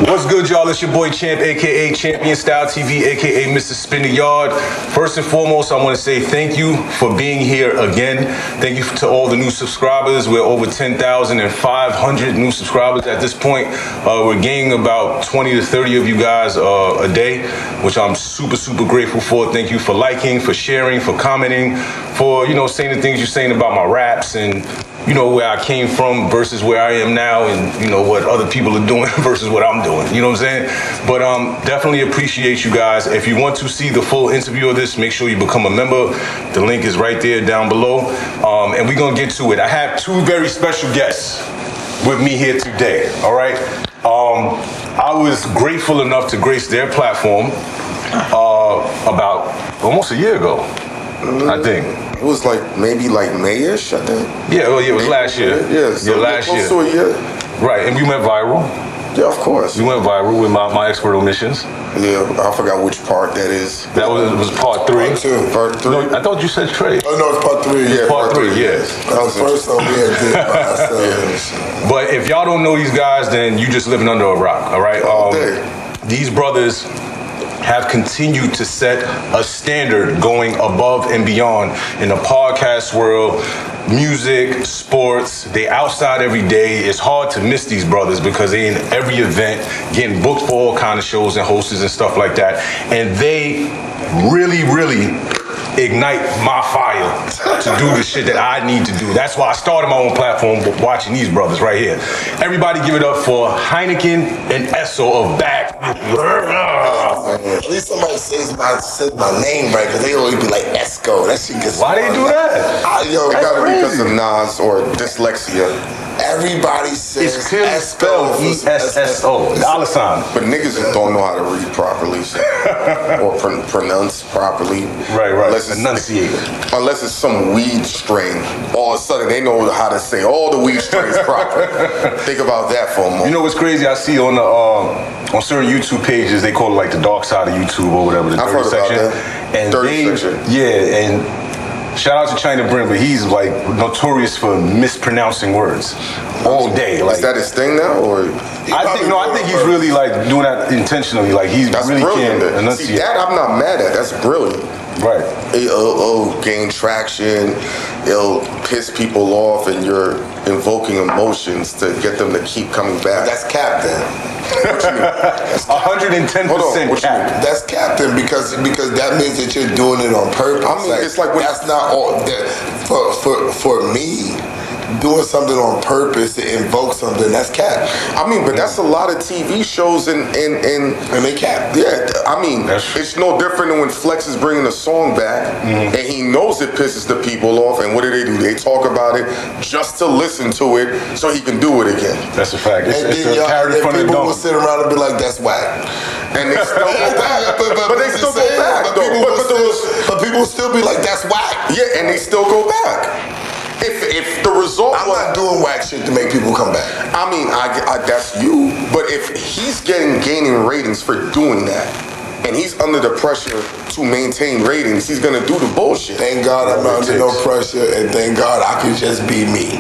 What's good, y'all? It's your boy Champ, aka Champion Style TV, aka Mr. Spin the Yard. First and foremost, I want to say thank you for being here again. Thank you to all the new subscribers. We're over 10,500 new subscribers at this point. We're gaining about 20 to 30 of you guys a day, which I'm super grateful for. Thank you for liking, for sharing, for commenting, for saying the things you're saying about my raps and where I came from versus where I am now, and what other people are doing versus what I'm doing. You know what I'm saying? But definitely appreciate you guys. If you want to see the full interview of this, make sure you become a member. The link is right there down below. And we're gonna get to it. I have two very special guests with me here today. All right. I was grateful enough to grace their platform about almost a year ago, I think. It was maybe May-ish, I think. Yeah, well, it was last year. Yeah, so last year. Close to a year. Right, and we went viral. Yeah, of course. We went viral with my expert omissions. Yeah, I forgot which part that is. That was part 3. Part 2. Part 3. No, I thought you said Trey. Oh, no, it's part 3. Yeah, part 3, yeah. That was the first time we had did by ourselves. But if y'all don't know these guys, then you just living under a rock, all right? These brothers have continued to set a standard going above and beyond in the podcast world, music, sports. They outside every day. It's hard to miss these brothers because they in every event, getting booked for all kind of shows and hosts and stuff like that. And they really ignite my fire to do the shit that I need to do. That's why I started my own platform watching these brothers right here. Everybody give it up for Hynaken and Esso of Back. At least somebody says my name right, because they always be like Esco. That shit gets Why they do that? It gotta be because of Nas or dyslexia. Everybody says it's clearly spelled E-S-S-O, dollar sign. But niggas don't know how to read properly or pronounce properly. Right. Enunciate. Unless it's some weed strain. All of a sudden they know how to say all the weed strains proper. Think about that for a moment. You know what's crazy? I see on the on certain YouTube pages, they call it like the dark side of YouTube or whatever, the I've dirty heard section. about that. And dirty section. Yeah, and shout out to China Brim, but he's like notorious for mispronouncing words all day. Like, is that his thing now, or? I think he's really like doing that intentionally. Like That's really brilliant. can't enunciate. See, that I'm not mad at. That's brilliant. Right. It'll gain traction. It'll piss people off, and you're invoking emotions to get them to keep coming back. That's cap then. What you mean? 110% cap. That's captain because that means that you're doing it on purpose. I mean, it's like that's not all. For me, doing something on purpose to invoke something, that's cap. I mean, but that's a lot of TV shows and they cap. Yeah, I mean, it's no different than when Flex is bringing a song back and he knows it pisses the people off, and what do? They talk about it just to listen to it so he can do it again. That's a fact. It's and a carrot in front of the people will sit around and be like, that's whack. And they still go back. But they still go back, though. But people will still be like, that's whack. Yeah, and they still go back. If the result I'm not doing whack shit to make people come back. I mean, I that's you. But if he's gaining ratings for doing that, and he's under the pressure to maintain ratings, he's gonna do the bullshit. Thank God I'm not under no pressure, and thank God I can just be me.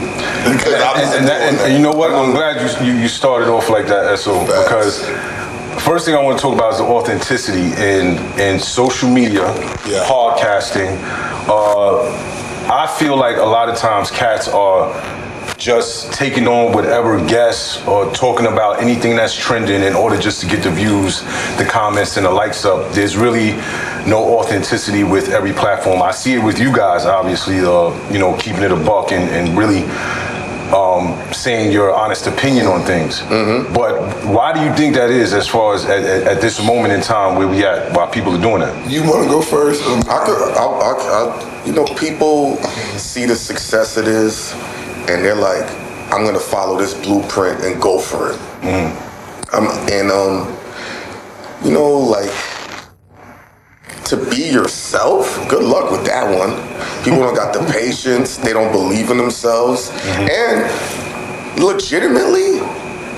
Because and you know what? I'm glad you started off like that, Esso, because first thing I want to talk about is the authenticity in social media, podcasting. I feel like a lot of times cats are just taking on whatever guests or talking about anything that's trending in order just to get the views, the comments, and the likes up. There's really no authenticity with every platform. I see it with you guys, obviously, keeping it a buck and really saying your honest opinion on things. But why do you think that is, as far as at this moment in time where we at, why people are doing that? You want to go first? People see the success it is, and they're like, I'm gonna follow this blueprint and go for it. To be yourself, good luck with that one. People don't got the patience, they don't believe in themselves, and legitimately,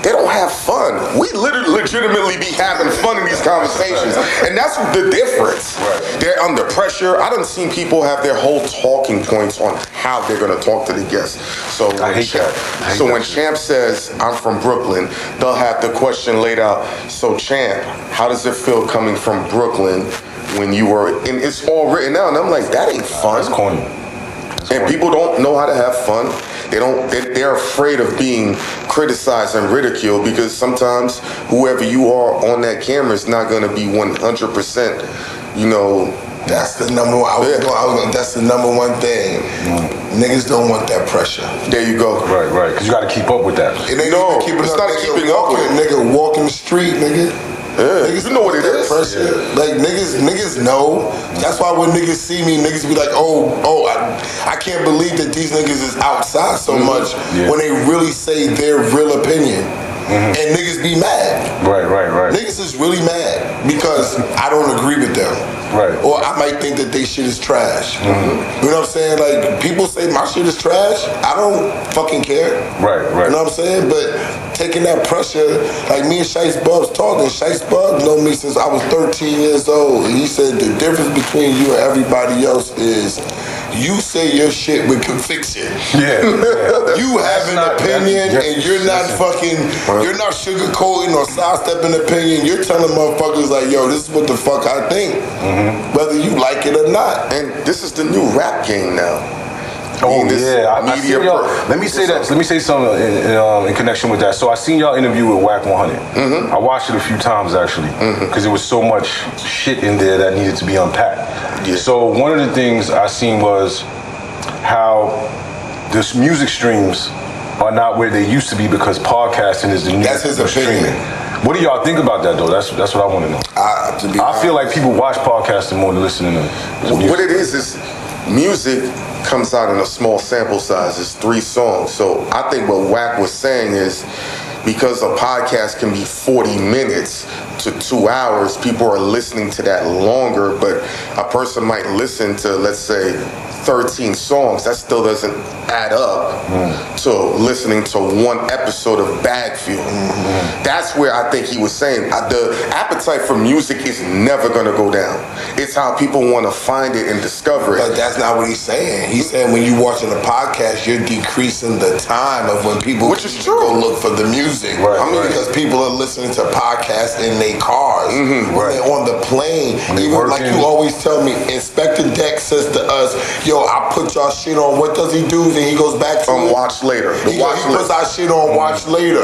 they don't have fun. We legitimately be having fun in these conversations, and that's the difference. Right. They're under pressure. I done seen people have their whole talking points on how they're gonna talk to the guests. So when Champ says, I'm from Brooklyn, they'll have the question laid out. So Champ, how does it feel coming from Brooklyn when you were, and it's all written out, and I'm like, that ain't fun. That's corny. And people don't know how to have fun. They're afraid of being criticized and ridiculed because sometimes whoever you are on that camera is not going to be 100%, That's the number one. That's the number one thing. Niggas don't want that pressure. There you go. Right. Because you got to keep up with that. It ain't even keeping it's up. not keeping up with it. Nigga walking the street, nigga. Yeah, niggas you know what it is. Pressure. Yeah. Like niggas know. That's why when niggas see me, niggas be like, I can't believe that these niggas is outside so much when they really say their real opinion. And niggas be mad. Right. Niggas is really mad because I don't agree with them. Right. Or I might think that they shit is trash. You know what I'm saying? Like, people say my shit is trash. I don't fucking care. Right. You know what I'm saying? But taking that pressure, like me and Shice Bubs talking. Shice Bubs know me since I was 13 years old. And he said the difference between you and everybody else is you say your shit with conviction. Yeah. You have an opinion and you're not you're not sugarcoating or sidestepping opinion. You're telling motherfuckers like, yo, this is what the fuck I think. Whether you like it or not. And this is the new rap game now. I see y'all. Let me say something in connection with that. So I seen y'all interview with Whack 100. I watched it a few times actually because there was so much shit in there that needed to be unpacked. Yeah. So one of the things I seen was how this music streams are not where they used to be because podcasting is the new streaming. What do y'all think about that though? That's what I want to know. I feel like people watch podcasting more than listening to music. What it is music comes out in a small sample size. It's 3 songs. So I think what Wack was saying is because a podcast can be 40 minutes to 2 hours, people are listening to that longer, but a person might listen to, let's say, 13 songs. That still doesn't add up to listening to one episode of Bagfield. That's where I think he was saying the appetite for music is never going to go down. It's how people want to find it and discover it. But that's not what he's saying. He's saying when you're watching a podcast, you're decreasing the time of when people go look for the music. Because people are listening to podcasts in their cars, when they're on the plane. Even like you always tell me, Inspector Deck says to us, yo, I put y'all shit on. What does he do? Then he goes back to watch later. He puts our shit on watch later.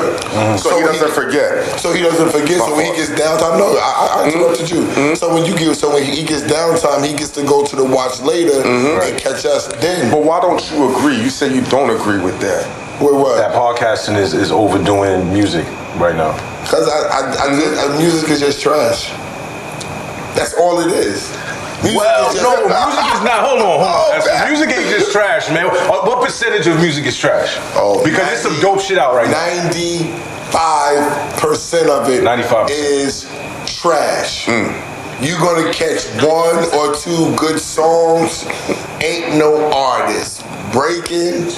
So he doesn't forget. So he doesn't forget. So when he gets downtime, I interrupted you. So when he gets downtime, he gets to go to the watch later and catch us then. But why don't you agree? You say you don't agree with that. With what? That podcasting is overdoing music right now. Because music is just trash. That's all it is. Music is not. Hold on. Music ain't just trash, man. What percentage of music is trash? Because there's some dope shit out right now. 95% of it 95% is trash. You're gonna catch 1 or 2 good songs. Ain't no artist breaking.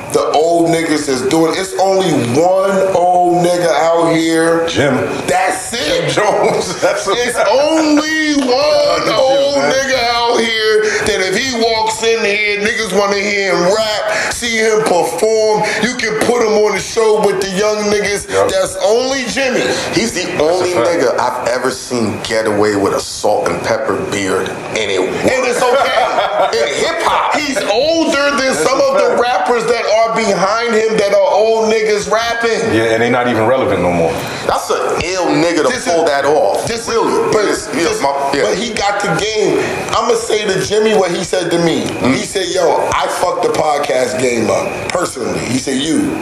The old niggas that's doing it's only one old nigga out here. Jim. That's it. Jim Jones. It's only one old nigga out here that if he walks in here, niggas want to hear him rap, see him perform. You can put him on the show with the young niggas. That's only Jimmy. He's the only nigga I've ever seen get away with a salt and pepper beard, and it's okay. In hip hop, he's older than some of the rappers that are behind him that are old niggas rapping. Yeah, and they not even relevant no more. That's an ill nigga to pull that off. But he got the game. I'ma say to Jimmy what he said to me. He said, yo, I fucked the podcast game up, personally. He said, you.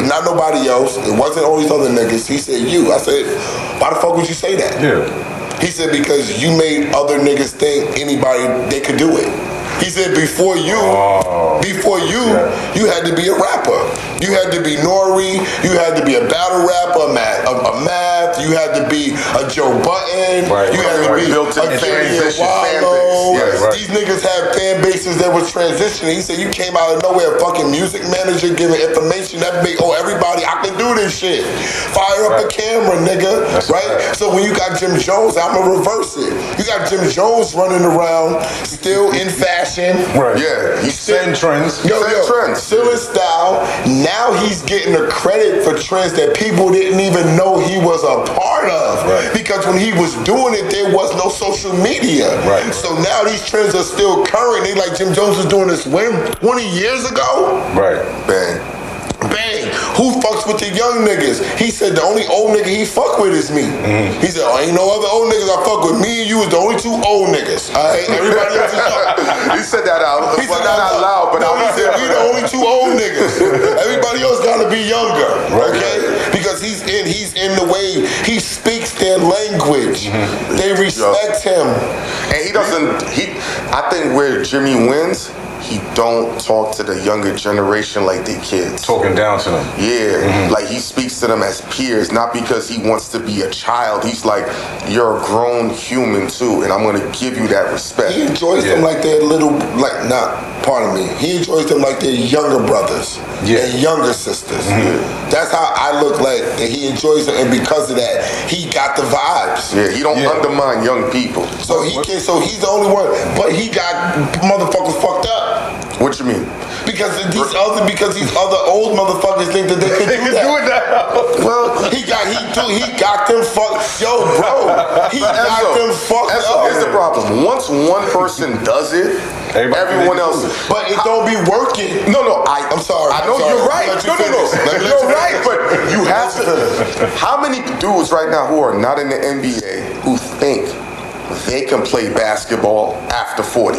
Not nobody else. It wasn't all these other niggas. He said, you. I said, why the fuck would you say that? Yeah. He said, because you made other niggas think they could do it. He said before you had to be a rapper. You had to be Nori. You had to be a battle rapper, a Math. You had to be a Joe Button. You had to be a Jimmy Wallow. These niggas had fan bases that was transitioning. He said you came out of nowhere, fucking music manager giving information that make everybody, I can do this shit. Fire up a camera, nigga. Right? So when you got Jim Jones, I'm gonna reverse it. You got Jim Jones running around, still in fashion. Yeah, he's setting trends. Still in style. Now he's getting the credit for trends that people didn't even know he was a part of. Because when he was doing it, there was no social media. So now these trends are still current. They like Jim Jones was doing this 20 years ago. Bang. Who fucks with the young niggas? He said the only old nigga he fuck with is me. He said, ain't no other old niggas I fuck with. Me and you is the only two old niggas. Alright? Everybody else is young. He said that out. He said that out loud, but no, he said we the only two old niggas. Everybody else gotta be younger. Okay? Because he's in the way he speaks their language. They respect him. And I think where Jimmy wins, he don't talk to the younger generation like they kids. Talking down to them. Yeah. Like he speaks to them as peers, not because he wants to be a child. He's like, you're a grown human too, and I'm gonna give you that respect. He enjoys them like they're he enjoys them like they're younger brothers and younger sisters. That's how I look like, and he enjoys them, and because of that, he got the vibes. Yeah, he don't undermine young people. So he's the only one, but he got motherfuckers fucked up. What you mean? Because these other old motherfuckers think that they can do that. Well, he got them fucked. Yo, bro, he got them fucked up. Here's the problem. Once one person does it, everyone else. But it don't be working. No. I'm sorry. I know you're right. You're right. But you have to. How many dudes right now who are not in the NBA who think they can play basketball after 40?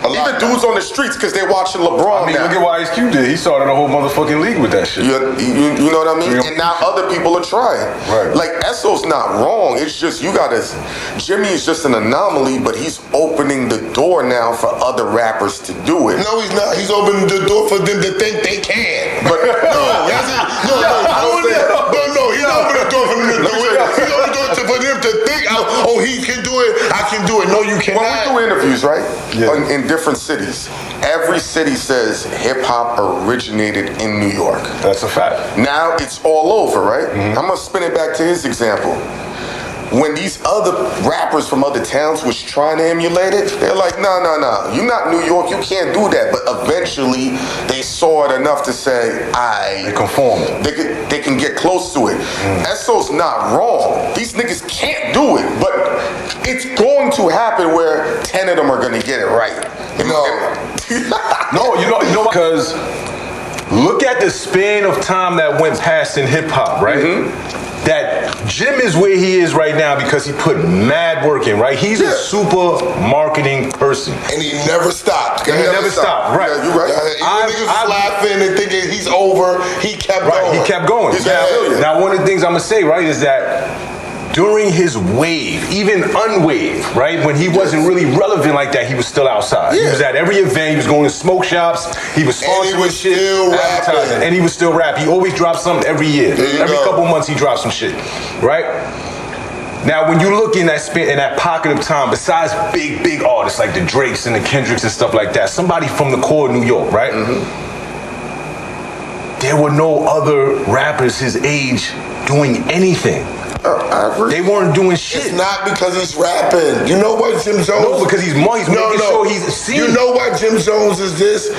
Even dudes on the streets because they're watching LeBron. Look at what Ice Cube did. He started a whole motherfucking league with that shit. You know what I mean? And now other people are trying. Like Esso's not wrong. It's just Jimmy is just an anomaly, but he's opening the door now for other rappers to do it. No, he's not. He's opening the door for them to think they can. But he's opening the door for them to do it. He's opening the door for them to think, he can do it, I can do it. No, you cannot. When we do interviews, right? In different cities. Every city says hip-hop originated in New York. That's a fact. Now it's all over, right? I'm going to spin it back to his example. When these other rappers from other towns was trying to emulate it, they're like, no. You're not New York. You can't do that. But eventually, they saw it enough to say, they conform. They can get close to it. Esso's not wrong. These niggas can't do it. But it's going to happen where 10 of them are going to get it right. No, you know, because look at the span of time that went past in hip-hop, right? That Jim is where he is right now because he put mad work in, right? He's a super marketing person. And he never stopped. He never stopped, right. Yeah, you're right. Niggas was laughing and thinking he's over. He kept going. He kept going. Now, one of the things I'm going to say, right, is that during his wave, even unwave, right, when he wasn't really relevant like that, he was still outside. He was at every event. He was going to smoke shops. He was sponsoring shit. Still rapping. And he was still rapping. He always dropped something every year. Every couple months he dropped some shit, right? Now, when you look in that pocket of time, besides big artists like the Drakes and the Kendricks and stuff like that, somebody from the core of New York, right? There were no other rappers his age doing anything. They weren't doing shit. It's not because he's rapping. You know what Jim Jones? No, because he's making sure he's seen. You know what Jim Jones is this?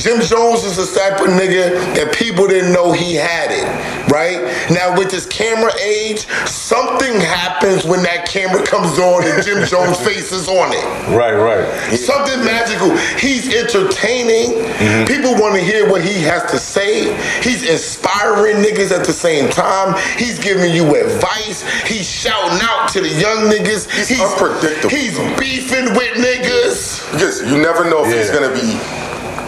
Jim Jones is the type of nigga that people didn't know he had it, right? Now with this camera age, something happens when that camera comes on and Jim Jones' face is on it. Right. Something magical. He's entertaining. People want to hear what he has to say. He's inspiring niggas at the same time. He's giving you advice. He's shouting out to the young niggas. He's unpredictable. He's beefing with niggas. Because you never know if he's gonna be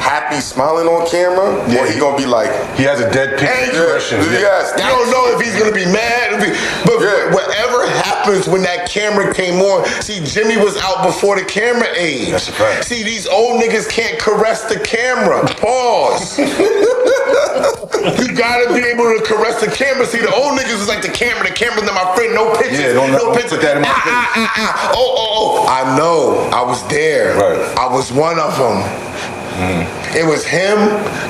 happy, smiling on camera, or he's gonna be like, he has a dead pig expression. Yes. You don't know if he's gonna be mad, but whatever happens happens when that camera came on. See, Jimmy was out before the camera age. That's a fact. See, these old niggas can't caress the camera. Pause. You gotta be able to caress the camera. See, the old niggas is like the camera's not my friend. No pictures. Yeah, don't pictures. put that in my face. Oh. I know. I was there. Right. I was one of them. It was him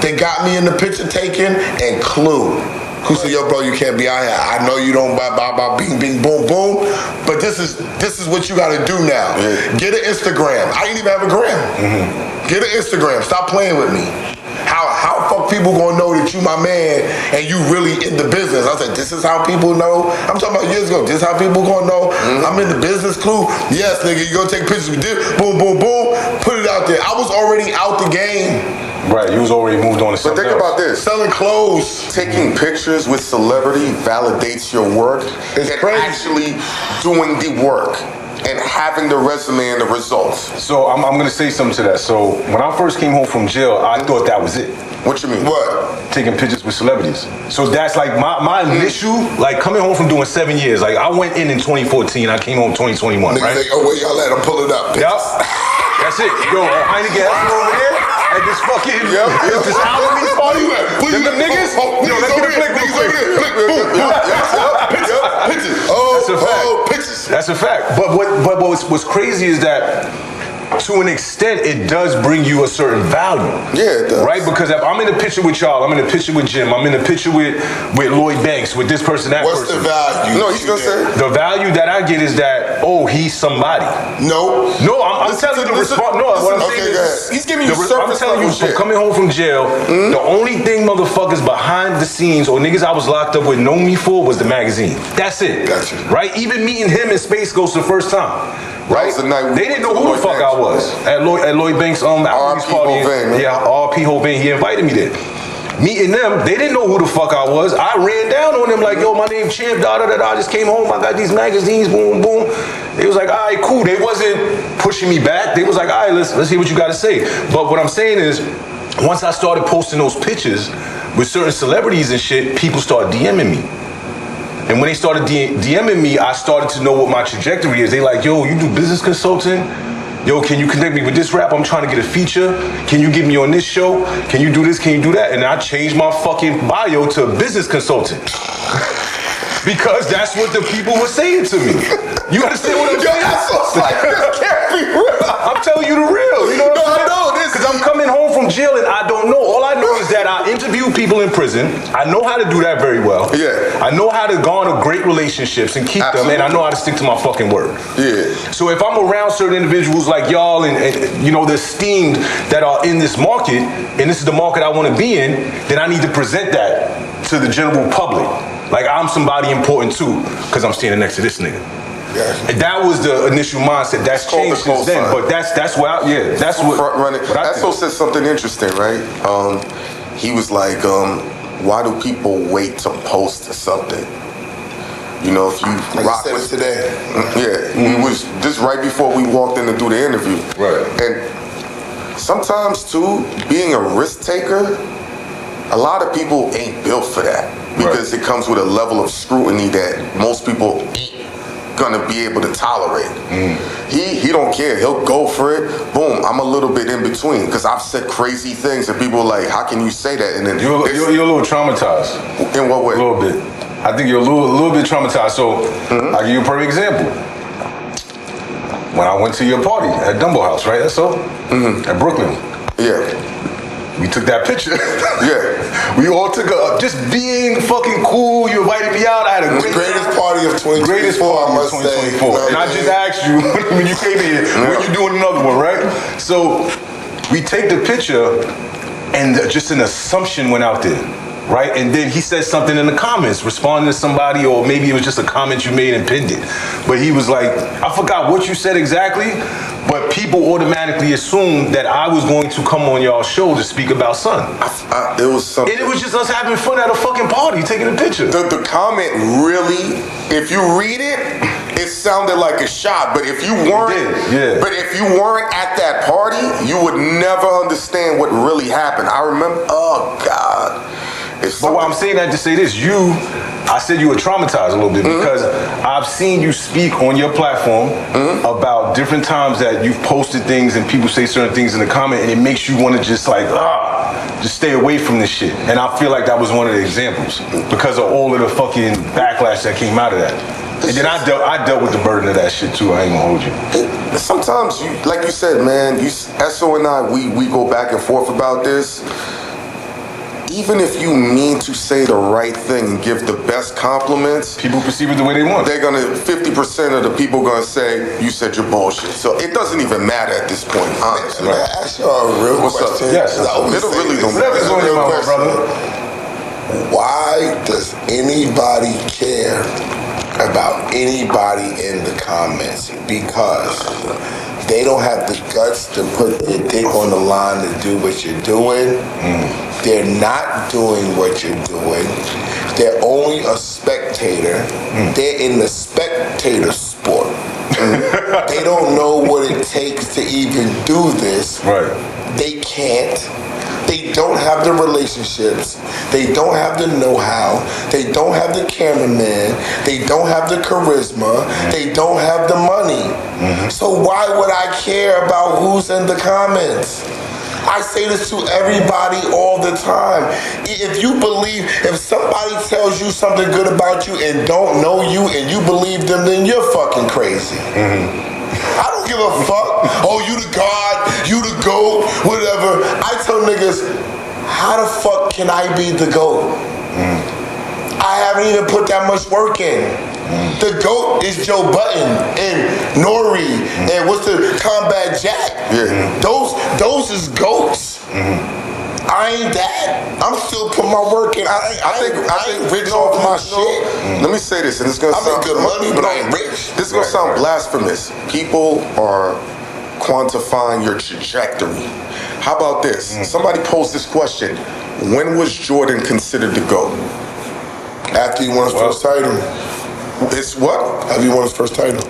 that got me in the picture taking, and Clue, who said, "Yo, bro, you can't be out here. I know you don't buy bing, bing, boom, boom, but this is what you got to do now. Yeah. Get an Instagram. I didn't even have a gram. Get an Instagram. Stop playing with me. How fuck people gonna know that you my man and you really in the business?" I said, "This is how people know." I'm talking about years ago. This is how people gonna know I'm in the business. Clue. Yes, nigga, you gonna take pictures with this. Boom, boom, boom. Put it out there. I was already out the game. Right, you was already moved on to something But think else. about this. Selling clothes. Taking pictures with celebrity validates your work. It's and crazy. actually doing the work and having the resume and the results. So I'm going to say something to that. So when I first came home from jail, I thought that was it. What you mean? What? Taking pictures with celebrities. So that's like my initial, like coming home from doing 7 years. Like I went in 2014, I came home 2021, Niggas right? like, oh, wait, y'all let him pull it up. Yup. That's it. Yo, Hynaken Esso over there at this fucking this Halloween party. Them niggas. Yo, let's get a flick real quick. Pictures. That's a fact. Pictures. That's a fact. But what's crazy is that to an extent it does bring you a certain value. Yeah, it does. Right? Because if I'm in a picture with y'all, I'm in a picture with Jim, I'm in a picture with Lloyd Banks, with this person, that What's person. the value? No, he's gonna say. The value that I get is that, oh, he's somebody. No. No, I'm telling you the response. No, what I'm saying is, He's giving you I'm surface telling you, level from shit. coming home from jail, the only thing motherfuckers behind the scenes or niggas I was locked up with know me for was the magazine. That's it. Gotcha. Right? Even meeting him in Space Ghost the first time. Right? was the night we They didn't know went to who the Lloyd fuck Banks. I was at Lloyd Banks outreach R.P. party. Hovain, man. Yeah, R.P. Hovain. He invited me there. Meeting them, they didn't know who the fuck I was. I ran down on them like, yo, my name Champ, I just came home, I got these magazines, boom, boom. They was like, all right, cool. They wasn't pushing me back. They was like, all right, let's hear what you got to say. But what I'm saying is, once I started posting those pictures with certain celebrities and shit, people started DMing me. And when they started DMing me, I started to know what my trajectory is. They like, yo, you do business consulting? Yo, can you connect me with this rap? I'm trying to get a feature. Can you get me on this show? Can you do this? Can you do that? And I changed my fucking bio to business consultant. Because that's what the people were saying to me. You understand what I'm saying? That's so like, this can't be real. I'm telling you the real. You know what I'm saying? I know this. Because I'm coming home from jail and I don't know. All I know is that I interview people in prison. I know how to do that very well. Yeah. I know how to garner great relationships and keep them, and I know how to stick to my fucking word. Yeah. So if I'm around certain individuals like y'all and you know, the esteemed that are in this market, and this is the market I want to be in, then I need to present that to the general public. Like I'm somebody important too, because I'm standing next to this nigga. Yeah. And that was the initial mindset. That's called changed the since then. cosign. But that's what that's what Front running. what I Esso think. said something interesting, right? He was like, why do people wait to post something? You know, if you Like rock you said with it today. Yeah, we was this right before we walked in to do the interview. Right. And sometimes too, being a risk taker, a lot of people ain't built for that because it comes with a level of scrutiny that most people ain't gonna be able to tolerate. He don't care. He'll go for it. Boom. I'm a little bit in between because I've said crazy things and people are like, "How can you say that?" And then You're a little traumatized. in what way? A little bit. I think you're a little bit traumatized. So I'll give you a perfect example. When I went to your party at Dumbo House, right? That's so? At Brooklyn. Yeah. We took that picture. Yeah. We all took just being fucking cool. You invited me out. I had a The greatest party of 2024, greatest party I of must say. 2024. And I just asked you when you came here, when you doing another one, right? So we take the picture, and just an assumption went out there, right? And then he said something in the comments, responding to somebody, or maybe it was just a comment you made and pinned it. But he was like, I forgot what you said exactly, but people automatically assumed that I was going to come on y'all's show to speak about Son. It was something. And it was just us having fun at a fucking party, taking a picture. The comment really, if you read it, it sounded like a shot. But if you weren't, but if you weren't at that party, you would never understand what really happened. I remember, oh God, But what I'm saying that to say this, I said you were traumatized a little bit because I've seen you speak on your platform about different times that you've posted things and people say certain things in the comment and it makes you want to just like, just stay away from this shit. And I feel like that was one of the examples because of all of the fucking backlash that came out of that. And then I dealt with the burden of that shit too. I ain't gonna hold you. Sometimes, like you said, man, Esso and I, we go back and forth about this. Even if you mean to say the right thing and give the best compliments, people perceive it the way they want. They're gonna 50% of the people gonna say you said you're bullshit. So it doesn't even matter at this point, honestly. Can I ask y'all a real question? Yes. It really don't matter. Whatever's on your mind, brother. Why does anybody care about anybody in the comments? Because they don't have the guts to put their dick on the line to do what you're doing. They're not doing what you're doing. They're only a spectator. They're in the spectator sport. They don't know what it takes to even do this. Right. They can't. They don't have the relationships. They don't have the know-how. They don't have the cameraman. They don't have the charisma. They don't have the money. So why would I care about who's in the comments? I say this to everybody all the time. If you believe, if somebody tells you something good about you and don't know you and you believe them, then you're fucking crazy. I don't give a fuck. Oh, you the God, you the GOAT, whatever. I tell niggas, how the fuck can I be the GOAT? I haven't even put that much work in. The GOAT is Joe Button and Nori and what's the Combat Jack. Those is GOATs. I ain't that. I'm still putting my work in. I ain't rich off my shit. Let me say this, and it's gonna sound good money, but I ain't rich. This is gonna sound blasphemous. People are quantifying your trajectory. How about this? Somebody posed this question: when was Jordan considered the GOAT? After he won his first title. It's what? After he won his first title.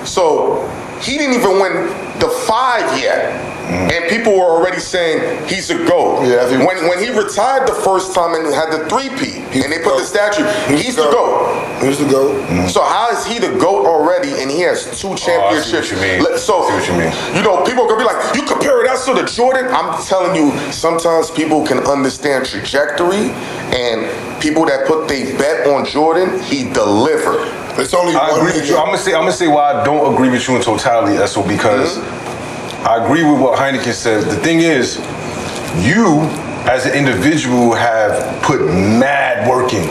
So he didn't even win the 5 yet. And people were already saying he's a GOAT. Yeah, when he retired the first time and had the 3-peat, and they put the statue, he's the GOAT. He's the GOAT. So how is he the GOAT already and he has 2 championships? So, you know, people are going to be like, you compare that to the Jordan? I'm telling you, sometimes people can understand trajectory, and people that put their bet on Jordan, he delivered. It's only I agree with you. I'm gonna say why I don't agree with you in totality, Esso, because I agree with what Hynaken says. The thing is, you as an individual have put mad work in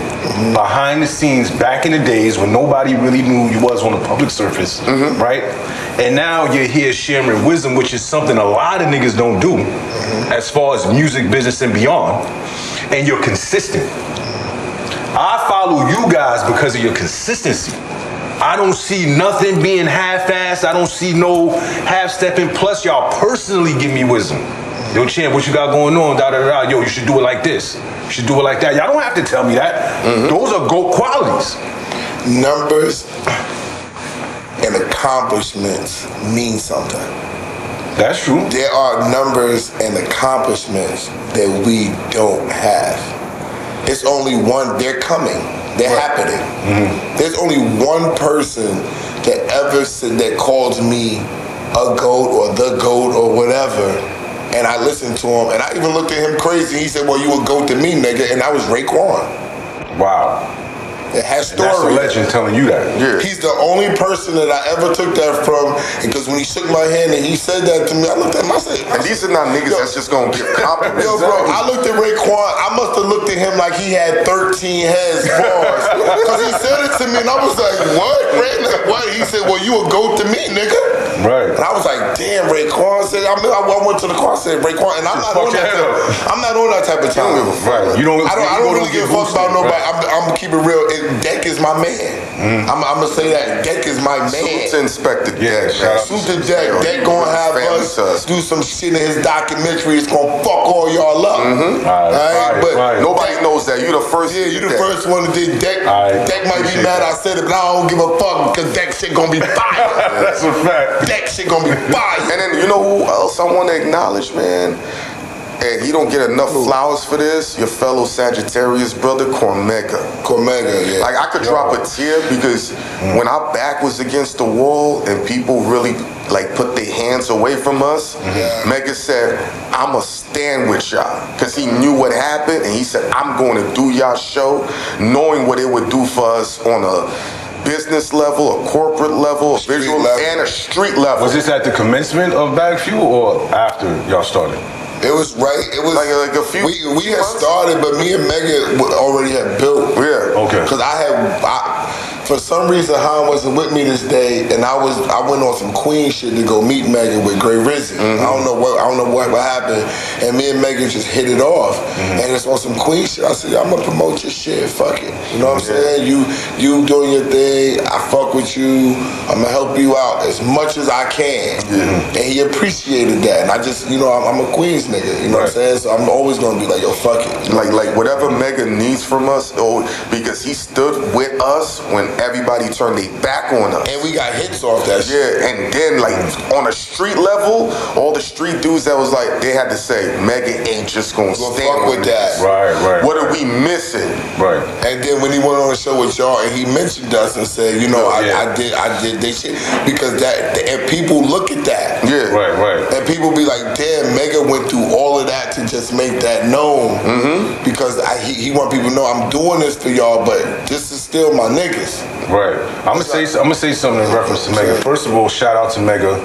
behind the scenes back in the days when nobody really knew who you was on the public surface, right? And now you're here sharing wisdom, which is something a lot of niggas don't do as far as music business and beyond. And you're consistent. I follow you guys because of your consistency. I don't see nothing being half-assed. I don't see no half-stepping. Plus, y'all personally give me wisdom. Yo, champ, what you got going on? Da-da-da. Yo, you should do it like this. You should do it like that. Y'all don't have to tell me that. Those are GOAT qualities. Numbers and accomplishments mean something. That's true. There are numbers and accomplishments that we don't have. It's only one. They're coming. They're happening. There's only one person that ever said that calls me a GOAT or the GOAT or whatever, and I listened to him, and I even looked at him crazy. He said, "Well, you a GOAT to me, nigga," and that was Raekwon. Wow. It has story. That's a legend telling you that. Yeah. He's the only person that I ever took that from, because when he shook my hand and he said that to me, I looked at him, I said, and these are not niggas that's just gonna give compliments. Yo, bro, I looked at Raekwon, I must have looked at him like he had 13 heads bars. Because he said it to me, and I was like, what? Like, what? He said, well, you a GOAT to me, nigga. Right. And I was like, damn, Raekwon said, I went to the car, I said, Raekwon, and I'm not on that type of time. Right. You don't. I don't really give a fuck about nobody. Right. I'm gonna keep it real. Deck is my man. I'm gonna say that. Deck is my man. Salute to Inspector Deck. Salute to Deck. Deck gonna have us do some shit in his documentary. It's gonna fuck all y'all up. Right? But nobody knows that. You the first. Yeah, you the first one that did Deck. Deck might be mad I said it, but I don't give a fuck because Deck shit gonna be fire. That's a fact. Deck shit gonna be fire. And then you know who else I want to acknowledge, man? And he don't get enough flowers for this. Your fellow Sagittarius brother, Cormega. Cormega, yeah. Like, I could drop a tear because when our back was against the wall and people really like put their hands away from us, Mega said, I'ma stand with y'all. Because he knew what happened, and he said, I'm going to do y'all show, knowing what it would do for us on a business level, a corporate level, a visual level, and a street level. Was this at the commencement of Bag Fuel or after y'all started? It was right. It was like a few. We had started, but me and Megan already had built. Yeah. Okay. Because for some reason, Han wasn't with me this day, and I went on some Queen shit to go meet Megan with Gray Rizzy. I don't know what happened, and me and Megan just hit it off, and it's on some Queen shit. I said, I'm gonna promote your shit. Fuck it. You know what I'm saying? You doing your thing. I fuck with you. I'm gonna help you out as much as I can. And he appreciated that, and I just, I'm a Queens nigga. You know what I'm saying? So I'm always gonna be like, yo, fuck it. Like whatever Megan needs from us, because he stood with us when everybody turned their back on us. And we got hits off that shit. Yeah, and then like on a street level, all the street dudes that was like, they had to say, Megan ain't just gonna stand with that. Right. What are we missing? Right. And then when he went on the show with y'all and he mentioned us and said, I did this shit, because and people look at that. Yeah. Right. And people be like, damn, Megan went through all of that to just make that known. Because he want people to know I'm doing this for y'all, but this is still my niggas. Right. I'm gonna say something in reference to Mega. First of all, shout out to Mega.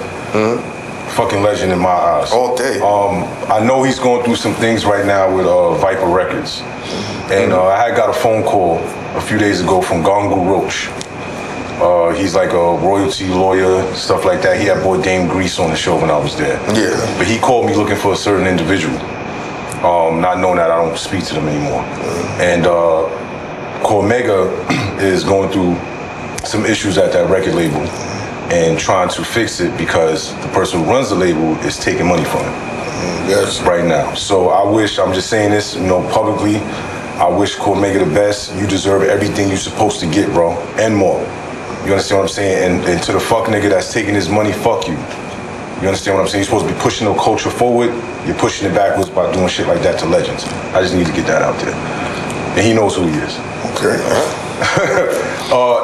Fucking legend in my eyes. All day. I know he's going through some things right now with Viper Records. And I had got a phone call a few days ago from Gongu Roach. He's like a royalty lawyer, stuff like that. He had bought Dame Grease on the show when I was there. Yeah. But he called me looking for a certain individual. Not knowing that I don't speak to them anymore. And Cormega is going through some issues at that record label and trying to fix it because the person who runs the label is taking money from him. Yes. Right now. So I'm just saying this, publicly, I wish Cormega the best. You deserve everything you're supposed to get, bro, and more. You understand what I'm saying? And to the fuck nigga that's taking his money, fuck you. You understand what I'm saying? You're supposed to be pushing the culture forward. You're pushing it backwards by doing shit like that to legends. I just need to get that out there. And he knows who he is. Okay.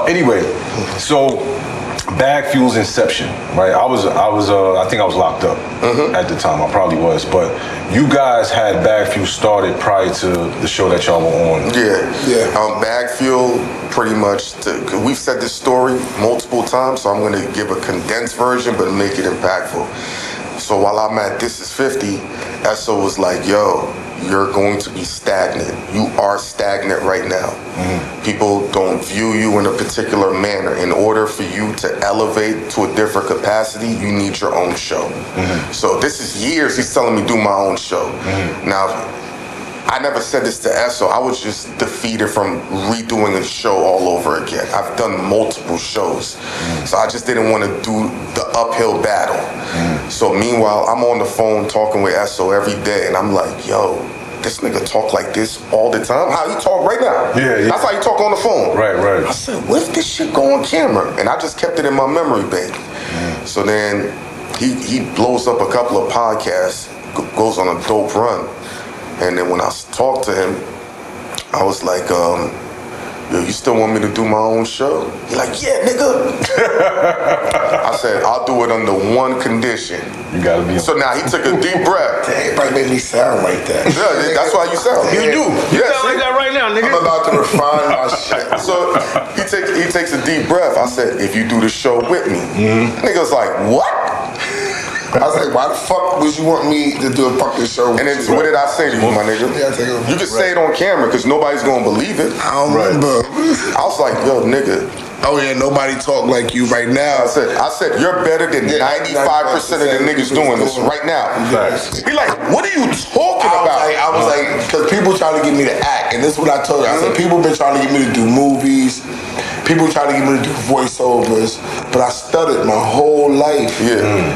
Anyway, so Bag Fuel's inception, right? I think I was locked up at the time. I probably was, but you guys had Bag Fuel started prior to the show that y'all were on. Yeah. Bag Fuel, pretty much. We've said this story multiple times, so I'm going to give a condensed version, but make it impactful. So while I'm at This Is 50, Esso was like, yo, you're going to be stagnant. You are stagnant right now. People don't view you in a particular manner. In order for you to elevate to a different capacity, you need your own show. So this is years he's telling me do my own show. Now, I never said this to Esso. I was just defeated from redoing a show all over again. I've done multiple shows. So I just didn't want to do the uphill battle. So meanwhile, I'm on the phone talking with Esso every day, and I'm like, yo, this nigga talk like this all the time? How he talk right now? Yeah. That's how he talk on the phone. Right. I said, what if this shit go on camera? And I just kept it in my memory bank. So then he blows up a couple of podcasts, goes on a dope run. And then when I talked to him, I was like, yo, you still want me to do my own show? He like, yeah, nigga. I said, I'll do it under one condition. You gotta be. So now he took a deep breath. Everybody made me sound like that. Yeah, that's why you sound. You do. You Yeah, sound like that right now, nigga. I'm about to refine my shit. So he takes a deep breath. I said, if you do the show with me. Nigga's like, what? I was like, why the fuck would you want me to do a fucking show? And then what did I say to you, my nigga? You can say it on camera because nobody's gonna believe it. I don't remember. I was like, yo, nigga. Oh yeah, nobody talk like you right now. I said, you're better than 95% of the niggas doing this right now. He like, what are you talking about? I was like, because people trying to get me to act, and this is what I told you. I said, people been trying to get me to do movies. People trying to get me to do voiceovers, but I stuttered my whole life.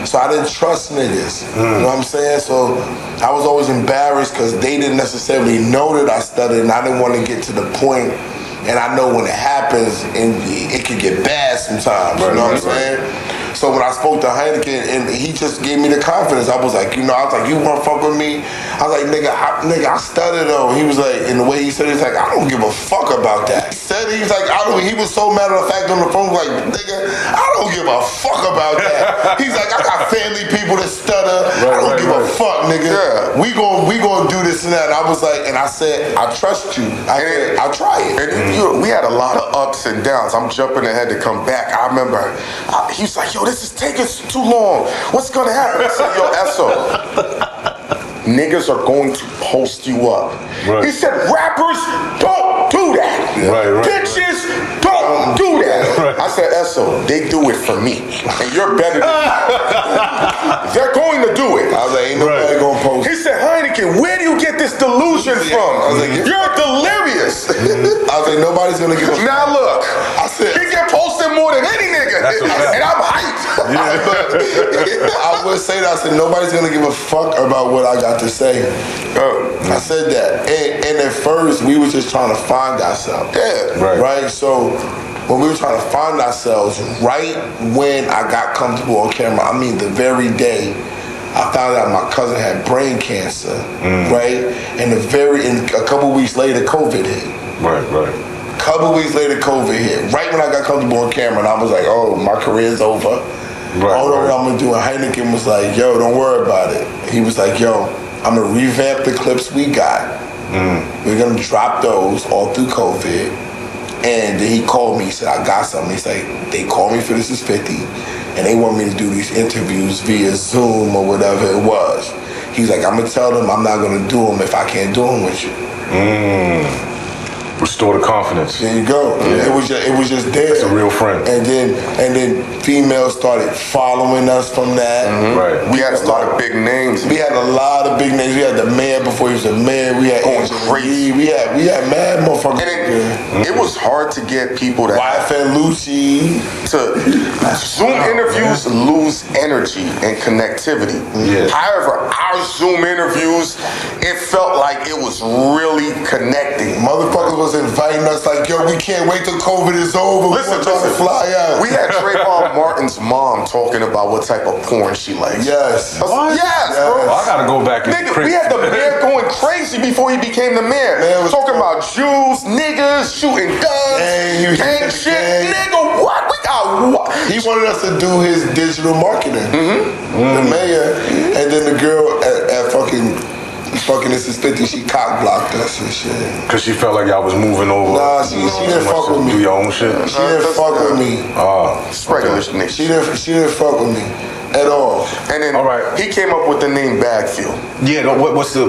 So I didn't trust niggas. You know what I'm saying? So I was always embarrassed because they didn't necessarily know that I stuttered, and I didn't want to get to the point. And I know when it happens, and it can get bad sometimes. You know what I'm saying? So when I spoke to Hynaken, and he just gave me the confidence, I was like, you want to fuck with me? I was like, nigga, I stutter though. He was like, and the way he said it, he's like, I don't give a fuck about that. He was like, he was so matter of fact on the phone, like, nigga, I don't give a fuck about that. He's like, I got family people that stutter. I don't give a fuck, nigga. Yeah. We gonna do this and that. And I was like, and I said, I trust you. I'll try it. And we had a lot of ups and downs. I'm jumping ahead to come back. I remember he was like, yo, this is taking too long. What's gonna happen? I said, yo, Esso, niggas are going to post you up. Right. He said, rappers don't do that. Bitches don't do that. I said, Esso, they do it for me. And you're better than me. They're going to do it. I was like, ain't nobody gonna post. He said, Hynaken, where do you get this delusion from? I was like, you're delirious. I was like, nobody's gonna give a fuck. Now look, I said, he can post it more than any nigga. And I'm hyped. I would say that. I said, nobody's gonna give a fuck about what I got to say. I said that. And at first, we were just trying to find ourselves. Yeah. Right? So, when we were trying to find ourselves, right when I got comfortable on camera, I mean, the very day I found out my cousin had brain cancer, right? And a couple weeks later, COVID hit. Right. Couple weeks later, COVID hit. Right when I got comfortable on camera, and I was like, oh, my career's over. All over I'm gonna do. And Hynaken was like, yo, don't worry about it. He was like, yo, I'm gonna revamp the clips we got. We're gonna drop those all through COVID. And then he called me, he said, I got something. He's like, they called me for This Is 50, and they want me to do these interviews via Zoom or whatever it was. He's like, I'm gonna tell them I'm not gonna do them if I can't do them with you. Restore the confidence. There you go. Yeah. It was just there. It's a real friend. And then females started following us from that. Right. We had a lot of big names. We had a lot of big names. We had the mayor before he was the mayor. We had crazy. We had mad motherfuckers. And it was hard to get people to YFN Lucci to Zoom interviews lose energy and connectivity. However, our Zoom interviews, it felt like it was really connecting. Motherfuckers was inviting us like, yo, we can't wait till COVID is over. Listen, to fly out. We had Trayvon Martin's mom talking about what type of porn she likes. Yes. What? Yes, bro. I gotta go back and nigga, we had the mayor going crazy before he became the mayor. Man, talking about Jews, niggas, shooting guns, gang shit. Nigga, what? We got what? He wanted us to do his digital marketing. The mayor, and then the girl at fucking This Is 50, she cock blocked us and shit. Cause she felt like y'all was moving over. Nah, she didn't fuck with me. Do your own shit. She didn't fuck with me. It's regular shit. She didn't fuck with me at all. And then he came up with the name Bagfield. Yeah. No, what's the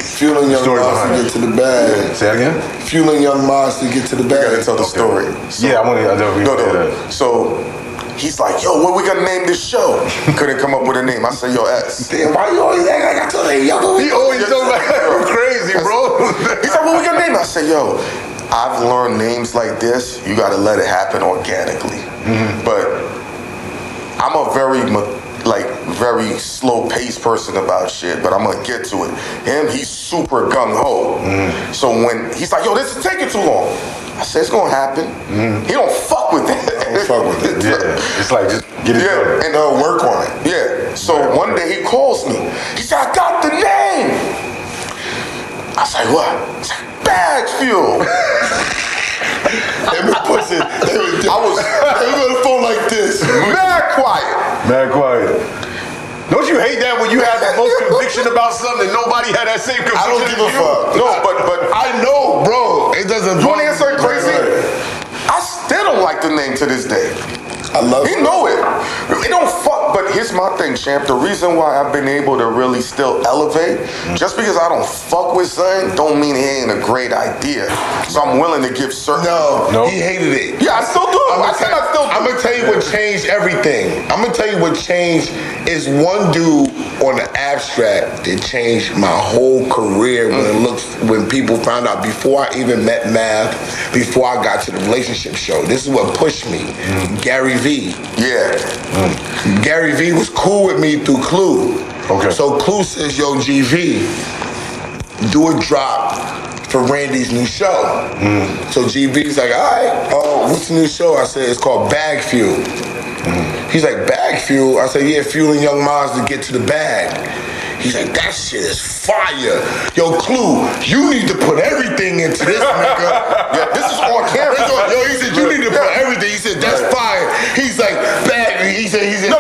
fueling young minds to get to the bag. Say that again. Fueling young minds to get to the bag. You gotta tell the story. So, I want to. No. So. He's like, yo, what we gonna name this show? Couldn't come up with a name. I said, yo, S. Damn, why you always act like I told you, yo? He always talking like crazy, bro. He's like, what we gonna name it? I said, yo, I've learned names like this, you gotta let it happen organically. But I'm a very slow-paced person about shit, but I'm gonna get to it. He's super gung-ho. So when he's like, yo, this is taking too long. I said, it's gonna happen. He don't fuck with it. It's like, just get it done. And work on it. Yeah. So one day he calls me. He said, I got the name. I said, what? He said, Bag Fuel. They were on the phone like this. Mad quiet. Don't you hate that when you have the most conviction about something and nobody had that same conviction? I don't give a fuck. No, but I know, bro. It doesn't. You want to hear something crazy? I still don't like the name to this day. I love it. He know it. It don't fuck. But here's my thing, champ. The reason why I've been able to really still elevate, just because I don't fuck with something, don't mean it ain't a great idea. So I'm willing to give certain. No, he hated it. Yeah, I still do. I'm gonna tell you what changed everything. I'm gonna tell you what changed is one dude on the abstract that changed my whole career when people found out before I even met Math, before I got to the relationship show. This is what pushed me. Gary V. Yeah. Gary V was cool with me through Clue. Okay. So Clue says, yo, GV, do a drop for Randy's new show. So GV's like, all right, what's the new show? I said, it's called Bag Fuel. He's like, Bag Fuel? I said, yeah, fueling young minds to get to the bag. He's like, that shit is fire. Yo, Clue, you need to put everything into this, nigga. Yeah, this is on camera. Yo, he said, you need to put everything. He said, that's fire. He's like, bag. He said, no.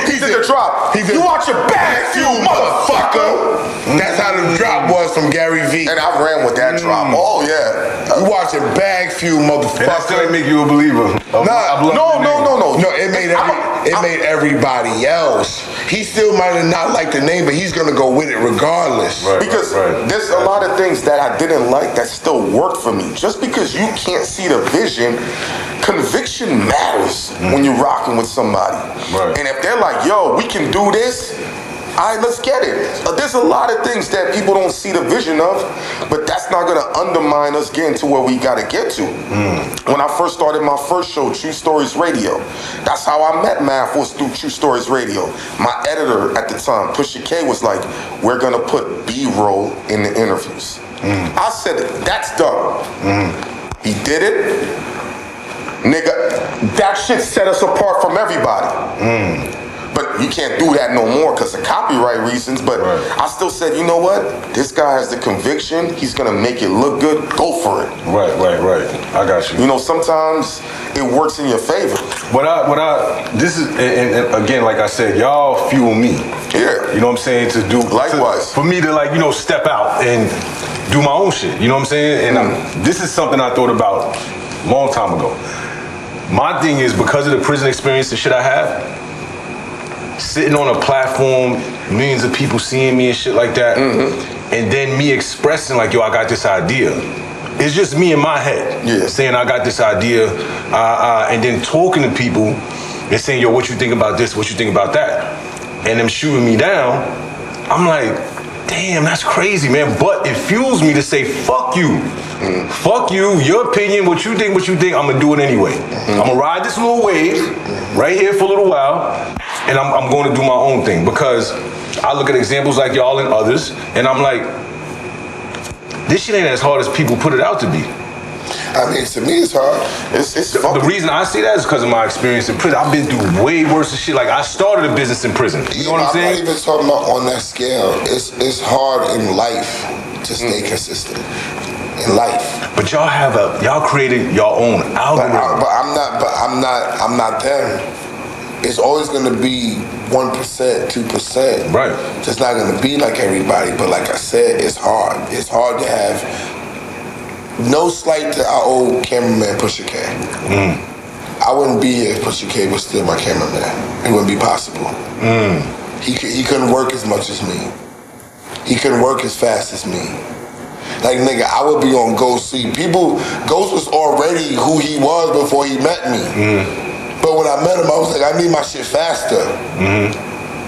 He said the drop. He said, you watch your bag fuel, motherfucker. That's how the drop was from Gary V. And I ran with that drop. Oh, yeah. You watching bag fuel, motherfucker. And that still ain't make you a believer. No. No, it made everybody else. He still might have not liked the name, but he's gonna go with it regardless. Right, because there's a lot of things that I didn't like that still worked for me. Just because you can't see the vision, conviction matters when you're rocking with somebody. Right. And if they're like, yo, we can do this, all right, let's get it. There's a lot of things that people don't see the vision of, but that's not gonna undermine us getting to where we gotta get to. When I first started my first show, True Stories Radio, that's how I met Math, was through True Stories Radio. My editor at the time, Pusha K, was like, we're gonna put B-roll in the interviews. I said, that's dope. He did it. Nigga, that shit set us apart from everybody. But you can't do that no more because of copyright reasons. But I still said, you know what? This guy has the conviction. He's going to make it look good. Go for it. Right. I got you. You know, sometimes it works in your favor. This is, and again, like I said, y'all fuel me. Yeah. You know what I'm saying? To do. Likewise. For me to, like, you know, step out and do my own shit. You know what I'm saying? And this is something I thought about a long time ago. My thing is, because of the prison experience and shit I have, sitting on a platform, millions of people seeing me and shit like that, and then me expressing like, yo, I got this idea. It's just me in my head, saying I got this idea, and then talking to people and saying, yo, what you think about this? What you think about that? And them shooting me down. I'm like, damn, that's crazy, man. But it fuels me to say, fuck you. Fuck you, your opinion, what you think, I'm gonna do it anyway. I'm gonna ride this little wave right here for a little while, and I'm going to do my own thing, because I look at examples like y'all and others, and I'm like, this shit ain't as hard as people put it out to be. I mean, to me, it's hard. The reason I say that is because of my experience in prison. I've been through way worse shit. Like, I started a business in prison. You know what I'm saying? I'm not even talking about on that scale. It's hard in life to stay consistent. In life. But y'all created your own algorithm. But I'm not them. It's always gonna be 1%, 2%. Right. It's not gonna be like everybody. But like I said, it's hard. It's hard to have. No slight to our old cameraman Pusha K. I wouldn't be here if Pusha K was still my cameraman. It wouldn't be possible. He couldn't work as much as me. He couldn't work as fast as me. Like, nigga, I would be on Ghost sleep. Ghost was already who he was before he met me. But when I met him, I was like, I need my shit faster.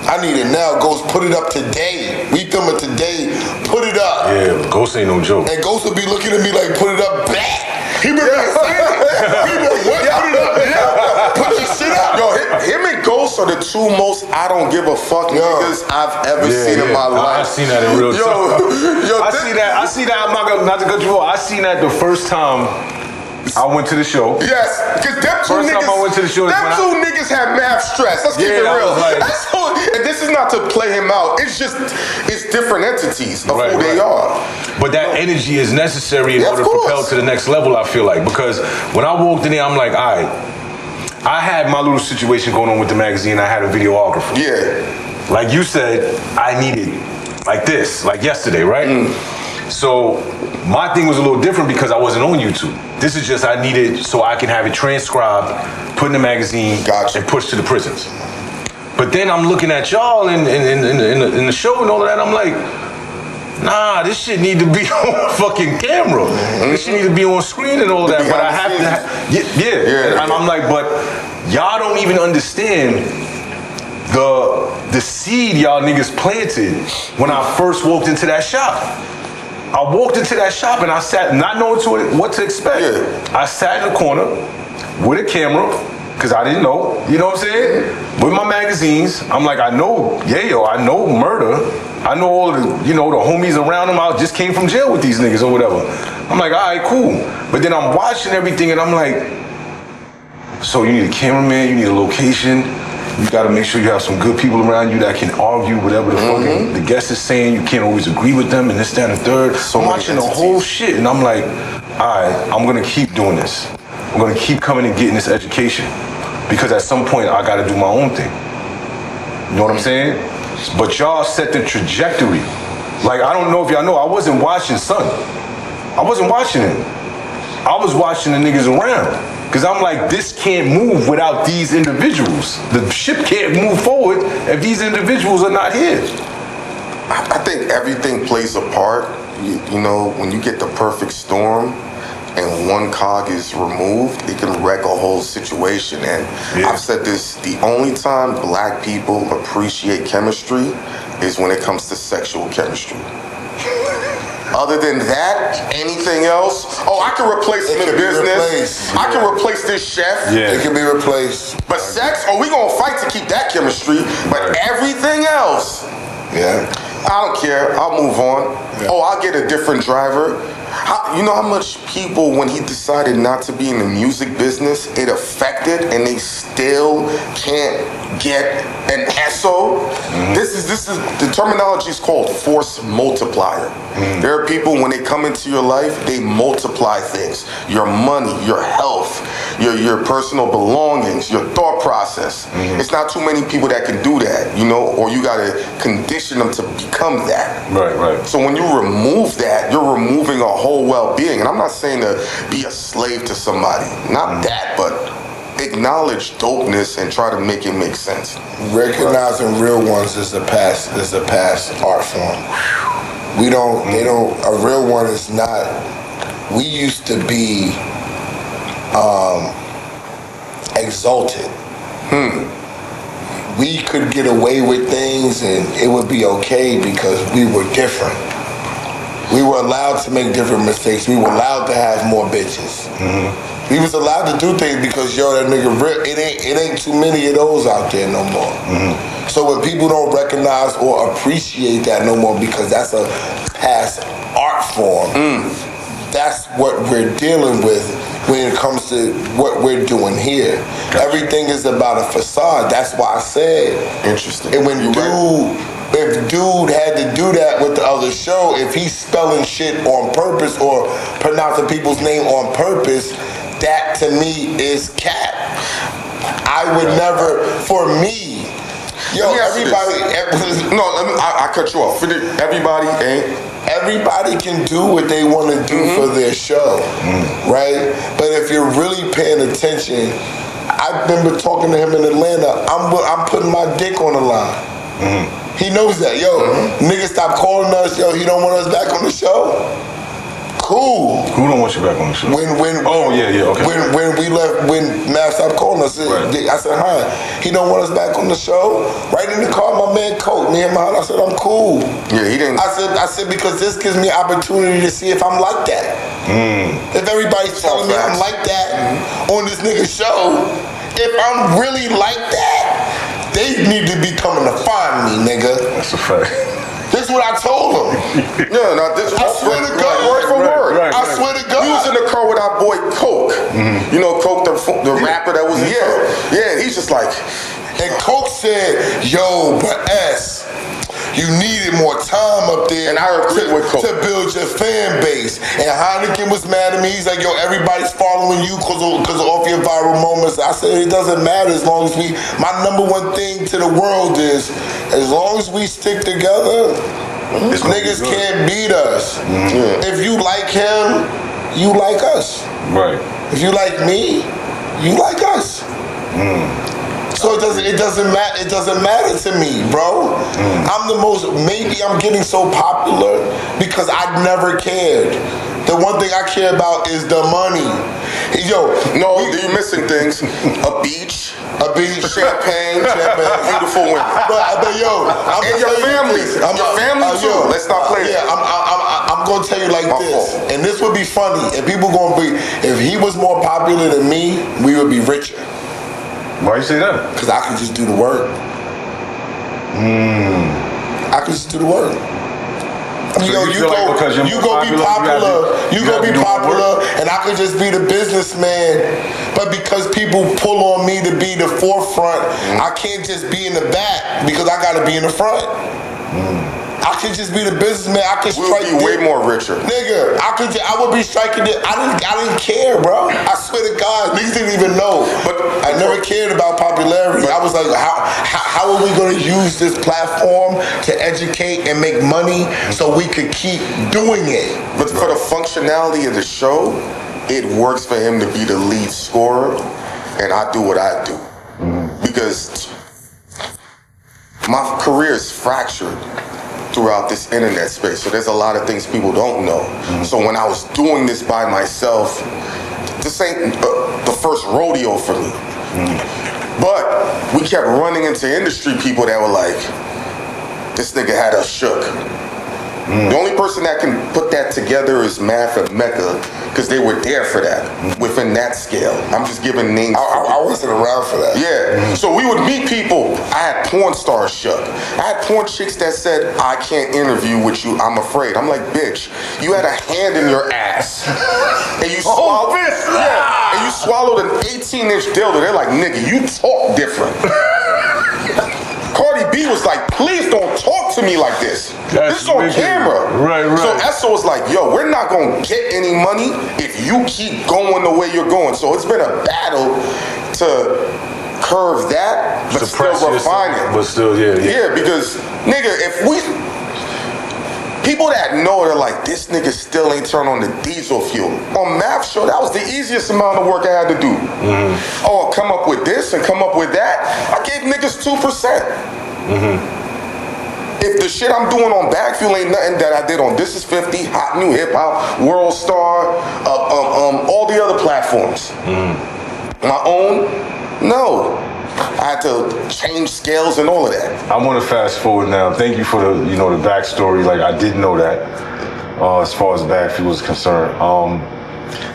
I need it now. Ghost, put it up today. We film it today. Put it up. Yeah, Ghost ain't no joke. And Ghost would be looking at me like, put it up back. He been like saying it. He been like, what? Put it up now. Put your shit up. Yo, him and Ghost are the two most I don't give a fuck niggas I've ever seen in my life. I've seen that in real time. I see that. I'm not to cut you off. I seen that the first time I went to the show. Yes, because them two niggas have math stress. Let's keep it real. And this is not to play him out. It's different entities of who they are. But that energy is necessary in order to propel to the next level, I feel like. Because when I walked in there, I'm like, all right, I had my little situation going on with the magazine. I had a videographer. Yeah. Like you said, I needed like this, like yesterday, right? So my thing was a little different because I wasn't on YouTube. This is just I needed so I can have it transcribed, put in the magazine, and pushed to the prisons. But then I'm looking at y'all in the show and all of that. I'm like, nah, this shit need to be on fucking camera. This shit need to be on screen and all of that. But I have to, And I'm like, but y'all don't even understand the seed y'all niggas planted when I first walked into that shop. I walked into that shop and I sat, not knowing what to expect. I sat in the corner with a camera, because I didn't know, you know what I'm saying? With my magazines, I'm like, I know Yayo, I know Murder, I know all of the, the homies around him. I just came from jail with these niggas or whatever. I'm like, all right, cool. But then I'm watching everything and I'm like, so you need a cameraman, you need a location, You got to make sure you have some good people around you that can argue whatever the fucking the guest is saying. You can't always agree with them and this, that, and the third. So I'm watching the whole shit and I'm like, all right, I'm gonna keep doing this. I'm gonna keep coming and getting this education because at some point I got to do my own thing. You know what I'm saying? But y'all set the trajectory. Like, I don't know if y'all know, I wasn't watching Son. I wasn't watching him. I was watching the niggas around. Because I'm like, this can't move without these individuals. The ship can't move forward if these individuals are not here. I think everything plays a part. You know, when you get the perfect storm and one cog is removed, it can wreck a whole situation. And I've said this, the only time black people appreciate chemistry is when it comes to sexual chemistry. Other than that, anything else, I can replace him in business. I can replace this chef. Yeah. It can be replaced. But sex, we gonna fight to keep that chemistry. But everything else, I don't care. I'll move on. Yeah. I'll get a different driver. You know how much people, when he decided not to be in the music business, it affected, and they still can't get an Esso? This is the terminology is called force multiplier. There are people, when they come into your life, they multiply things: your money, your health, your personal belongings, your thought process. It's not too many people that can do that, you know, or you gotta condition them to become that. Right. So when you remove that, you're removing a whole well-being. And I'm not saying to be a slave to somebody, not that, but acknowledge dopeness and try to make it make sense. Recognizing real ones is a past art form. A real one is not. We used to be exalted. We could get away with things and it would be okay because we were different. We were allowed to make different mistakes. We were allowed to have more bitches. We was allowed to do things because, that nigga, it ain't too many of those out there no more. So when people don't recognize or appreciate that no more because that's a past art form, that's what we're dealing with when it comes to what we're doing here. Gotcha. Everything is about a facade. That's why I said. Interesting. And when if dude had to do that with the other show, if he's spelling shit on purpose or pronouncing people's name on purpose, that to me is cap. I would never, for me, everybody. I cut you off. Everybody can do what they want to do for their show, right? But if you're really paying attention, I remember talking to him in Atlanta. I'm putting my dick on the line. He knows that. Nigga, stop calling us. He don't want us back on the show. Cool. Who don't want you back on the show? Okay. When Matt stopped calling us, I said, hi. He don't want us back on the show. Right in the car, my man Coke, me and my I said, I'm cool. Yeah, he didn't. I said because this gives me opportunity to see if I'm like that. If everybody's telling me I'm like that on this nigga show, if I'm really like that, they need to be coming to find me, nigga. That's a fact. This is what I told him. I swear to God. Word for word. I swear to God. We was in the car with our boy Coke. You know Coke, the rapper that was in Coke. Yeah, he's just like... And Coke said, but S, you needed more time up there and I agree with Coke. To build your fan base. And Hynaken was mad at me. He's like, everybody's following you because of your viral moments. I said, it doesn't matter as long as my number one thing to the world is, as long as we stick together, niggas can't beat us. If you like him, you like us. Right. If you like me, you like us. So it doesn't matter to me, bro. I'm the most, maybe I'm getting so popular because I never cared. The one thing I care about is the money. You're missing things. A beach, champagne, beautiful women. But and your family. Your family too. Let's not play that. I'm gonna tell you like this, and this would be funny. And people if he was more popular than me, we would be richer. Why you say that? Because I could just do the work. I could just do the work. Yo, you go be popular, and I could just be the businessman. But because people pull on me to be the forefront, I can't just be in the back because I got to be in the front. I could just be the businessman. I could strike. We'll be way more richer, nigga. I would be striking it. I didn't care, bro. I swear to God, niggas didn't even know. But I never cared about popularity. I was like, how are we gonna use this platform to educate and make money so we could keep doing it? But for the functionality of the show, it works for him to be the lead scorer, and I do what I do because my career is fractured throughout this internet space. So there's a lot of things people don't know. So when I was doing this by myself, this ain't the first rodeo for me. But we kept running into industry people that were like, this nigga had us shook. The only person that can put that together is Math and Mecca, because they were there for that, within that scale. I'm just giving names. I wasn't around for that. Yeah. So we would meet people. I had porn stars shook. I had porn chicks that said, I can't interview with you, I'm afraid. I'm like, bitch, you had a hand in your ass. And you swallowed and you swallowed an 18-inch dildo. They're like, nigga, you talk different. Cardi B was like, please don't talk to me like this. This is on camera. Right. So Esso was like, yo, we're not going to get any money if you keep going the way you're going. So it's been a battle to curve that, but suppress still refine it. But still, Yeah, because, nigga, if we... People that know, they're like, this nigga still ain't turned on the diesel fuel. On Math Show, that was the easiest amount of work I had to do. Oh, come up with this and come up with that. I gave niggas 2%. If the shit I'm doing on Backfuel ain't nothing that I did on This Is 50, Hot New Hip Hop, World Star, all the other platforms. My own, no. I had to change scales and all of that. I want to fast forward now. Thank you for the the backstory. Like, I didn't know that as far as Backfuel is concerned.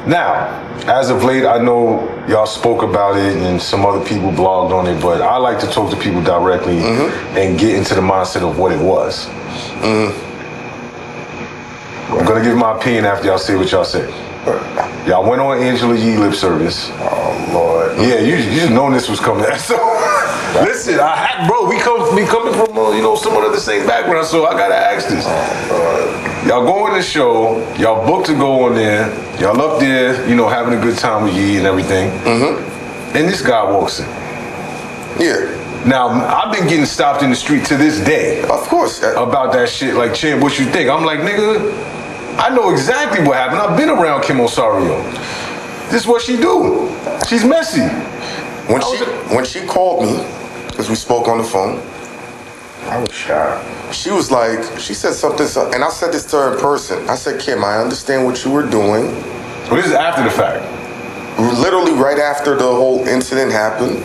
Now, as of late, I know y'all spoke about it and some other people blogged on it, but I like to talk to people directly and get into the mindset of what it was. I'm gonna give my opinion after y'all say what y'all say. Y'all went on Angela Yee lip service. Oh Lord. Yeah, you just known this was coming. So listen, we coming from some of the same background, so I gotta ask this. Y'all go on the show, y'all booked to go on there, y'all up there, having a good time with Yee and everything. And this guy walks in. Yeah. Now, I've been getting stopped in the street to this day. Of course. About that shit, like, Champ, what you think? I'm like, nigga, I know exactly what happened. I've been around Kim Osario. This is what she do. She's messy. When she called me, because we spoke on the phone, I was shocked. She was like, she said something, and I said this to her in person. I said, Kim, I understand what you were doing. Well, this is after the fact. Literally right after the whole incident happened.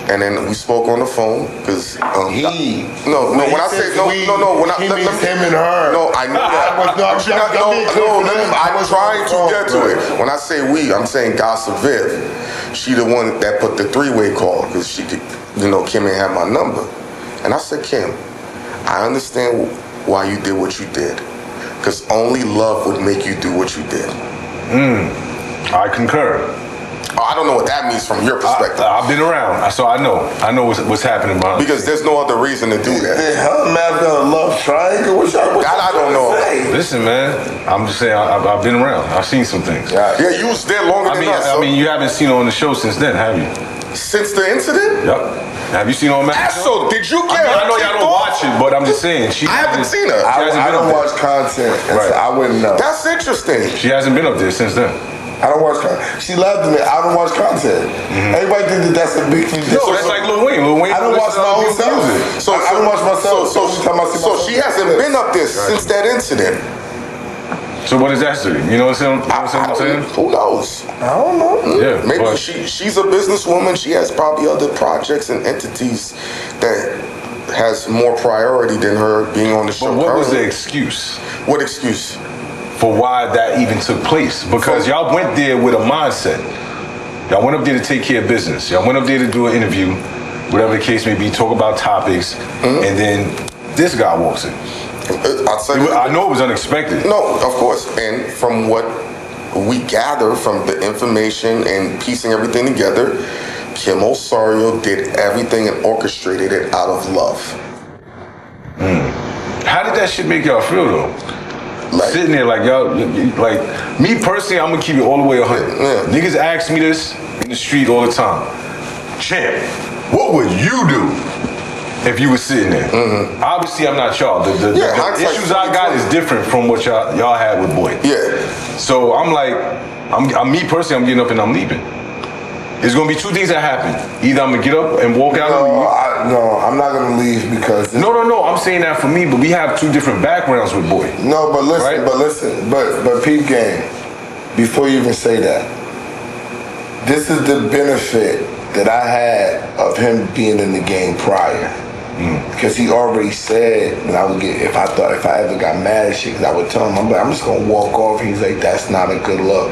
And then we spoke on the phone because when I say him and her. No, I know that. I'm trying to get to it. When I say we, I'm saying Gossip Viv. She the one that put the three-way call because she could, Kim ain't have my number. And I said, Kim, I understand why you did what you did, because only love would make you do what you did. I concur. I don't know what that means from your perspective. I've been around, so I know what's happening behind. Because there's no other reason to do that. Hell, Math got a love triangle. What I don't know. Listen, man, I'm just saying I've been around. I've seen some things. Yeah, you was there longer than us. I mean, you haven't seen her on the show since then, have you? Since the incident? Yep. Have you seen her on Matt? So did you get her? I know y'all don't watch it, but I'm just saying. I haven't seen her. I don't watch content, so I wouldn't know. That's interesting. She hasn't been up there since then. I don't watch content. She loved me. I don't watch content. Everybody thinks that's a big thing. No, that's like Lil Wayne. I don't watch my own stuff. I don't watch myself. So she hasn't been up there since that incident. So what does that say? You know what I'm saying? Who knows? I don't know. Yeah, maybe she's a businesswoman. She has probably other projects and entities that has more priority than her being on the show. But what was the excuse? What excuse? For why that even took place? Because y'all went there with a mindset. Y'all went up there to take care of business. Y'all went up there to do an interview, whatever the case may be, talk about topics, and then this guy walks in. I know it was unexpected. No, of course. And from what we gather from the information and piecing everything together, Kim Osorio did everything and orchestrated it out of love. How did that shit make y'all feel though? Like, sitting there like y'all, like me personally, I'm gonna keep it all the way 100. Yeah. Niggas ask me this in the street all the time. Champ, what would you do if you were sitting there? Obviously, I'm not y'all. The issues I got is different from what y'all had with Boy. Yeah. So I'm like, I'm me personally, I'm getting up and I'm leaving. There's gonna be two things that happen. Either I'm gonna get up and walk out and leave. No, I'm not gonna leave because No. I'm saying that for me, but we have two different backgrounds with Boy. No, but listen, right? but peep game. Before you even say that, this is the benefit that I had of him being in the game prior. Because he already said when I would get, if I ever got mad at shit, 'cause I would tell him, I'm just gonna walk off. He's like, that's not a good look.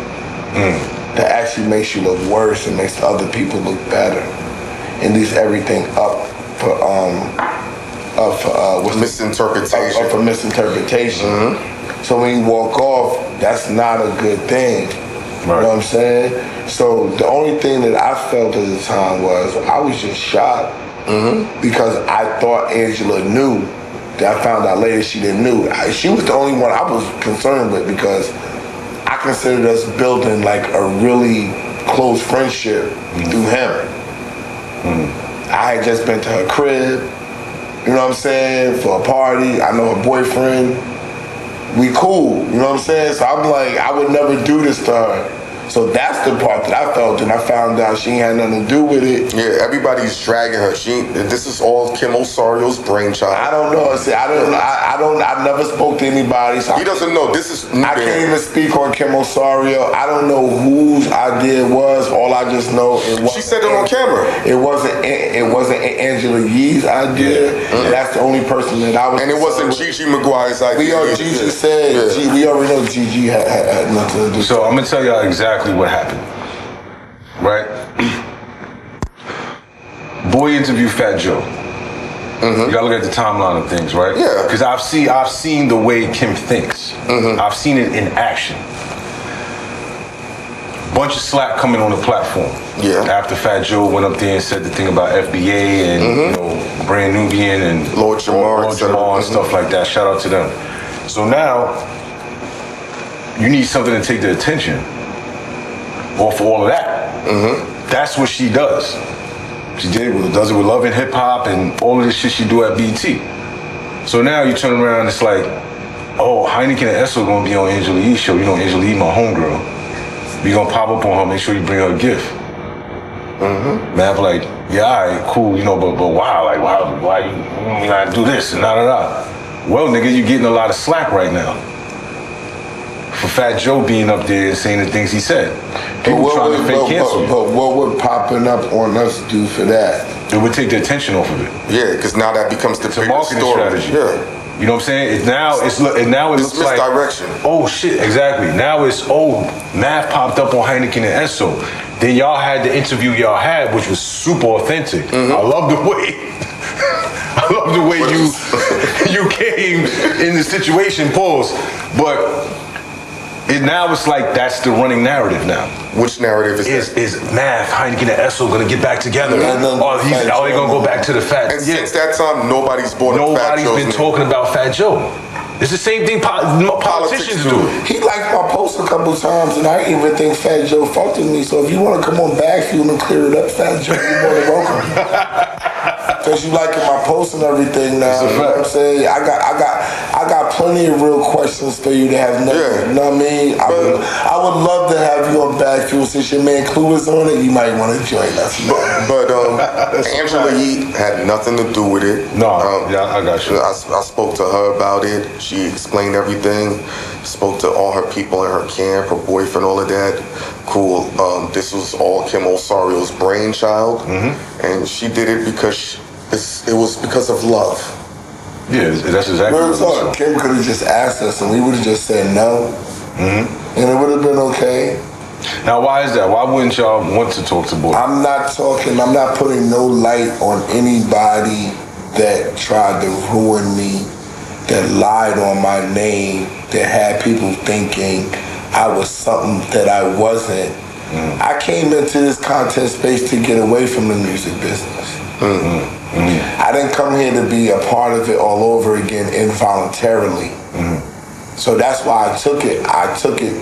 That actually makes you look worse and makes other people look better, and leaves everything up for misinterpretation. Up for misinterpretation. So when you walk off, that's not a good thing. Right. You know what I'm saying? So the only thing that I felt at the time was I was just shocked because I thought Angela knew. That I found out later she didn't know. She was the only one I was concerned with because I considered us building like a really close friendship through him. I had just been to her crib, you know what I'm saying, for a party. I know her boyfriend. We cool, you know what I'm saying? So I'm like, I would never do this to her. So that's the part that I felt, and I found out she ain't had nothing to do with it. Yeah, everybody's dragging her. This is all Kim Osario's brainchild. I don't know. See, I never spoke to anybody. So he doesn't know. This is. I can't even speak on Kim Osorio. I don't know whose idea it was. All I just know it was. She said it on camera. It wasn't Angela Yee's idea. That's the only person that I was. And it wasn't Gigi McGuire's idea. Gigi said. We already know Gigi had nothing to do. So I'm gonna tell y'all exactly what happened, right? Boy interviewed Fat Joe. You gotta look at the timeline of things, right? Yeah. Because I've seen the way Kim thinks. I've seen it in action. Bunch of slack coming on the platform. Yeah. After Fat Joe went up there and said the thing about FBA and you know Brand Nubian and Lord Jamar and stuff like that. Shout out to them. So now you need something to take the attention off all of that. That's what she does. She does it with Love and Hip Hop and all of this shit she do at BT. So now you turn around, it's like, oh, Hynaken Esso gonna be on Angela Yee's show. You know Angela Yee, my homegirl. We gonna pop up on her, make sure you bring her a gift. Man, I'm like, yeah, all right, cool, you know, but wow, like, why you gotta do this and da. Well, nigga, you getting a lot of slack right now for Fat Joe being up there and saying the things he said. People trying to fake cancel you. But what would popping up on us do for that? It would take the attention off of it. Yeah, because now that becomes the It's a marketing strategy. Yeah. You know what I'm saying? Now it looks like misdirection. Oh shit, exactly. Now it's Math popped up on Hynaken and Esso. Then y'all had the interview y'all had, which was super authentic. I love the way you came in the situation, pause. But it's like that's the running narrative now. Which narrative is that? Is Math, Hynaken and Esso gonna get back together? Are they gonna go back to the Fat? And since that time, nobody's been talking about Fat Joe. It's the same thing politicians do. He liked my post a couple times, and I didn't even think Fat Joe fucked with me. So if you want to come on Backfield and clear it up, Fat Joe, you're more than welcome. Because you liking my posts and everything now. You know what I'm saying? I got plenty of real questions for you to have nothing. Yeah. You know what I mean? I would love to have you on Backfield. Since your man Clue is on it, you might want to join us. But Angela Yee had nothing to do with it. No, I got you. I spoke to her about it. She explained everything. Spoke to all her people in her camp, her boyfriend, all of that. Cool. This was all Kim Osario's brainchild, and she did it because it was because of love. Yeah, that's exactly what it was. Kim could have just asked us, and we would have just said no, and it would have been okay. Now, why is that? Why wouldn't y'all want to talk to Boy? I'm not putting no light on anybody that tried to ruin me that lied on my name, that had people thinking I was something that I wasn't. I came into this content space to get away from the music business. I didn't come here to be a part of it all over again involuntarily. So that's why I took it. I took it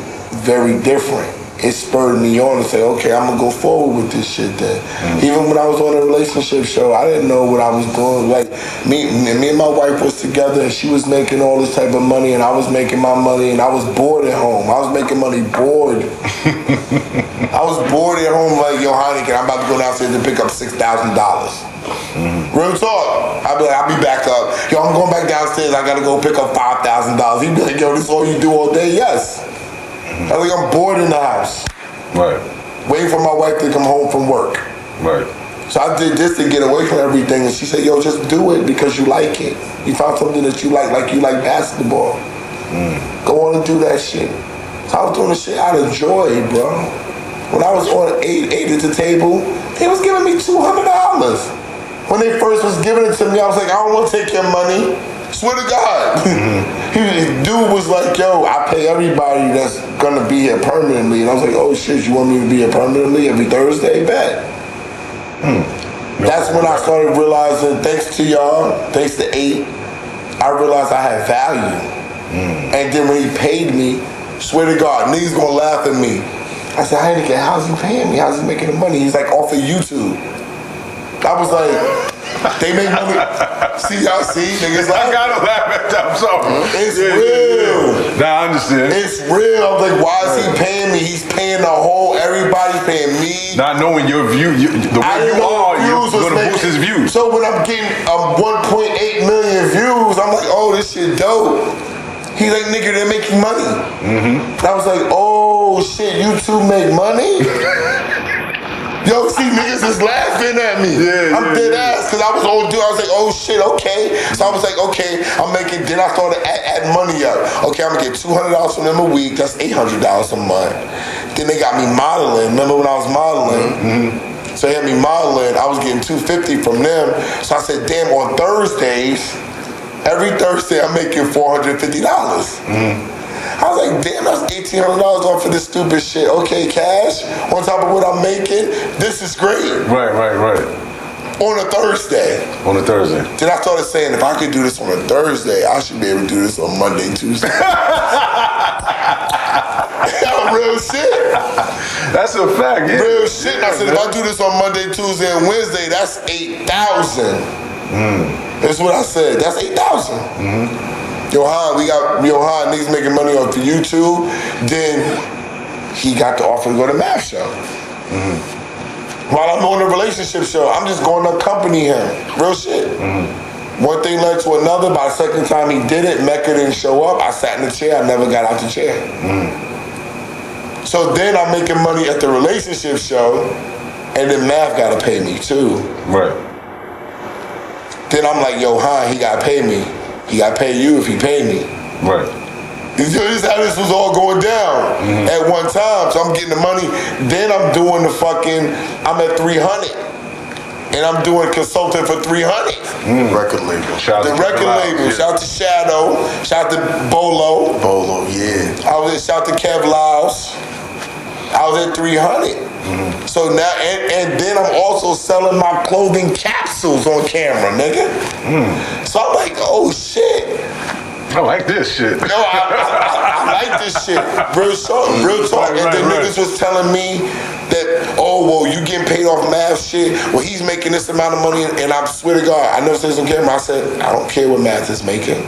very different. It spurred me on to say, okay, I'm gonna go forward with this shit then. Even when I was on a relationship show, I didn't know what I was doing. Like, me and my wife was together and she was making all this type of money and I was making my money and I was bored at home. I was making money bored. I was bored at home like, yo, Hynaken, I'm about to go downstairs and pick up $6,000. Real talk. I'll be back up. Yo, I'm going back downstairs. I gotta go pick up $5,000. He'd be like, yo, this is all you do all day? Yes. I think I'm bored in the house. Right. Waiting for my wife to come home from work. Right. So I did this to get away from everything, and she said, yo, just do it because you like it. You found something that you like you like basketball. Go on and do that shit. So I was doing the shit out of joy, bro. When I was on 8 at the table, they was giving me $200. When they first was giving it to me, I was like, I don't want to take your money. Swear to God. Dude was like, yo, I pay everybody that's gonna be here permanently. And I was like, oh shit, you want me to be here permanently every Thursday? Bet. That's when I started realizing, thanks to y'all, thanks to 8, I realized I had value. And then when he paid me, swear to God, niggas gonna laugh at me. I said, Hynaken, how's he paying me? How's he making the money? He's like, off of YouTube. I was like, they make money. See, y'all see? Niggas like, I gotta laugh at that. I'm sorry. It's real. Nah, I understand. It's real. I'm like, why is he paying me? He's paying the whole, everybody's paying me. Not knowing your view, the way you are, you're gonna boost his views. So when I'm getting 1.8 million views, I'm like, oh, this shit dope. He's like, nigga, they're making money. I was like, oh shit, you two make money? Yo, see, niggas is laughing at me. I'm dead ass, because I was on dude. I was like, oh shit, okay. So I was like, okay, I'm making, then I started adding money up. Okay, I'm gonna get $200 from them a week. That's $800 a month. Then they got me modeling. Remember when I was modeling? So they had me modeling. I was getting $250 from them. So I said, damn, on Thursdays, every Thursday I'm making $450. I was like, damn, that's $1,800 off for this stupid shit. Okay, cash, on top of what I'm making, this is great. Right. On a Thursday. On a Thursday. Then I started saying, if I could do this on a Thursday, I should be able to do this on Monday, Tuesday. Real shit. That's a fact, yeah. Real shit. And I said, if I do this on Monday, Tuesday, and Wednesday, that's 8,000. That's what I said. That's 8,000. Johan, niggas making money off of YouTube. Then he got the offer to go to Math Show. While I'm on the relationship show, I'm just going to accompany him. Real shit. One thing led to another. By the second time he did it, Mecca didn't show up. I sat in the chair. I never got out the chair. So then I'm making money at the relationship show, and then Math got to pay me too. Right. Then I'm like, yo, Han, he got to pay me. He got to pay you if he paid me. Right. This is how this was all going down at one time. So I'm getting the money. Then I'm doing I'm at 300. And I'm doing consulting for 300. Record label. The record label. Shout out to Shadow. Shout out to Bolo. Bolo, yeah. Shout out to Kev Lyles. I was at 300. So now, and then I'm also selling my clothing capsules on camera, nigga. So I'm like, oh shit. I like this shit. No, I like this shit. Real talk. And then niggas was telling me that, oh, well, you getting paid off Math shit. Well, he's making this amount of money, and I swear to God, I never said this on camera. I said, I don't care what Math is making.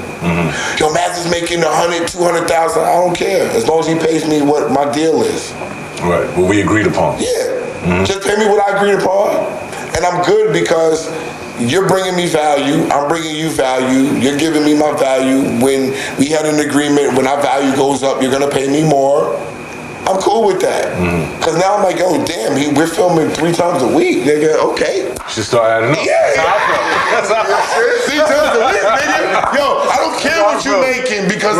Yo, Math is making 100, 200,000. I don't care. As long as he pays me what my deal is. Right, what we agreed upon. Yeah, just pay me what I agreed upon. And I'm good because you're bringing me value, I'm bringing you value, you're giving me my value. When we had an agreement, when our value goes up, you're gonna pay me more. I'm cool with that. Because now I'm like, oh, damn, we're filming 3 times a week, nigga, okay. Should start adding up. Yeah. 3 times a week, nigga. Yo, I don't care what you're making because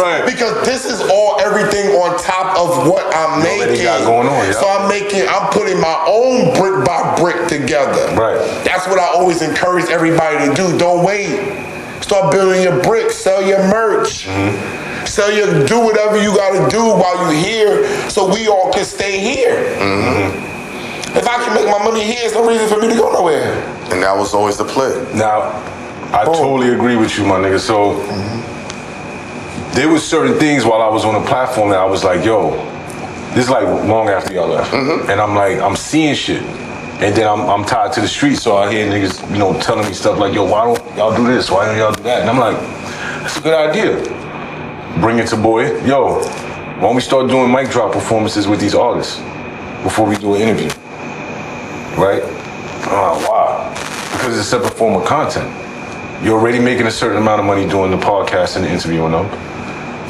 this is everything on top of what I'm making. Got going on, yeah. So I'm putting my own brick by brick together. Right. That's what I always encourage everybody to do. Don't wait. Start building your bricks, sell your merch. Do whatever you gotta do while you're here so we all can stay here. If I can make my money here, there's no reason for me to go nowhere. And that was always the play. Now, I totally agree with you, my nigga. So, there was certain things while I was on the platform that I was like, yo, this is like long after y'all left. And I'm like, I'm seeing shit. And then I'm tied to the streets, so I hear niggas, you know, telling me stuff like, yo, why don't y'all do this? Why don't y'all do that? And I'm like, that's a good idea. Bring it to boy, yo, why don't we start doing mic drop performances with these artists before we do an interview? Right? Wow. Because it's a separate form of content. You're already making a certain amount of money doing the podcast and the interviewing them.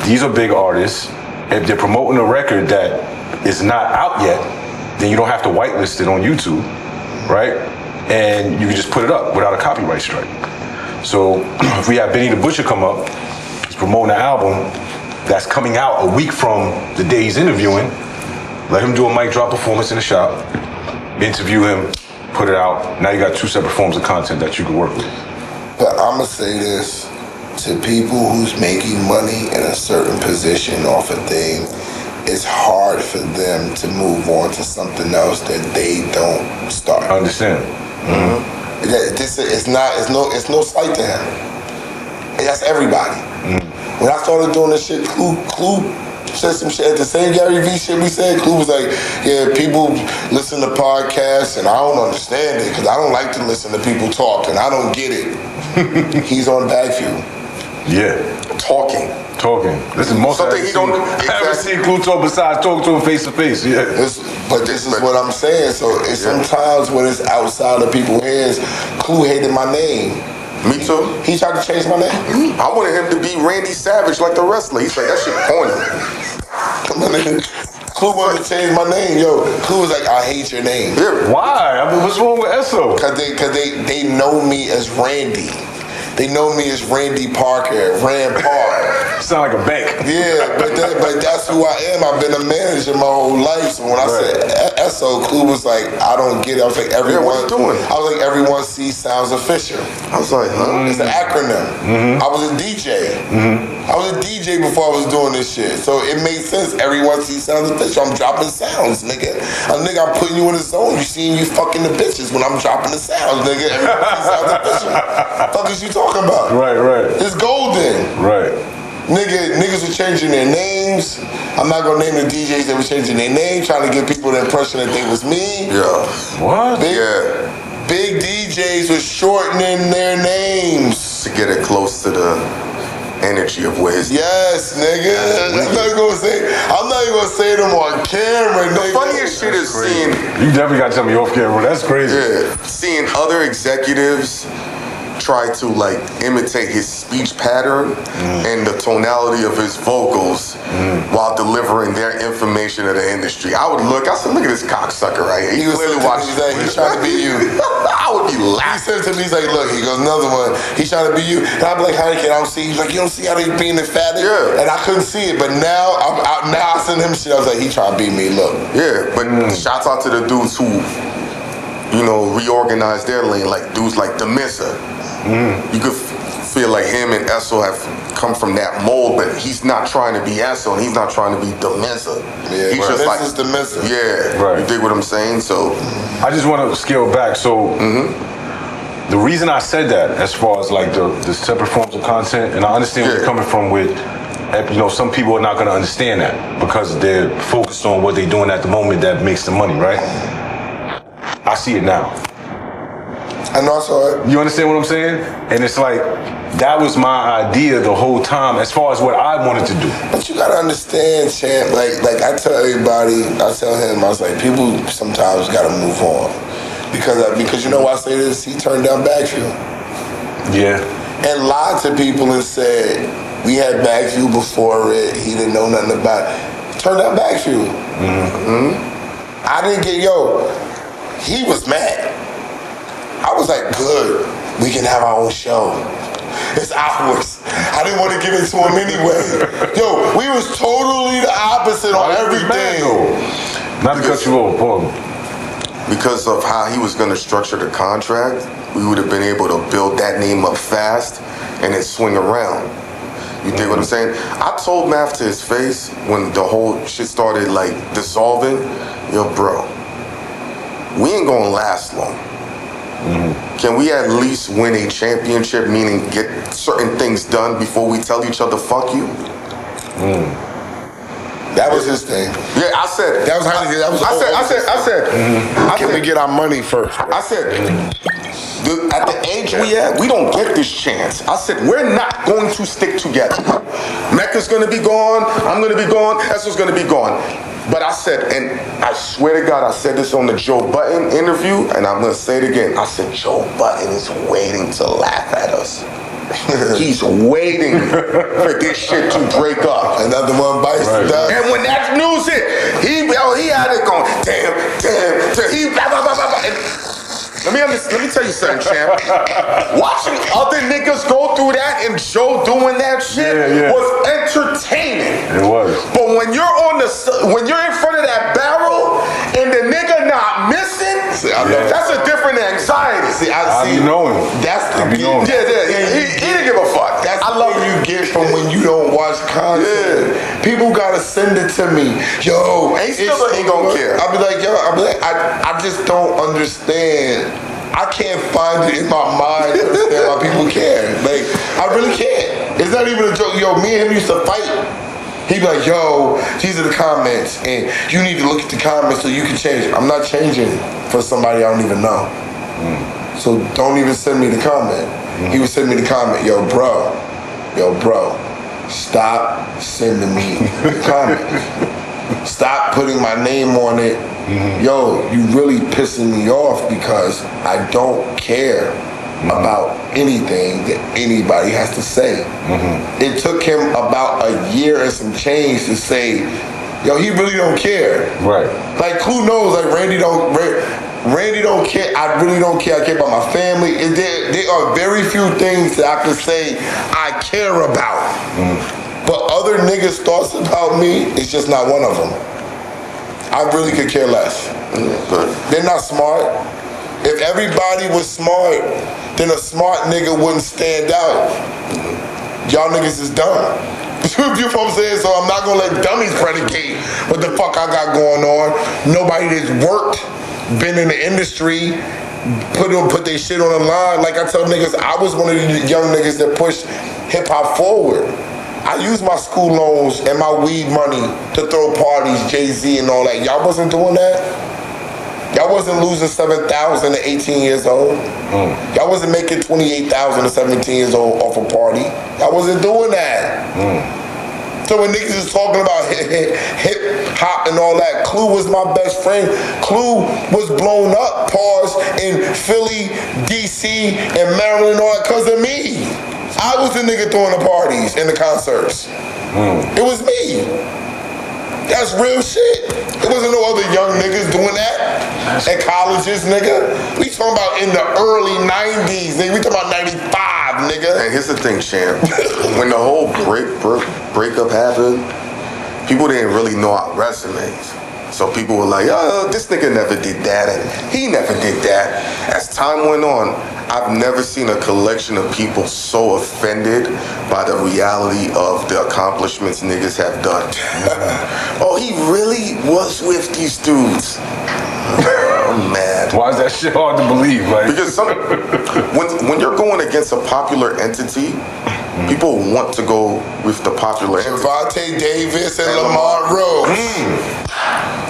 These are big artists. If they're promoting a record that is not out yet, then you don't have to whitelist it on YouTube, right? And you can just put it up without a copyright strike. So if we have Benny the Butcher come up, he's promoting an album that's coming out a week from the day he's interviewing, let him do a mic drop performance in the shop, interview him, put it out. Now you got two separate forms of content that you can work with. But I'm gonna say this to people who's making money in a certain position off a thing. It's hard for them to move on to something else that they don't start. I understand. It's no slight to him. That's everybody. When I started doing this shit, Clue said some shit at the same Gary Vee shit we said. Clue was like, yeah, people listen to podcasts and I don't understand it because I don't like to listen to people talk and I don't get it. He's on Backview. Yeah. Talking. This is most something he don't. I haven't seen Clue talk besides talk to him face to face. Yeah. But this is what I'm saying. So it's sometimes when it's outside of people's heads, Clue hated my name. Me too. He tried to change my name. I wanted him to be Randy Savage like the wrestler. He's like, that shit corny. Come on, nigga. Clue wanted to change my name, yo. Clue was like, I hate your name. Yeah. Why? I mean, what's wrong with Esso? Cause they know me as Randy. They know me as Randy Parker, Rand Park. Sound like a bank. Yeah, but that's who I am. I've been a manager my whole life. So when I said Esso, Clue was like, I don't get it. I was like, everyone. Yeah, what you doing? I was like, everyone sees sounds official. I was like, huh? It's an acronym. I was a DJ. I was a DJ before I was doing this shit. So it made sense. Everyone sees sounds official. I'm dropping sounds, nigga. I'm putting you in a zone. You seeing you fucking the bitches when I'm dropping the sounds, nigga. Everyone sees sounds official. Fuck is you talking about? Right. It's golden. Right. Niggas were changing their names. I'm not gonna name the DJs that were changing their name, trying to give people the impression that they was me. Yeah. What? Big DJs were shortening their names To get it close to the energy of where his. Yes, nigga. I'm not even gonna say them on camera, nigga. The funniest shit is seeing. You definitely gotta tell me off camera. That's crazy. Yeah. Seeing other executives try to like imitate his speech pattern and the tonality of his vocals while delivering their information to the industry. I said, look at this cocksucker right here. He clearly watching. He's trying to be you. I would be laughing. He said to me, he's like, look, he goes, another one. He's trying to be you. And I'm like, Hynaken, I don't see. He's like, you don't see how they being emphatic? Yeah. And I couldn't see it, but now I send him shit. I was like, he trying to beat me. Look. Yeah, but shouts out to the dudes who, reorganized their lane, like dudes like Demissa. You could feel like him and Esso have come from that mold, but he's not trying to be Esso and he's not trying to be Demissa. Yeah, he's just like Demissa. Yeah, right. You dig what I'm saying? So I just want to scale back. So the reason I said that, as far as like the separate forms of content, and I understand where you're coming from with, some people are not going to understand that because they're focused on what they're doing at the moment that makes the money, right? I see it now. I know I saw it. You understand what I'm saying? And it's like, that was my idea the whole time as far as what I wanted to do. But you gotta understand, champ, like I tell everybody, I tell him, I was like, people sometimes gotta move on. Because you know why I say this? He turned down Backview. Yeah. And lied to people and said, we had Backview before it, he didn't know nothing about it. Turned down Backview. I didn't get, he was mad. I was like, good, we can have our own show. It's ours. I didn't want to give it to him anyway. We was totally the opposite on everything. Not to cut you off, Paul. Because of how he was going to structure the contract, we would have been able to build that name up fast and then swing around. You dig what I'm saying? I told Math to his face when the whole shit started like dissolving, yo, bro, we ain't gonna last long. Can we at least win a championship, meaning get certain things done before we tell each other fuck you? That was his thing. Yeah, I said that was Hynaken. That was I said can we get our money first? I said, at the age we at, we don't get this chance. I said, we're not going to stick together. Mecca's gonna be gone, I'm gonna be gone, Esso's gonna be gone. But I said, and I swear to God, I said this on the Joe Budden interview, and I'm gonna say it again. I said, Joe Budden is waiting to laugh at us. He's waiting for this shit to break up. Another one bites the dust. And when that news hit, he had it going, damn, he blah, blah, blah, blah, blah. Let me tell you something, champ. Watching other niggas go through that and Joe doing that shit was entertaining. It was. But when you're in front of that barrel and the nigga not missing, that's a different anxiety. See, I be knowing. That's the he didn't give a fuck. That's what you get from when you don't watch content. People gotta send it to me. Yo, and he still ain't gonna care. I'll be like, I just don't understand. I can't find it in my mind to understand why people care. Like, I really can't. It's not even a joke. Yo, me and him used to fight. He'd be like, yo, these are the comments, and you need to look at the comments so you can change it. I'm not changing for somebody I don't even know. So don't even send me the comment. He would send me the comment, yo, bro, stop sending me the comments. Stop putting my name on it. Yo, you really pissing me off because I don't care about anything that anybody has to say. It took him about a year and some change to say, yo, he really don't care. Right. Like, who knows? Like, Randy don't care. I really don't care. I care about my family. There are very few things that I can say I care about. But other niggas' thoughts about me is just not one of them. I really could care less. They're not smart. If everybody was smart, then a smart nigga wouldn't stand out. Y'all niggas is dumb. You know what I'm saying? So I'm not gonna let dummies predicate what the fuck I got going on. Nobody that's worked, been in the industry, put their shit on the line. Like I tell niggas, I was one of the young niggas that pushed hip hop forward. I used my school loans and my weed money to throw parties, Jay-Z and all that. Y'all wasn't doing that? Y'all wasn't losing 7,000 at 18 years old. Y'all wasn't making 28,000 at 17 years old off a party. Y'all wasn't doing that. So when niggas is talking about hip hop and all that, Clue was my best friend. Clue was blown up, in Philly, DC, and Maryland and all that because of me. I was the nigga throwing the parties and the concerts. It was me. That's real shit. There wasn't no other young niggas doing that at colleges, nigga. We talking about in the early 90s, nigga. We talking about 95, nigga. And here's the thing, champ. When the whole breakup happened, people didn't really know our resumes. So people were like, oh, this nigga never did that, and he never did that. As time went on, I've never seen a collection of people so offended by the reality of the accomplishments niggas have done. Oh, he really was with these dudes. I'm mad. Why is that shit hard to believe? Like, because when you're going against a popular entity, people want to go with the popular entity. Javante Davis and Lamar Rhodes.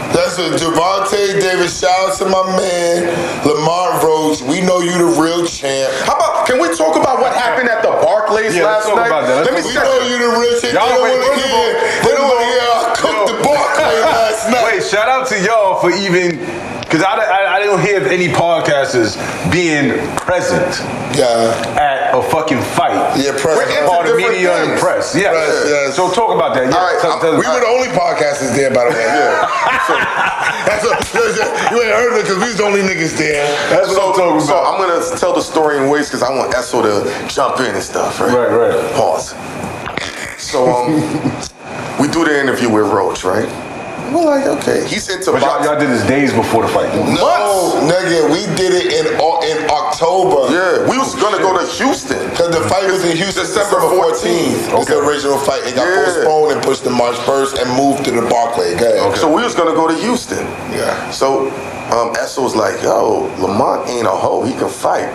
That's what Javante Davis. Shout out to my man Lamar Rhodes. We know you the real champ. How about, can we talk about what happened at the Barclays last night? We know you the real champ. They don't want to hear I cooked the Barclays last night. Wait, shout out to y'all for even, because I don't hear of any podcasters being present at a fucking fight. Yeah, present. Part of media and press. Yeah. Yes. So talk about that. Yeah. All right, we were the only podcasters there, by the way. You ain't heard of it because we was the only niggas there. That's what I'm talking about. So I'm going to tell the story in ways because I want Esso to jump in and stuff, right? Right. Pause. So we do the interview with Roach, right? We're like, okay. He's into But y'all did this days before the fight. No, nigga, we did it in October. Yeah, we was gonna go to Houston. Because the fight was in Houston December 14th. It's the original fight. It got postponed and pushed to March 1st and moved to the Barclay. So we was gonna go to Houston. Yeah. So Esso was like, yo, Lamont ain't a hoe. He can fight.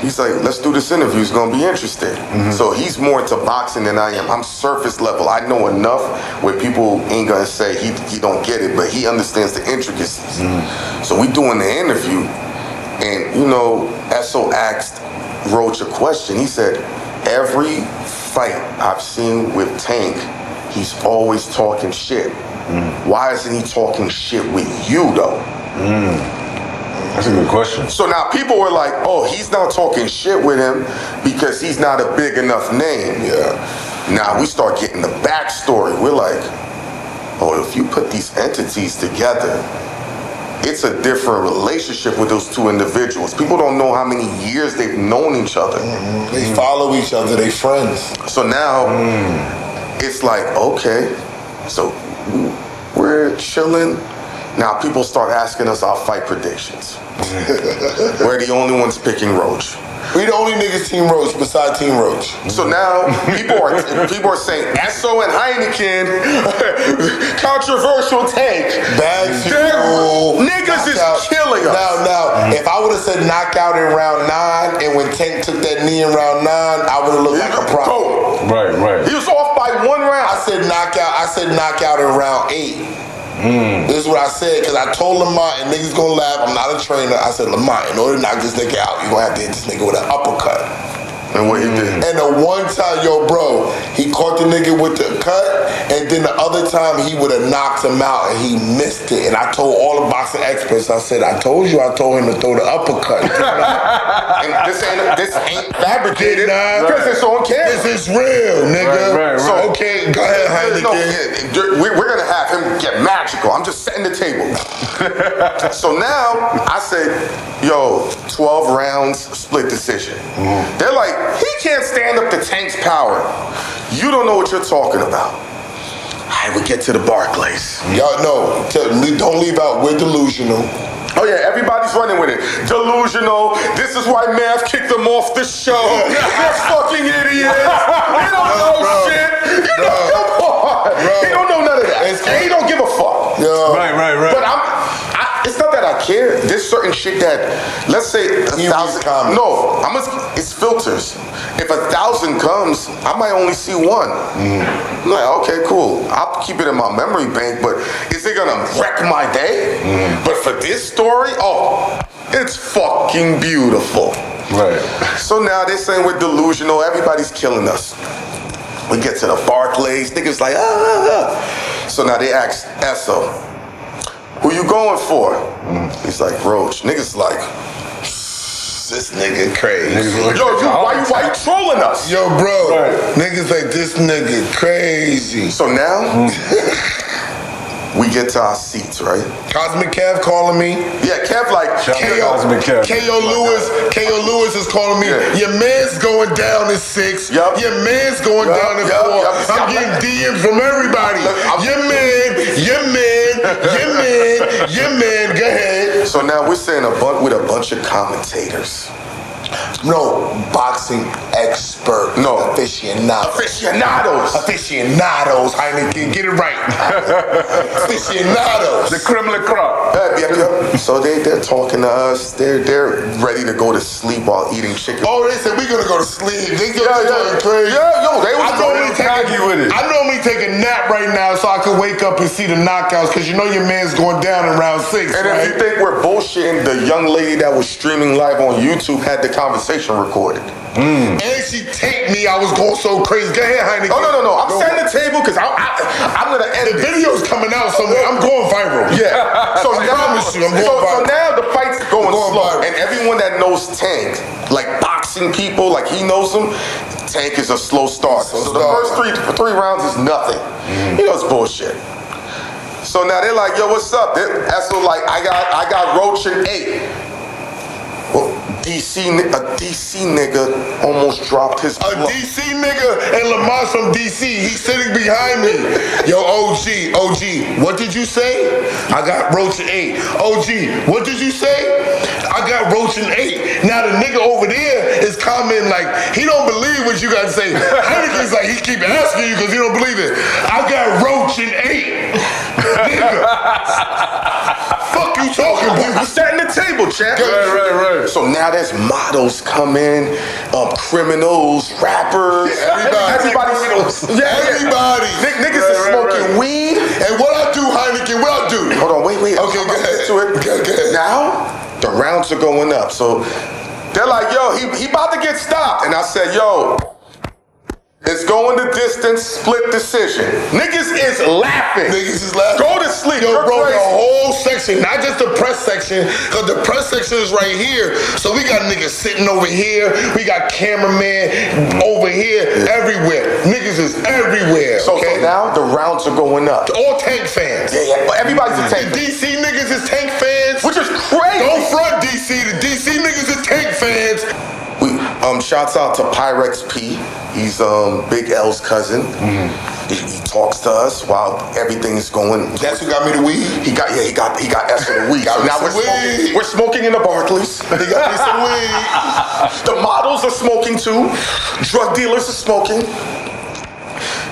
He's like, let's do this interview. It's gonna be interesting. So he's more into boxing than I am. I'm surface level. I know enough where people ain't gonna say he don't get it, but he understands the intricacies. So we doing the interview, and you know, Esso asked Roach a question. He said, every fight I've seen with Tank, he's always talking shit. Why isn't he talking shit with you though? That's a good question. So now people were like, oh, he's not talking shit with him because he's not a big enough name. Yeah. Now we start getting the backstory. We're like, oh, if you put these entities together, it's a different relationship with those two individuals. People don't know how many years they've known each other. They follow each other, they friends. So now it's like, okay, so we're chilling. Now people start asking us our fight predictions. We're the only ones picking Roach. We the only niggas Team Roach besides Team Roach. So now people are saying Esso and Hynaken, controversial take. Bad fuel. Niggas is killing us. Now, if I would have said knockout in round 9, and when Tank took that knee in round 9, I would have looked like a pro. Right. He was off by 1 round. I said knockout in round 8. This is what I said, because I told Lamont, and niggas gonna laugh, I'm not a trainer. I said, Lamont, in order to knock this nigga out, you gonna have to hit this nigga with an uppercut. And what he did. And the one time, yo, bro, he caught the nigga with the cut, and then the other time he would have knocked him out, and he missed it. And I told all the boxing experts, I said, I told him to throw the uppercut. And this ain't fabricated because it's on camera. This is real, nigga. Right. So, okay, go ahead, Hynaken. No, we're gonna have him get magical. I'm just setting the table. So now I said, yo, 12 rounds, split decision. They're like, he can't stand up to Tank's power. You don't know what you're talking about. I would get to the Barclays. Y'all know, don't leave out, we're delusional. Oh yeah, everybody's running with it. Delusional. This is why Math kicked them off the show. They're fucking idiots. They don't know shit. Come on. He don't know none of that. And he don't give a fuck. Right. But it's not that I care. There's certain shit that, let's say 1,000. No, it's filters. If 1,000 comes, I might only see 1. I'm like, okay, cool. I'll keep it in my memory bank, but is it gonna wreck my day? But for this story, it's fucking beautiful. Right. So now they're saying we're delusional. Everybody's killing us. We get to the Barclays. Niggas like, So now they ask Esso, who you going for? He's like, Roach. Niggas like, this nigga crazy. Why you trolling us? Yo, bro, niggas like, this nigga crazy. So now, we get to our seats, right? Cosmic Kev calling me. Yeah, Kev like, K.O. Lewis is calling me. Your man's going down in 6. Yup. Your man's going down in 4. I'm getting DMs from everybody. Your man. Go ahead. So now we're saying with a bunch of commentators. No, boxing expert. No. Aficionados. Hynaken, get it right. Aficionados. The criminal crop. Yeah. So they're talking to us. They're ready to go to sleep while eating chicken. Oh, they said we gonna go to sleep. They going crazy. I normally take a nap right now so I can wake up and see the knockouts, because you know your man's going down in round 6. And if you think we're bullshitting, the young lady that was streaming live on YouTube had the conversation recorded. And she taped me. I was going so crazy. Go ahead, Hynaken. No. I'm setting the table because I'm gonna end the video's coming out somewhere. I'm going viral. Yeah. So I promise you, I'm going viral. So now the fight's going slow, viral. and everyone that knows Tank, like boxing people, like he knows him. Tank is a slow start. So the first three rounds is nothing. You know, it's bullshit. So now they're like, yo, what's up? Esso like, I got Roach in 8. Well, DC nigga almost dropped his A DC nigga and Lamar's from DC. He's sitting behind me. Yo, OG, what did you say? I got Roach and 8. OG, what did you say? I got Roach and 8. Now the nigga over there is commenting like he don't believe what you gotta say. Hynaken's like he keep asking you because he don't believe it. I got Roach and 8. Nigga. Fuck you talking about? We setting the table, champ. Right. So now there's models coming, criminals, rappers, everybody. Niggas is smoking weed. And what I do, Hynaken, what I do? Hold on, wait. Okay, go ahead. To it. Go ahead. Now the rounds are going up. So they're like, yo, he about to get stopped. And I said, yo, it's going the distance, split decision. Niggas is laughing. Go to sleep. Yo, bro, the whole section, not just the press section, because the press section is right here. So we got niggas sitting over here. We got cameraman over here, everywhere. Niggas is everywhere. So now the rounds are going up. All Tank fans. Yeah, everybody's a Tank. The DC niggas is Tank fans. Which is crazy. Don't front DC. The DC niggas is Tank fans. Shouts out to Pyrex P. He's Big L's cousin. He talks to us while everything's going. That's who got me the weed. He got Esso the weed. So now we're smoking in the Barclays. He got me some weed. The models are smoking too. Drug dealers are smoking.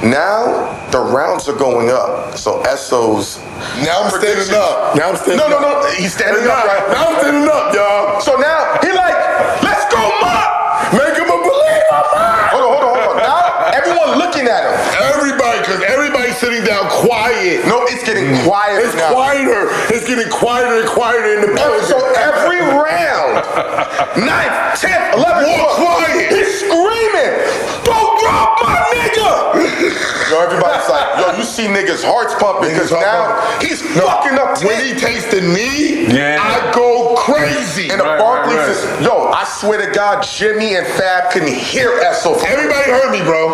Now the rounds are going up. So Esso's. Now I'm standing up. No. He's standing up, right? Now I'm standing up, y'all. So now he like, let's go, Mop! Make him a believer, man! Hold on. Now everyone looking at him. Because everybody's sitting down quiet. No, it's getting quieter. It's quieter. It's getting quieter and quieter in the building. So every round, 9th, 10th, 11th, more quiet. He's screaming, "Don't drop my nigga!" Yo, everybody's like, yo, you see niggas' hearts pumping because now he's fucking up. When he takes the knee, Yeah. I go crazy. And the Barclays is, yo, I swear to God, Jimmy and Fab can hear Esso. Everybody heard me, bro.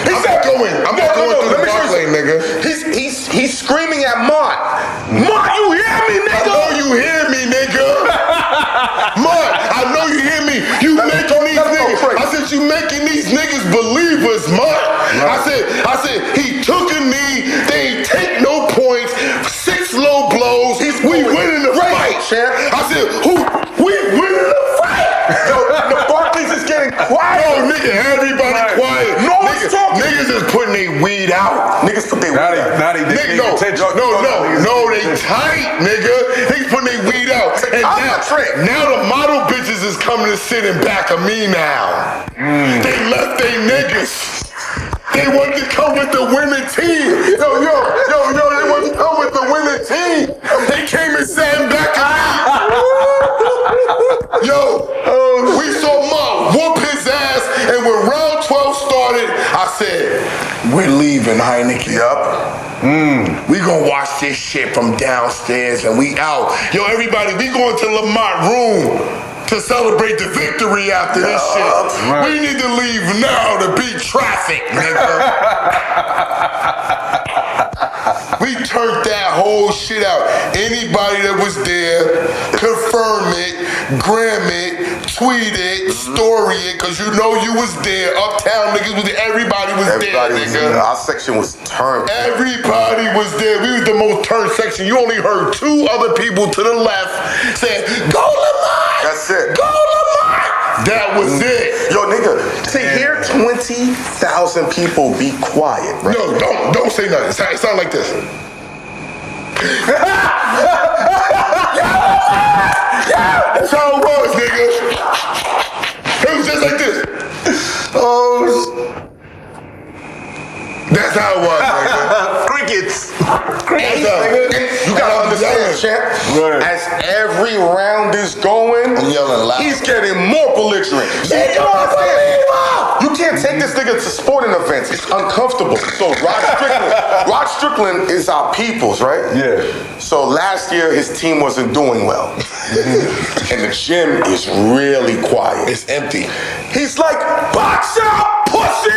I'm not going through the Barclay, nigga. He's screaming at Mont. Mont, you hear me, nigga? I know you hear me, nigga. Mont, I know you hear me. You making these niggas. I said you making these niggas believers, Mont. I said he took a knee. They ain't take no points. 6 low blows. We winning the fight. Champ. I said we winning the fight. Yo, the Barclays is getting quiet. Yo, nigga, everybody quiet. No one's talking. Niggas is putting their weed out. Niggas put their weed out. Now they Nigga, no, attention. no, they tight, nigga. They putting their weed out. And now the model bitches is coming to sit in back of me now. They left they niggas. They wanted to come with the winning team. Yo, they wanted to come with the winning team. They came and sat in back of me. Yo, we saw Mom whoop his ass, and when round 12 started, I said, we're leaving, Hynaken. Yup. We gonna watch this shit from downstairs and we out. Yo, everybody, we going to Lamont room to celebrate the victory after this shit. Right. We need to leave now to beat traffic, nigga. We turned that whole shit out. Anybody that was there, confirm it, gram it, tweet it, story it, cause you know you was there. Uptown niggas was there. Everybody was there, nigga. Our section was turned. Everybody was there. We was the most turned section. You only heard 2 other people to the left saying, "Go Lamont!" That's it. Go Lamont! That was it. Yo, nigga, to hear 20,000 people be quiet, bro. No, don't say nothing. It sound like this. Yeah, that's how it was, nigga. It was just like this. That's how it was, nigga. Crickets. You gotta understand, champ. Right. As every round is going, I'm yelling loud. he's getting more belligerent. You can't take this nigga to sporting events. It's uncomfortable. So Rod Strickland is our peoples, right? Yeah. So last year his team wasn't doing well, and the gym is really quiet. It's empty. He's like, box out, pussy!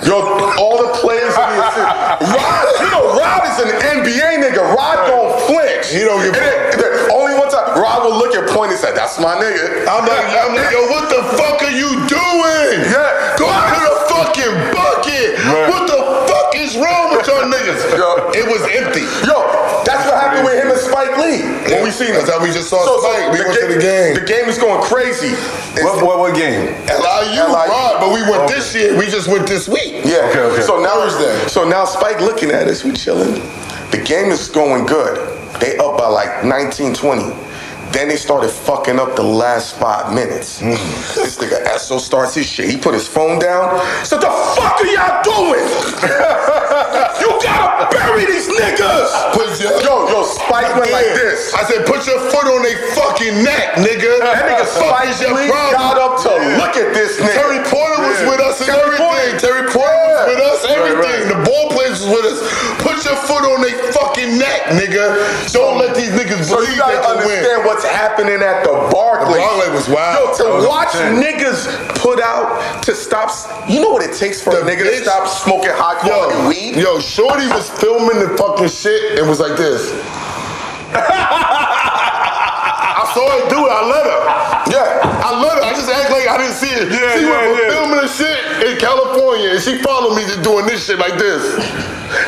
Yo, all the players in the Rod is an NBA nigga. Rod don't flinch. He don't give a fuck. Only one time, Rod will look look at Point and say, "That's my nigga." I'm like, yo, what the fuck are you doing? Yeah. Go to the fucking bucket. Right. What the fuck is wrong with y'all niggas? Yo. It was empty. Yo, that's what happened with him and Spike Lee. When we seen That's him. how we just saw Spike. We went to the game. The game is going crazy. What game? LIU, right? But we went this year. We just went this week. Yeah. Okay. So now Thursday. So now Spike looking at us, we chilling. The game is going good. They up by like 19-20. Then they started fucking up the last 5 minutes. This nigga Esso starts his shit. He put his phone down. So the fuck are y'all doing? You gotta bury these niggas. Yo, Spike went like this. I said, put your foot on their fucking neck, nigga. That nigga Spike Lee got up to look at this nigga. Terry Porter was with us and everything. Terry Porter was with us, everything. The ball players was with us. Put your foot on their fucking neck, nigga. Don't let these niggas So believe you gotta they can win. understand what's happening at the Barclays. The Barclays was wild. Yo, to watch insane. niggas put out to stop. You know what it takes for a nigga to stop smoking high quality weed? Yo, Shorty was filming the fucking shit and was like this. I saw her do it. I let her. Yeah. I let her. I just act like I didn't see it. She was filming the shit in California, and she followed me just doing this shit like this.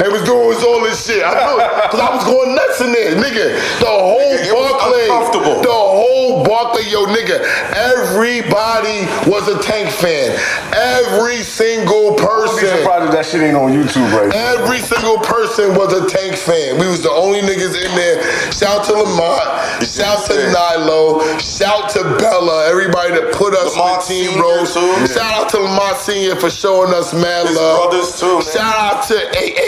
And was doing all this shit. I knew it. Because I was going nuts in there. Nigga, the whole Barclay. uncomfortable. The whole Barclay, yo, nigga. Everybody was a Tank fan. Every single I'm person. surprised that shit ain't on YouTube right now. Every single person was a Tank fan. We was the only niggas in there. Shout to Lamont. Shout to Nilo. Shout to Bella. Everybody that put us Lamont in the team Senior, roles. too. Shout out to Lamont Senior for showing us mad His love. brothers too, man. Shout out to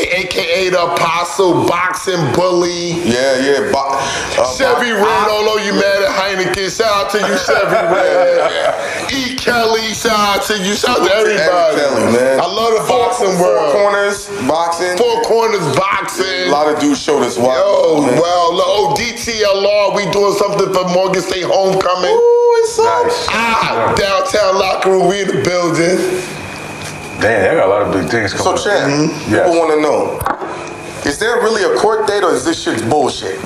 AKA the Apostle Boxing Bully. Yeah. Chevy Red, although you mad at Hynaken, shout out to you, Chevy Red. E. Kelly, shout out to you, shout out to everybody. Kelly, man. I love the boxing world. Four corners, boxing. Four corners boxing. A lot of dudes showed us why. Yo, man. well, DTLR, we doing something for Morgan State Homecoming. Ooh, it's up. Nice. Downtown locker room, we in the building. Damn, they got a lot of big things So, coming. Champ, Yes. people want to know, is there really a court date or is this shit bullshit?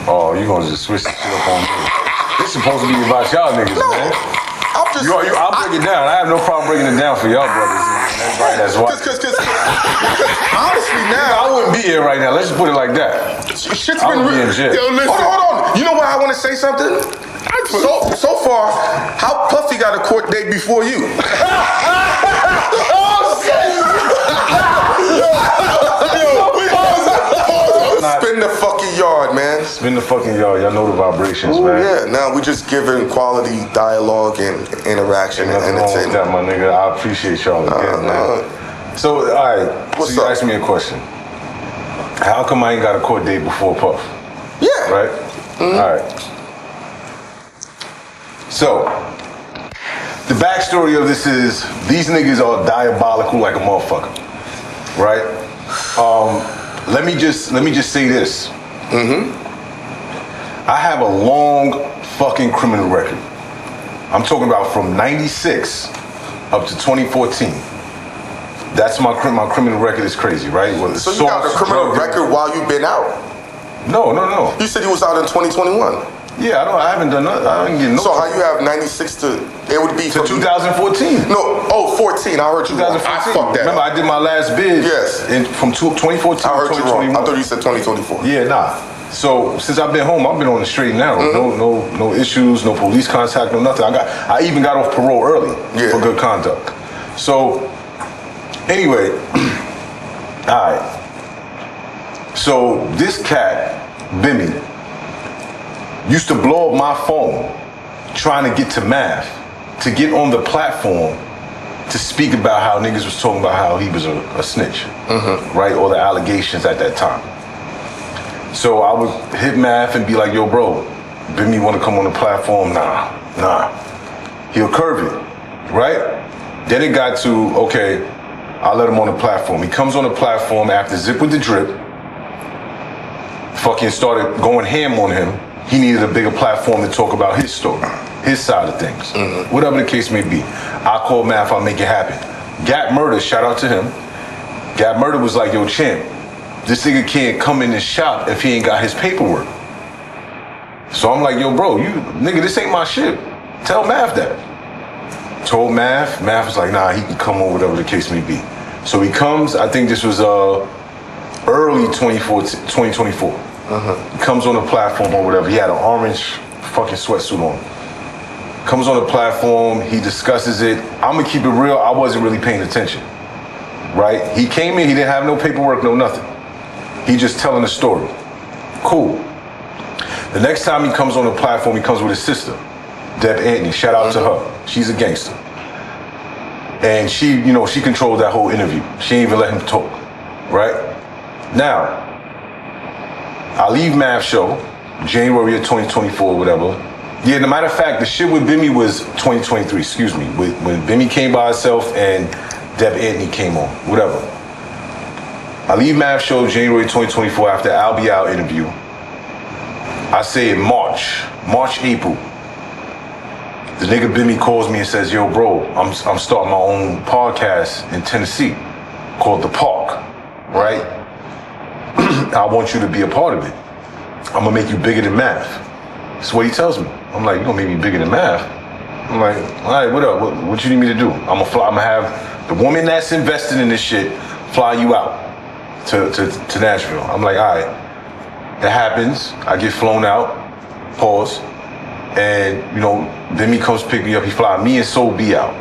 Oh, you gonna just switch the shit up on me? This supposed to be about y'all niggas, man. I'm just... I'll break it down. I have no problem breaking it down for y'all brothers and everybody that's watching. Because honestly now... I wouldn't be here right now. Let's just put it like that. Shit's I been would be in jail. Yo, listen. Hold on. You know what? I want to say something. So far, how Puffy got a court date before you? Spin the fucking yard, man. Spin the fucking yard. Y'all know the vibrations, man. Yeah, now we just giving quality dialogue and interaction and Nothing wrong with entertainment. that, my nigga. I appreciate y'all again, man. So, all right. What's so you up? asked me a question. How come I ain't got a court date before Puff? Yeah. Right? All right. So, the backstory of this is these niggas are diabolical like a motherfucker. Right? Let me just say this. I have a long fucking criminal record. I'm talking about from 96 up to 2014. That's my criminal record is crazy, right? So you got a criminal record while you've been out? No. You said you was out in 2021. Yeah, I haven't done nothing. I didn't get no. So how you have 96 to, it would be to 2014. No, 14, I heard you wrong. 2014. I fucked that Remember, up. I did my last bid. Yes. From 2014 I heard to you wrong. 2021. I thought you said 2024. Yeah, nah. So since I've been home, I've been on the straight and narrow. No issues, no police contact, no nothing. I even got off parole early for good conduct. So anyway, all right. So this cat, Bimmy, used to blow up my phone trying to get to math, to get on the platform to speak about how niggas was talking about how he was a snitch, right? Or the allegations at that time. So I would hit math and be like, yo, bro, Bimmy want to come on the platform? Nah. He'll curve it, right? Then it got to, okay, I'll let him on the platform. He comes on the platform after Zip with the Drip, fucking started going ham on him. He needed a bigger platform to talk about his story, his side of things. Whatever the case may be. I'll call math, I'll make it happen. Gap Murder, shout out to him. Gap Murder was like, yo, champ, this nigga can't come in this shop if he ain't got his paperwork. So I'm like, yo, bro, nigga, this ain't my shit. Tell Mav that. Told Mav. Mav was like, nah, he can come or whatever the case may be. So he comes, I think this was early 2024. He comes on the platform or whatever. He had an orange fucking sweatsuit on. Comes on the platform, he discusses it. I'm gonna keep it real, I wasn't really paying attention, right? He came in, he didn't have no paperwork, no nothing. He just telling the story. Cool. The next time he comes on the platform, he comes with his sister, Deb Anthony, shout out to her. She's a gangster. And she, she controlled that whole interview. She didn't even let him talk, right? Now, I leave Mav show, January of 2024, whatever. Yeah, no matter of fact, the shit with Bimmy was 2023, excuse me. When Bimmy came by herself and Deb Anthony came on, whatever. I leave Mav show January 2024 after I'll Be Out interview. I say in March, April. The nigga Bimmy calls me and says, yo, bro, I'm starting my own podcast in Tennessee called The Park, right? I want you to be a part of it. I'm gonna make you bigger than Mav. That's what he tells me. I'm like, you gonna make me bigger than Mav? I'm like, all right, what up? What you need me to do? I'm gonna have the woman that's invested in this shit fly you out to Nashville. I'm like, all right. That happens. I get flown out. Pause. And, then he comes pick me up. He fly me and Soul B out.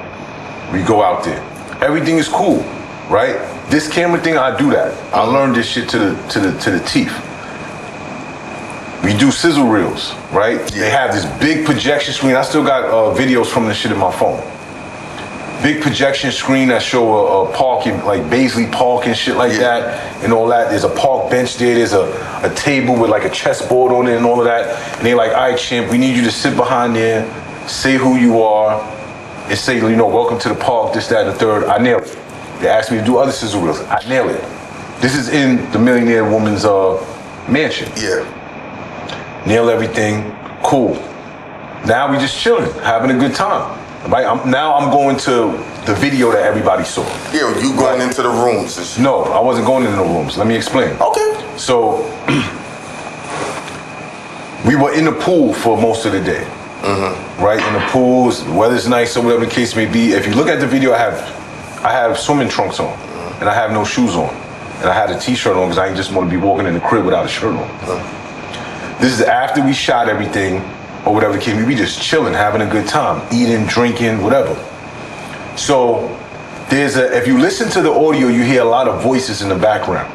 We go out there. Everything is cool, right? This camera thing, I do that. I learned this shit to the teeth. We do sizzle reels, right? They have this big projection screen. I still got videos from this shit in my phone. Big projection screen that show a parking, like Baisley Park and shit like that, and all that. There's a park bench there. There's a table with like a chessboard on it and all of that. And they're like, all right, champ, we need you to sit behind there, say who you are, and say, welcome to the park, this, that, and the third. I nailed it. They asked me to do other sizzle reels. I nailed it. This is in the millionaire woman's mansion. Yeah. Nail everything. Cool. Now we just chilling, having a good time. Right? Now I'm going to the video that everybody saw. Yeah, you going into the rooms and shit. No, I wasn't going into the rooms. Let me explain. Okay. So, we were in the pool for most of the day. Right? In the pools, the weather's nice or whatever the case may be. If you look at the video, I have swimming trunks on. And I have no shoes on. And I had a t-shirt on because I ain't just want to be walking in the crib without a shirt on. This is after we shot everything. Or whatever the case may be, we just chilling, having a good time, eating, drinking, whatever. So if you listen to the audio, you hear a lot of voices in the background,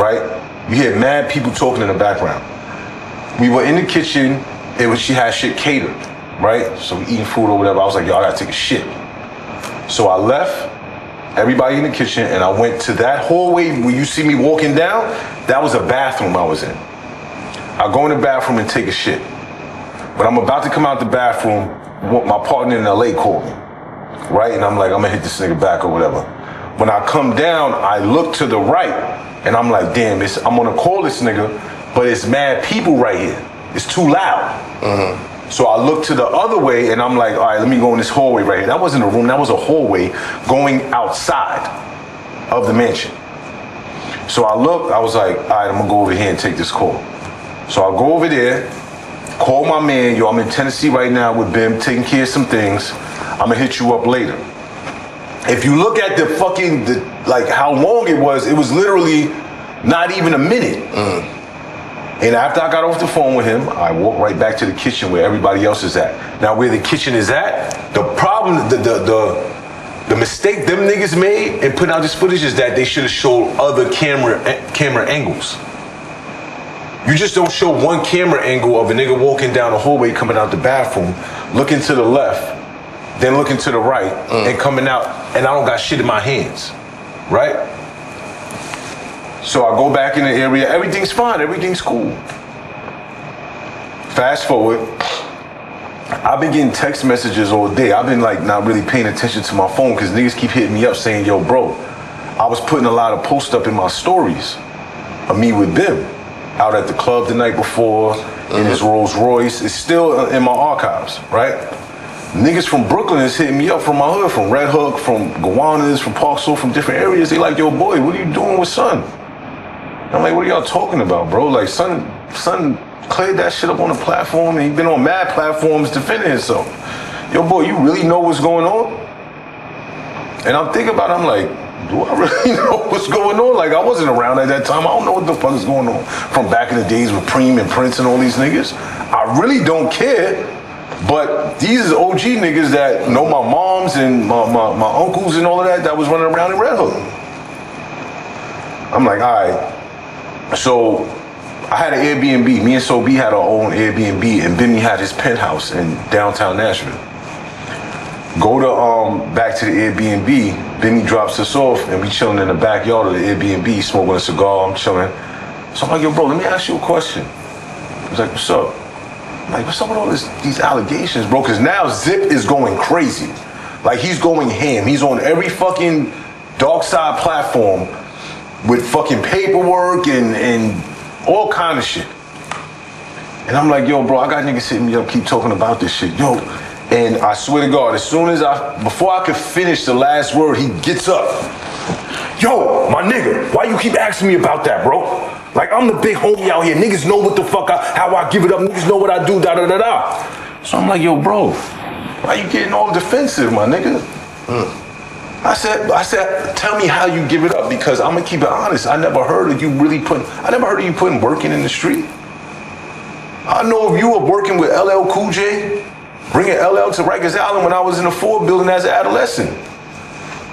right? You hear mad people talking in the background. We were in the kitchen, she had shit catered, right? So we eating food or whatever. I was like, yo, I gotta take a shit. So I left everybody in the kitchen and I went to that hallway where you see me walking down. That was a bathroom I was in. I go in the bathroom and take a shit. When I'm about to come out the bathroom, my partner in LA called me, right? And I'm like, I'm gonna hit this nigga back or whatever. When I come down, I look to the right, and I'm like, damn, I'm gonna call this nigga, but it's mad people right here. It's too loud. So I look to the other way, and I'm like, all right, let me go in this hallway right here. That wasn't a room, that was a hallway going outside of the mansion. So I looked, I was like, all right, I'm gonna go over here and take this call. So I go over there, call my man, yo, I'm in Tennessee right now with Bim, taking care of some things. I'm gonna hit you up later. If you look at how long it was literally not even a minute. And after I got off the phone with him, I walked right back to the kitchen where everybody else is at. Now where the kitchen is at, the problem, the mistake them niggas made in putting out this footage is that they should have showed other camera angles. You just don't show one camera angle of a nigga walking down the hallway coming out the bathroom, looking to the left, then looking to the right, and coming out, and I don't got shit in my hands, right? So I go back in the area, everything's fine, everything's cool. Fast forward, I've been getting text messages all day. I've been not really paying attention to my phone because niggas keep hitting me up saying, yo, bro, I was putting a lot of posts up in my stories of me with Bim. Out at the club the night before, in his Rolls Royce. It's still in my archives, right? Niggas from Brooklyn is hitting me up from my hood, from Red Hook, from Gowanus, from Park Slope, from different areas. They like, yo, boy, what are you doing with son? I'm like, what are y'all talking about, bro? Like, son cleared that shit up on the platform, and he been on mad platforms defending himself. Yo, boy, you really know what's going on? And I'm thinking about it, I'm like, do I really know what's going on? Like, I wasn't around at that time. I don't know what the fuck is going on from back in the days with Preem and Prince and all these niggas. I really don't care. But these is OG niggas that know my moms and my uncles and all of that was running around in Red Hook. I'm like, all right. So I had an Airbnb. Me and So B had our own Airbnb, and Benny had his penthouse in downtown Nashville. Go to back to the Airbnb. Benny drops us off, and we chilling in the backyard of the Airbnb, smoking a cigar. I'm chilling. So I'm like, yo, bro, let me ask you a question. He's like, what's up? I'm like, what's up with all these allegations, bro? Because now Zip is going crazy. Like, he's going ham. He's on every fucking dark side platform with fucking paperwork and all kind of shit. And I'm like, yo, bro, I got niggas hitting me up, keep talking about this shit. Yo, and I swear to God, before I could finish the last word, he gets up. Yo, my nigga, why you keep asking me about that, bro? Like, I'm the big homie out here. Niggas know what the fuck, how I give it up. Niggas know what I do, da-da-da-da. So I'm like, yo, bro, why you getting all defensive, my nigga? I said, tell me how you give it up, because I'm gonna keep it honest. I never heard of you putting work in the street. I know if you were working with LL Cool J, bringing LL to Rikers Island when I was in the Ford building as an adolescent.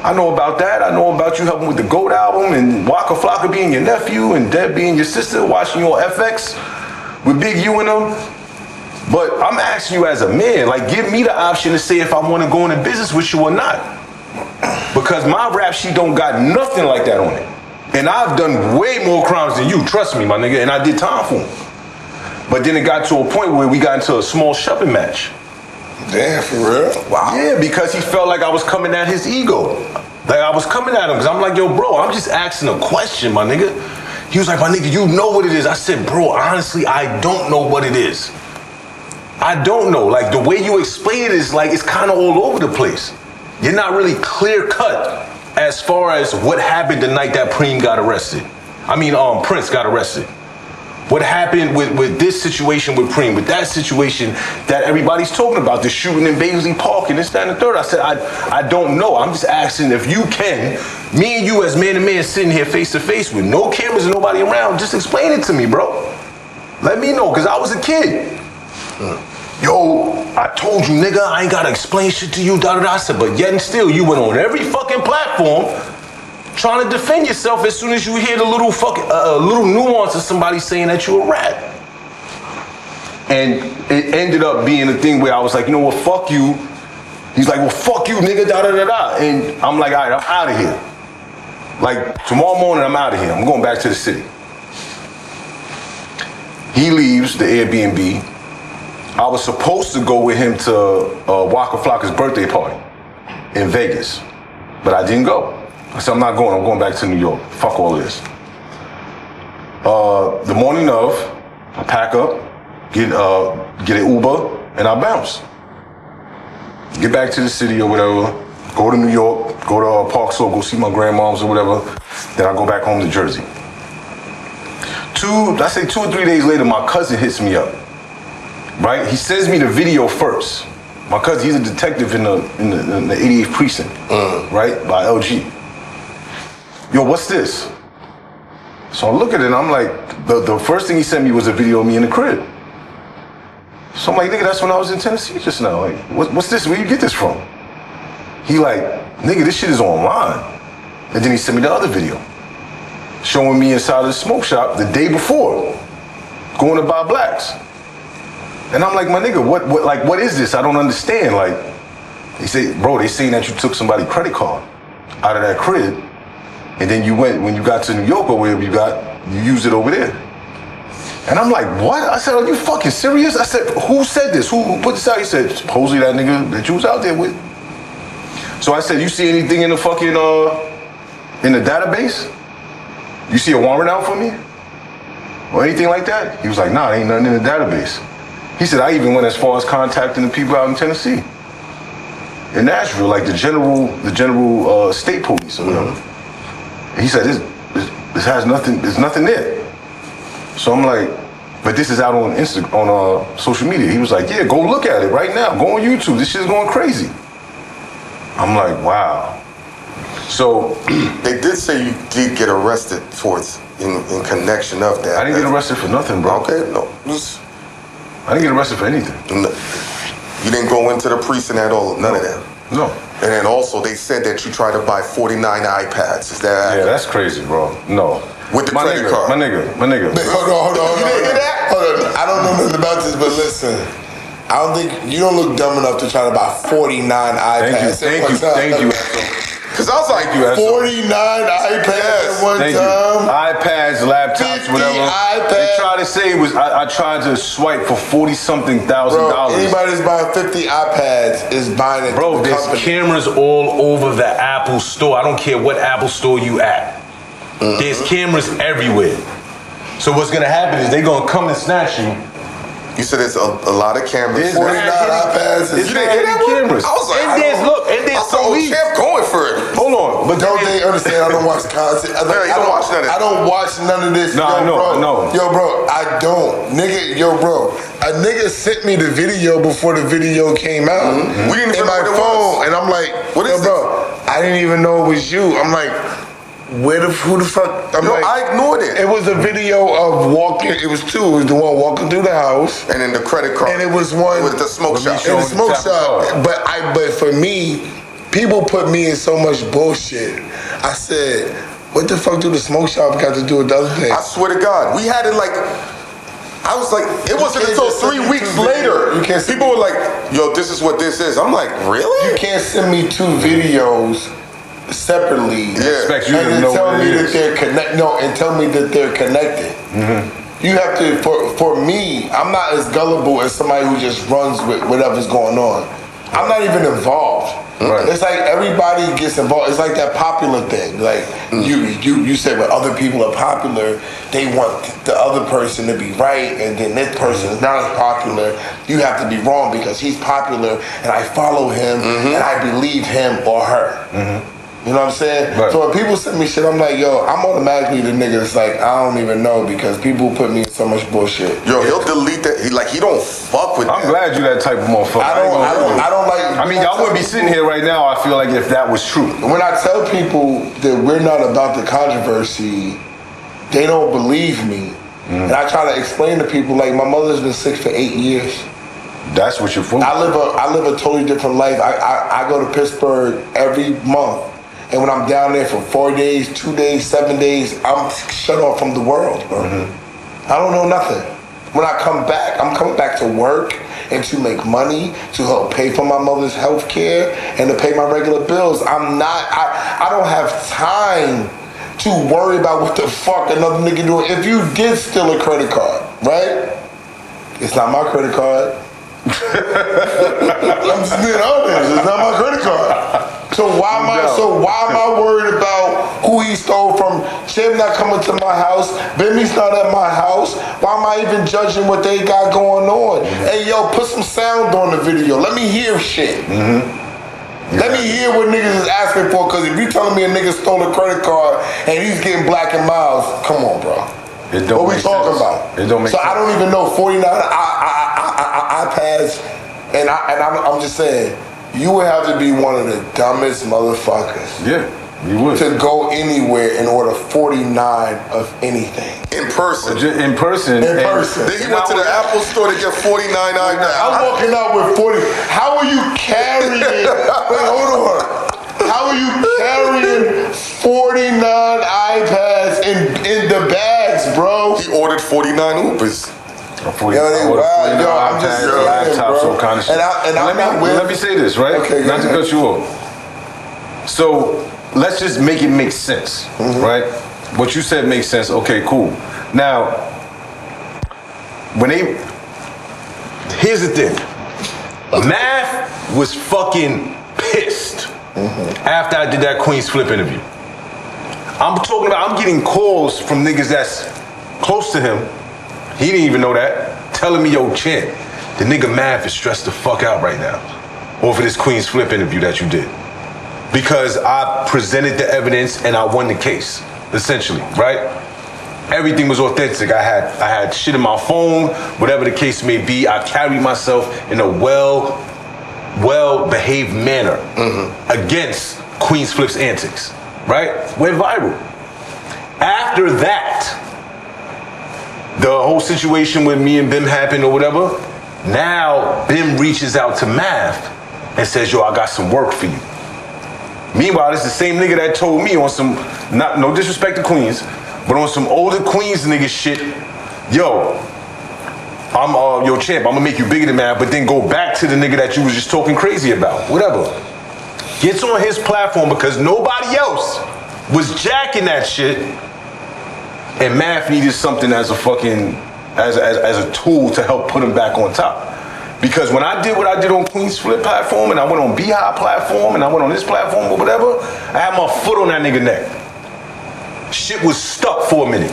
I know about that. I know about you helping with the GOAT album and Waka Flocka being your nephew and Deb being your sister, watching you on FX with Big U and them. But I'm asking you as a man, like, give me the option to say if I want to go into business with you or not. Because my rap sheet don't got nothing like that on it. And I've done way more crimes than you, trust me, my nigga, and I did time for them. But then it got to a point where we got into a small shoving match. Damn, for real? Wow. Yeah, because he felt like I was coming at his ego. Like, I was coming at him, because I'm like, yo, bro, I'm just asking a question, my nigga. He was like, my nigga, you know what it is. I said, bro, honestly, I don't know what it is. I don't know. Like, the way you explain it is like, it's kind of all over the place. You're not really clear cut as far as what happened the night that Prince got arrested. What happened with this situation with Preem, with that situation that everybody's talking about, the shooting in Baisley Park and this, that, and the third. I said, I don't know. I'm just asking if you can, me and you as man to man sitting here face to face with no cameras and nobody around, just explain it to me, bro. Let me know, because I was a kid. Yo, I told you, nigga, I ain't gotta explain shit to you, da-da-da. I said, but yet and still, you went on every fucking platform trying to defend yourself as soon as you hear the little fucking little nuance of somebody saying that you're a rat. And it ended up being a thing where I was like, you know what, fuck you. He's like, well, fuck you, nigga, da-da-da-da. And I'm like, all right, I'm out of here. Like, tomorrow morning, I'm out of here. I'm going back to the city. He leaves the Airbnb. I was supposed to go with him to Waka Flocka's birthday party in Vegas, but I didn't go. I said, I'm not going. I'm going back to New York. Fuck all this. The morning of, I pack up, get an Uber, and I bounce. Get back to the city or whatever, go to New York, go to Park Slope, go see my grandmoms or whatever. Then I go back home to Jersey. 2 or 3 days later, my cousin hits me up. Right? He sends me the video first. My cousin, he's a detective in the 88th precinct, right? By LG. Yo, what's this? So I look at it and I'm like, the first thing he sent me was a video of me in the crib. So I'm like, nigga, that's when I was in Tennessee just now. Like, what's this? Where you get this from? He like, nigga, this shit is online. And then he sent me the other video, showing me inside of the smoke shop the day before, going to buy blacks. And I'm like, my nigga, what is this? I don't understand. Like, they say, bro, they saying that you took somebody's credit card out of that crib, and then you went, when you got to New York or wherever you used it over there. And I'm like, what? I said, are you fucking serious? I said, who said this? Who put this out? He said, supposedly that nigga that you was out there with. So I said, you see anything in the fucking, in the database? You see a warrant out for me? Or anything like that? He was like, nah, there ain't nothing in the database. He said, I even went as far as contacting the people out in Tennessee, in Nashville, like the general state police or whatever. And he said, this has nothing, there's nothing there. So I'm like, But this is out on Instagram, on social media. He was like, yeah, go look at it right now. Go on YouTube. This shit's going crazy. I'm like, wow. So they did say you did get arrested for it in connection of that. I didn't get arrested for nothing, bro. Okay, no. I didn't get arrested for anything. No. You didn't go into the precinct at all, none of that? No. And then also they said that you tried to buy 49 iPads. Is that? Yeah, that's crazy, bro. No. With the credit card. My nigga. Hold on. You didn't hear that? Hold on. I don't know nothing about this, but listen. I don't think you don't look dumb enough to try to buy 49 iPads. Thank you. Because I was like, 49 iPads at one time. iPads, laptops, whatever. iPads. They tried to say it was. I tried to swipe for $40-something thousand. Anybody that's buying 50 iPads is buying it. Bro, there's cameras all over the Apple store. I don't care what Apple store you at. There's cameras everywhere. So what's gonna happen is they're gonna come and snatch you. You said there's a lot of cameras. 49 iPads. You didn't hear that cameras. I was like, and there's police. Champ going for it. Hold on, but don't they understand? I don't watch content. I don't watch none of this. I don't watch none of this. No, I know. Yo, bro, I don't. Nigga, yo, bro. A nigga sent me the video before the video came out in my phone, and I'm like, what is bro? I didn't even know it was you. I'm like, who the fuck? I ignored it. It was a video of walking. It was two. It was the one walking through the house, and then the credit card, and it was one with the smoke shop. In the smoke shop. But for me, people put me in so much bullshit. I said, what the fuck do the smoke shop got to do with the other thing? I swear to God, we had it like. I was like, it wasn't until 3 weeks later. People were like, yo, this is what this is. I'm like, really? You can't send me 2 videos separately and then tell me that they're connected. No, and tell me that they're connected. You have to. For me, I'm not as gullible as somebody who just runs with whatever's going on. I'm not even involved. Right. It's like everybody gets involved. It's like that popular thing. Like you say when other people are popular, they want the other person to be right, and then this person is not as popular. You have to be wrong because he's popular, and I follow him, and I believe him or her. You know what I'm saying? Right. So when people send me shit, I'm like, yo, I'm automatically the nigga that's like, I don't even know because people put me in so much bullshit. Yo, he'll delete that. He don't fuck with that. I'm glad you that type of motherfucker. I don't like. I mean, y'all wouldn't be sitting here right now. I feel like if that was true. When I tell people that we're not about the controversy, they don't believe me. And I try to explain to people like my mother's been sick for 8 years. That's what you're for. I live a totally different life. I go to Pittsburgh every month. And when I'm down there for 4 days, 2 days, 7 days, I'm shut off from the world, bro. I don't know nothing. When I come back, I'm coming back to work and to make money, to help pay for my mother's health care and to pay my regular bills. I don't have time to worry about what the fuck another nigga doing. If you did steal a credit card, right? It's not my credit card. I'm just being honest. It's not my credit card. So why am I worried about who he stole from? Chim not coming to my house. Bimmy's not at my house. Why am I even judging what they got going on? Hey, yo, put some sound on the video. Let me hear shit. Let me hear what niggas is asking for. Because if you telling me a nigga stole a credit card and he's getting black and miles, come on, bro. What we talking about? It don't make sense. I don't even know 49 iPads, and I'm just saying. You would have to be one of the dumbest motherfuckers. Yeah, you would. To go anywhere and order 49 of anything. In person. In person. In person. Then he went to the Apple store to get 49 iPads. I'm walking out with 40. How are you carrying? Wait, hold on. How are you carrying 49 iPads in the bags, bro? He ordered 49 Ubers. I'm just saying, laptops, all kind of shit. Let me say this, right? Okay, not to cut you off. So let's just make it make sense, right? What you said makes sense. Okay, cool. Now, here's the thing. Math was fucking pissed after I did that Queen's Flip interview. I'm getting calls from niggas that's close to him. He didn't even know that. Telling me, yo, Chin, the nigga Math is stressed the fuck out right now over this Queen's Flip interview that you did. Because I presented the evidence and I won the case, essentially, right? Everything was authentic. I had shit in my phone, whatever the case may be. I carried myself in a well-behaved manner against Queens Flip's antics, right? Went viral. After that, the whole situation with me and Bim happened or whatever. Now Bim reaches out to Math and says, yo, I got some work for you. Meanwhile, it's the same nigga that told me on some, no disrespect to Queens, but on some older Queens nigga shit, yo, yo, champ, I'm gonna make you bigger than Math, but then go back to the nigga that you was just talking crazy about, whatever. Gets on his platform because nobody else was jacking that shit, and Math needed something as a fucking, as a tool to help put him back on top. Because when I did what I did on Queen's Flip platform, and I went on Beehive platform, and I went on this platform or whatever, I had my foot on that nigga neck. Shit was stuck for a minute.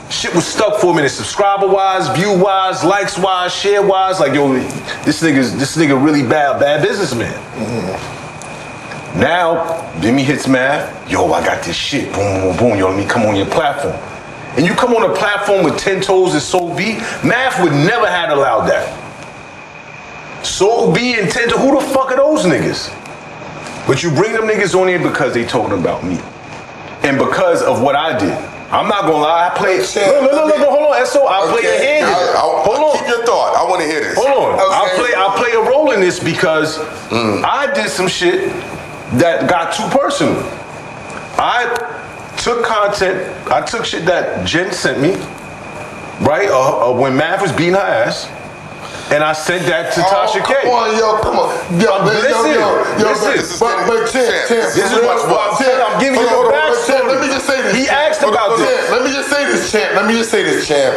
Subscriber-wise, view-wise, likes-wise, share-wise. Like, yo, this nigga really bad businessman. Now, Jimmy hits Math. Yo, I got this shit. Boom, boom, boom. Yo, let me come on your platform. And you come on a platform with 10 toes and Soul B, Math would never have allowed that. Soul B and 10 toes, who the fuck are those niggas? But you bring them niggas on here because they talking about me. And because of what I did. I'm not gonna lie, I played. Look, hold on, Esso. I play a hand in it. Hold on. Keep your thought. I want to hear this. Hold on. Okay. I play a role in this because I did some shit that got too personal. I took shit that Jen sent me, right? When Math was beating her ass. And I sent that to Tasha K. Come on. Listen. But Champ, this is what I'm giving you the backstory. Let me just say this. He asked about this. Let me just say this, Champ.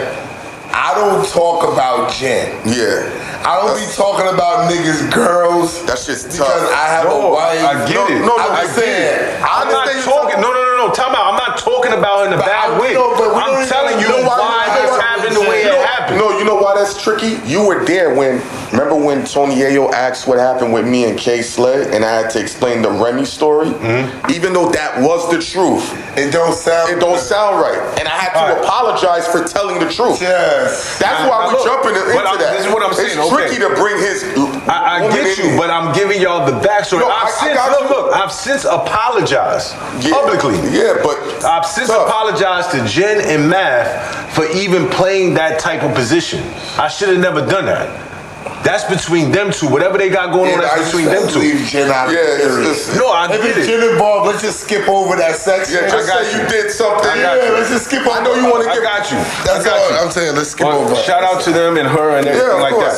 I don't talk about Jen. Yeah. I don't be talking about niggas, girls. That shit's tough. Because I have a wife. I get it. I understand. I'm not talking. No. Time out. I'm not talking about in a bad way. I'm telling you why this happened the way it happened. No, you know why that's tricky? You were there remember when Tony Ayo asked what happened with me and Kay Sled, and I had to explain the Remy story? Even though that was the truth. It don't sound right. And I had to apologize for telling the truth. Yes. That's why we're jumping into that. This is what I'm saying. It's tricky to bring his I get you, but I'm giving y'all the backstory. I've since apologized publicly. Yeah, but I've since apologized to Jen and Math for even playing that type of position. I should have never done that. That's between them two. Whatever they got going on, that's between them two. Jen out of no, I if get it's it. Jen involved, let's just skip over that section. Yeah, just say you did something. Let's just skip over. I know you want to get. I got you. That's all I'm saying. Let's skip over. Shout out to them and her and everything like that.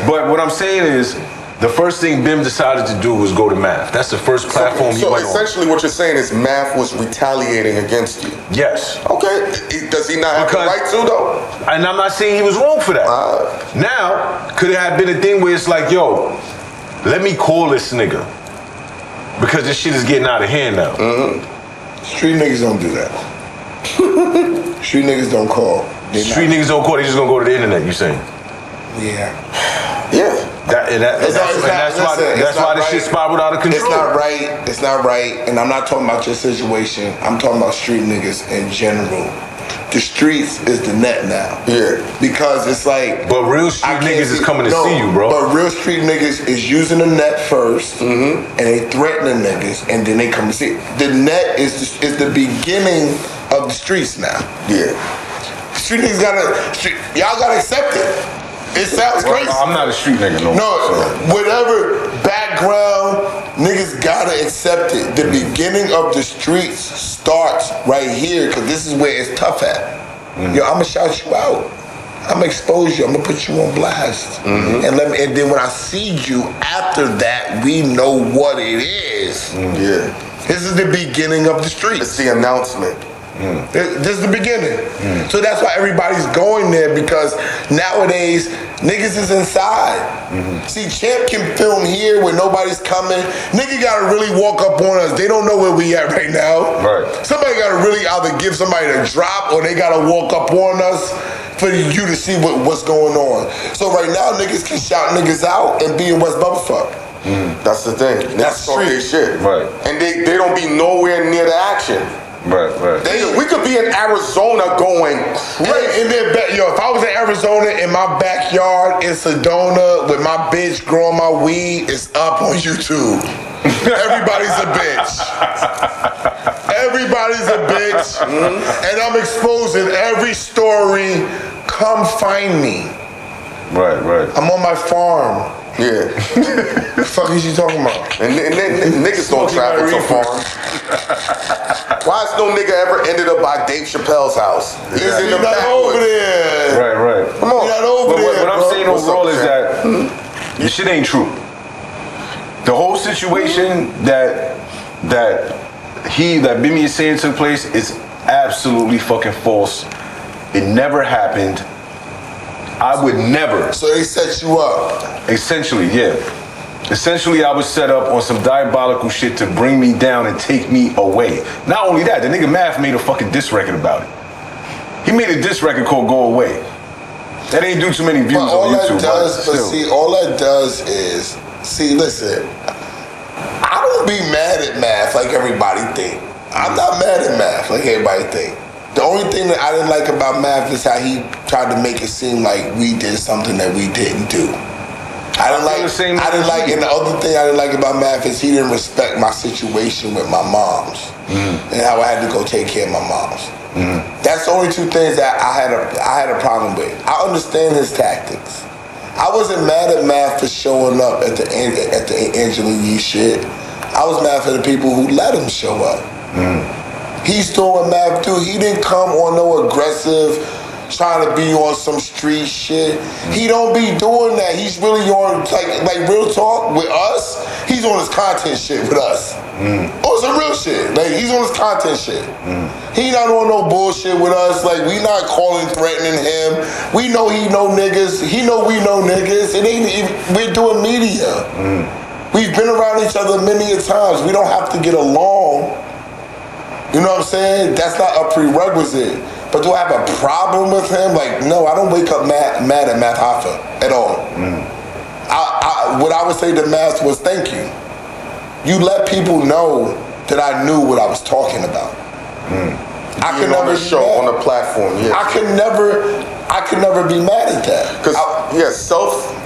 But what I'm saying is, the first thing Bim decided to do was go to Math. That's the first platform he went on. So essentially what you're saying is Math was retaliating against you. Yes. Okay. Does he not have the right to, though? And I'm not saying he was wrong for that. Now, could it have been a thing where it's like, yo, let me call this nigga. Because this shit is getting out of hand now. Street niggas don't do that. Street niggas don't call. Street niggas don't call, they just gonna go to the internet, you saying? Yeah. That's why this shit spiraled out of control. It's not right. And I'm not talking about your situation. I'm talking about street niggas in general. The streets is the net now. Yeah. Because it's like. But real street niggas is coming to see you, bro. But real street niggas is using the net first, and they threatening niggas, and then they come to see. The net is the beginning of the streets now. Yeah. Street niggas y'all gotta accept it. It sounds crazy. I'm not a street nigga no more. Whatever background, niggas gotta accept it. The beginning of the streets starts right here, because this is where it's tough at. Yo, I'm gonna shout you out. I'm gonna expose you. I'm gonna put you on blast. And then when I see you after that, we know what it is. Yeah. This is the beginning of the streets. It's the announcement. This is the beginning. So that's why everybody's going there, because nowadays niggas is inside. See, Champ can film here where nobody's coming. Nigga gotta really walk up on us. They don't know where we at right now. Right. Somebody gotta really either give somebody a drop, or they gotta walk up on us for you to see what's going on. So right now niggas can shout niggas out and be in West Bubblefuck. That's the thing. That's talk their shit. Right. And they don't be nowhere near the action. We could be in Arizona going crazy. If I was in Arizona in my backyard in Sedona with my bitch growing my weed, it's up on YouTube. Everybody's a bitch. Everybody's a bitch. And I'm exposing every story. Come find me. Right. I'm on my farm. Yeah. The fuck is you talking about? And niggas don't travel to farms. Why has no nigga ever ended up by Dave Chappelle's house? He's in the not over there. Right. Come on. Not over there, what I'm saying overall is that your shit ain't true. The whole situation that Bimmy is saying took place is absolutely fucking false. It never happened. I would never. So they set you up? Essentially, yeah. Essentially, I was set up on some diabolical shit to bring me down and take me away. Not only that, the nigga Math made a fucking diss record about it. He made a diss record called Go Away. That ain't do too many views on YouTube. All that does is, listen, I don't be mad at Math like everybody think. I'm not mad at Math like everybody think. The only thing that I didn't like about Math is how he tried to make it seem like we did something that we didn't do. And the other thing I didn't like about Math is he didn't respect my situation with my moms and how I had to go take care of my moms. That's the only two things that I had a problem with. I understand his tactics. I wasn't mad at Math for showing up at the Angela Yee shit. I was mad for the people who let him show up. He's doing what Math do. He didn't come on no aggressive, trying to be on some street shit. He don't be doing that. He's really on, like real talk with us. He's on his content shit with us. On some real shit. Like, he's on his content shit. He not on no bullshit with us. Like, we not calling, threatening him. We know he know niggas. He know we know niggas. It ain't even, we're doing media. We've been around each other many a times. We don't have to get along. You know what I'm saying? That's not a prerequisite. But do I have a problem with him? Like, no, I don't wake up mad at Math Hoffa at all. What I would say to Math was thank you. You let people know that I knew what I was talking about. I could never show on the platform. Yeah. I could never be mad at that. Because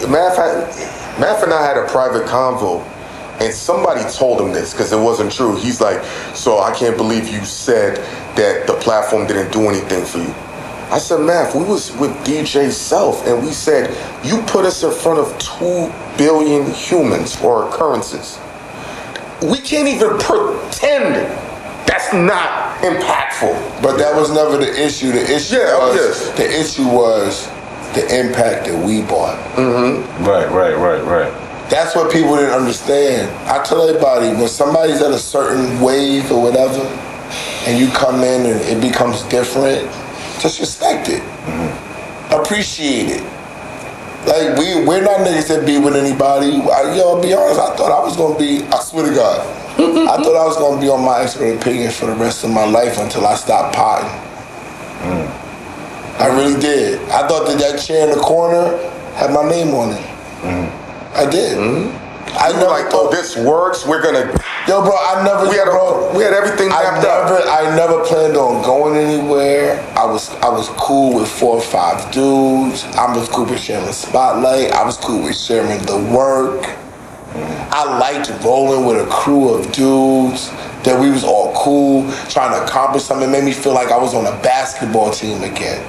Math and I had a private convo. And somebody told him this because it wasn't true. He's like, so I can't believe you said that the platform didn't do anything for you. I said, Math, we was with DJ Self and we said, you put us in front of 2 billion humans or occurrences. We can't even pretend that's not impactful. But that was never the issue. The issue was the impact that we brought. Right. That's what people didn't understand. I tell everybody, when somebody's at a certain wave or whatever, and you come in and it becomes different, just respect it. Appreciate it. Like, we're not niggas that be with anybody. I'll be honest, I thought I was going to be, I swear to God, I thought I was going to be on my expert opinion for the rest of my life until I stopped potting. I really did. I thought that chair in the corner had my name on it. I did. I never like, oh, this works. We're gonna. Yo, bro, we had everything mapped up. I never planned on going anywhere. I was cool with 4 or 5 dudes. I was cool with sharing the spotlight. I was cool with sharing the work. I liked rolling with a crew of dudes that we was all cool, trying to accomplish something. It made me feel like I was on a basketball team again.